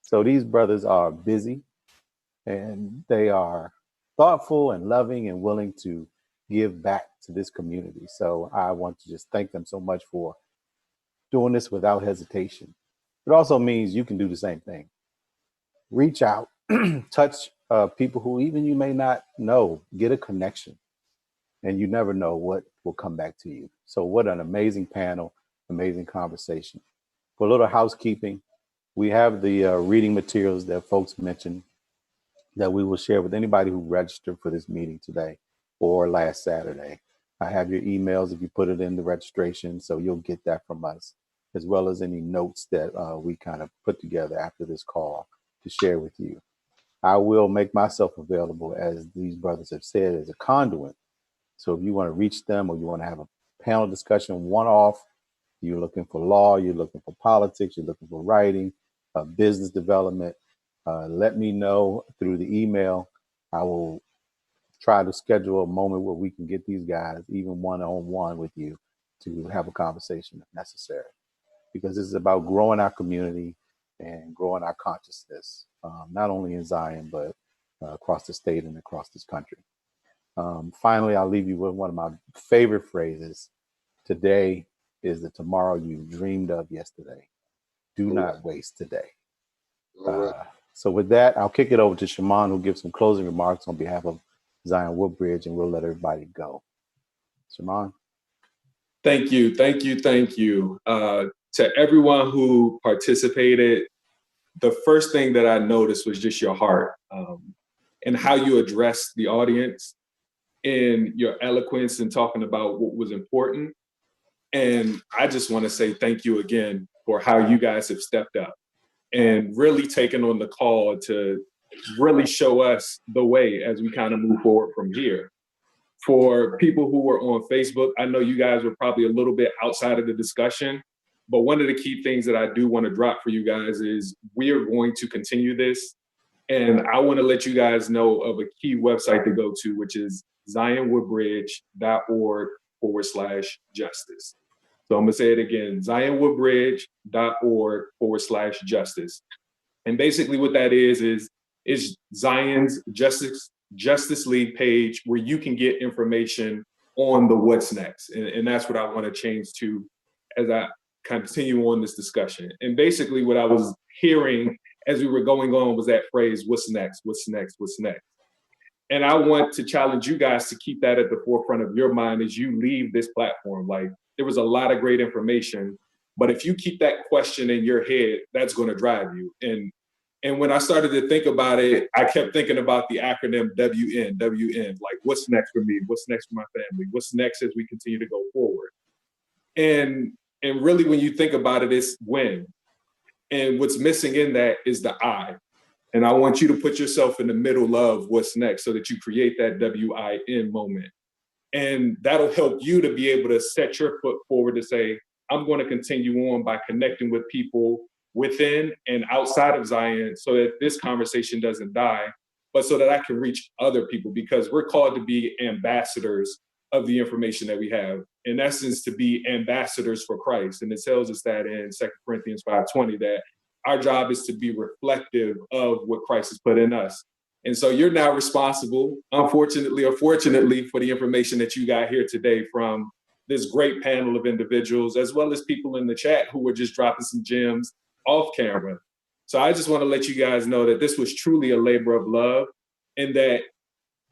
So these brothers are busy, and they are thoughtful and loving and willing to give back to this community. So I want to just thank them so much for doing this without hesitation. It also means you can do the same thing. Reach out, touch people who even you may not know, get a connection, and you never know what will come back to you. So what an amazing panel, amazing conversation. For a little housekeeping, we have the reading materials that folks mentioned that we will share with anybody who registered for this meeting today or last Saturday. I have your emails if you put it in the registration, so you'll get that from us, as well as any notes that we kind of put together after this call to share with you. I will make myself available, as these brothers have said, as a conduit. So if you want to reach them or you want to have a panel discussion one-off, you're looking for law, you're looking for politics, you're looking for writing, business development, let me know through the email. I will try to schedule a moment where we can get these guys even one-on-one with you to have a conversation if necessary, because this is about growing our community and growing our consciousness, not only in Zion, but across the state and across this country. Finally, I'll leave you with one of my favorite phrases. Today is the tomorrow you dreamed of yesterday. Do not waste today. So with that, I'll kick it over to Shaman, who'll give some closing remarks on behalf of Zion Woodbridge, and we'll let everybody go. Shaman. Thank you. To everyone who participated, the first thing that I noticed was just your heart and how you addressed the audience, in your eloquence and talking about what was important. And I just want to say thank you again for how you guys have stepped up and really taken on the call to really show us the way as we kind of move forward from here. For people who were on Facebook, I know you guys were probably a little bit outside of the discussion, but one of the key things that I do want to drop for you guys is we are going to continue this. And I want to let you guys know of a key website to go to, which is zionwoodbridge.org/justice. So I'm going to say it again, zionwoodbridge.org/justice. And basically what that is Zion's Justice League page where you can get information on the what's next. And that's what I want to change to as I continue on this discussion. And basically what I was hearing as we were going on was that phrase, what's next, what's next, what's next? And I want to challenge you guys to keep that at the forefront of your mind as you leave this platform. Like, there was a lot of great information, but if you keep that question in your head, that's going to drive you. And when I started to think about it, I kept thinking about the acronym WN, like what's next for me? What's next for my family? What's next as we continue to go forward? And really, when you think about it, it's when. And what's missing in that is the I. And I want you to put yourself in the middle of what's next so that you create that WIN moment. And that'll help you to be able to set your foot forward to say, I'm going to continue on by connecting with people within and outside of Zion so that this conversation doesn't die, but so that I can reach other people, because we're called to be ambassadors of the information that we have. In essence, to be ambassadors for Christ. And it tells us that in 2 Corinthians 5:20, that our job is to be reflective of what Christ has put in us. And so you're now responsible, unfortunately or fortunately, for the information that you got here today from this great panel of individuals, as well as people in the chat who were just dropping some gems off camera. So I just want to let you guys know that this was truly a labor of love, and that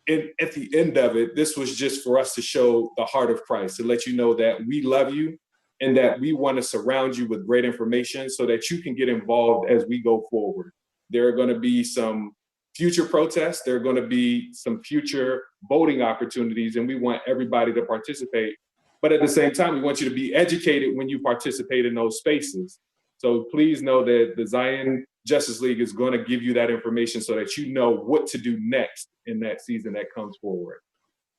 at the end of it, this was just for us to show the heart of Christ, to let you know that we love you and that we want to surround you with great information so that you can get involved as we go forward. There are going to be some future protests. There are going to be some future voting opportunities, and we want everybody to participate. But at the same time, we want you to be educated when you participate in those spaces. So please know that the Zion Justice League is going to give you that information so that you know what to do next in that season that comes forward.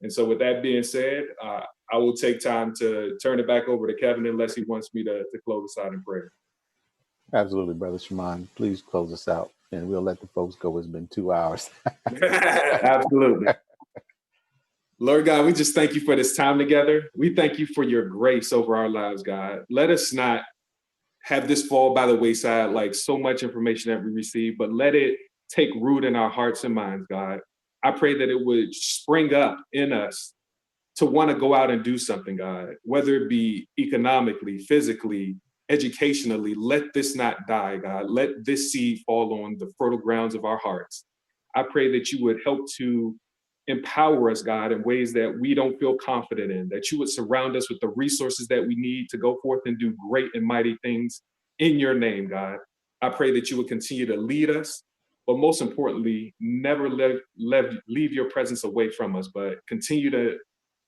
And so with that being said, I will take time to turn it back over to Kevin unless he wants me to close us out in prayer. Absolutely, Brother Shimon. Please close us out, and we'll let the folks go. It's been 2 hours. Absolutely. Lord God, we just thank you for this time together. We thank you for your grace over our lives, God. Let us not have this fall by the wayside like so much information that we receive, but let it take root in our hearts and minds, God. I pray that it would spring up in us to want to go out and do something, God, whether it be economically, physically, educationally. Let this not die, God. Let this seed fall on the fertile grounds of our hearts. I pray that you would help to empower us, God, in ways that we don't feel confident in, that you would surround us with the resources that we need to go forth and do great and mighty things in your name, God. I pray that you would continue to lead us, but most importantly, never leave your presence away from us, but continue to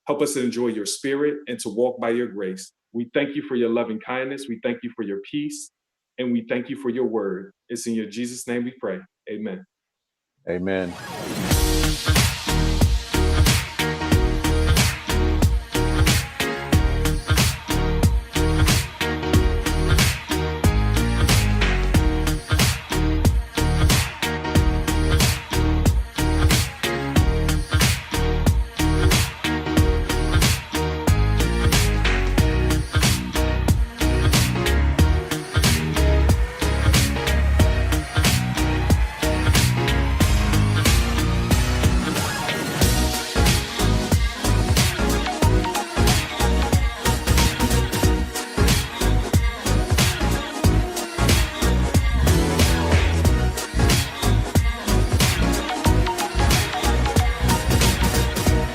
help us to enjoy your spirit and to walk by your grace. We thank you for your loving kindness. We thank you for your peace, and we thank you for your word. It's in your Jesus' name we pray. Amen. Amen.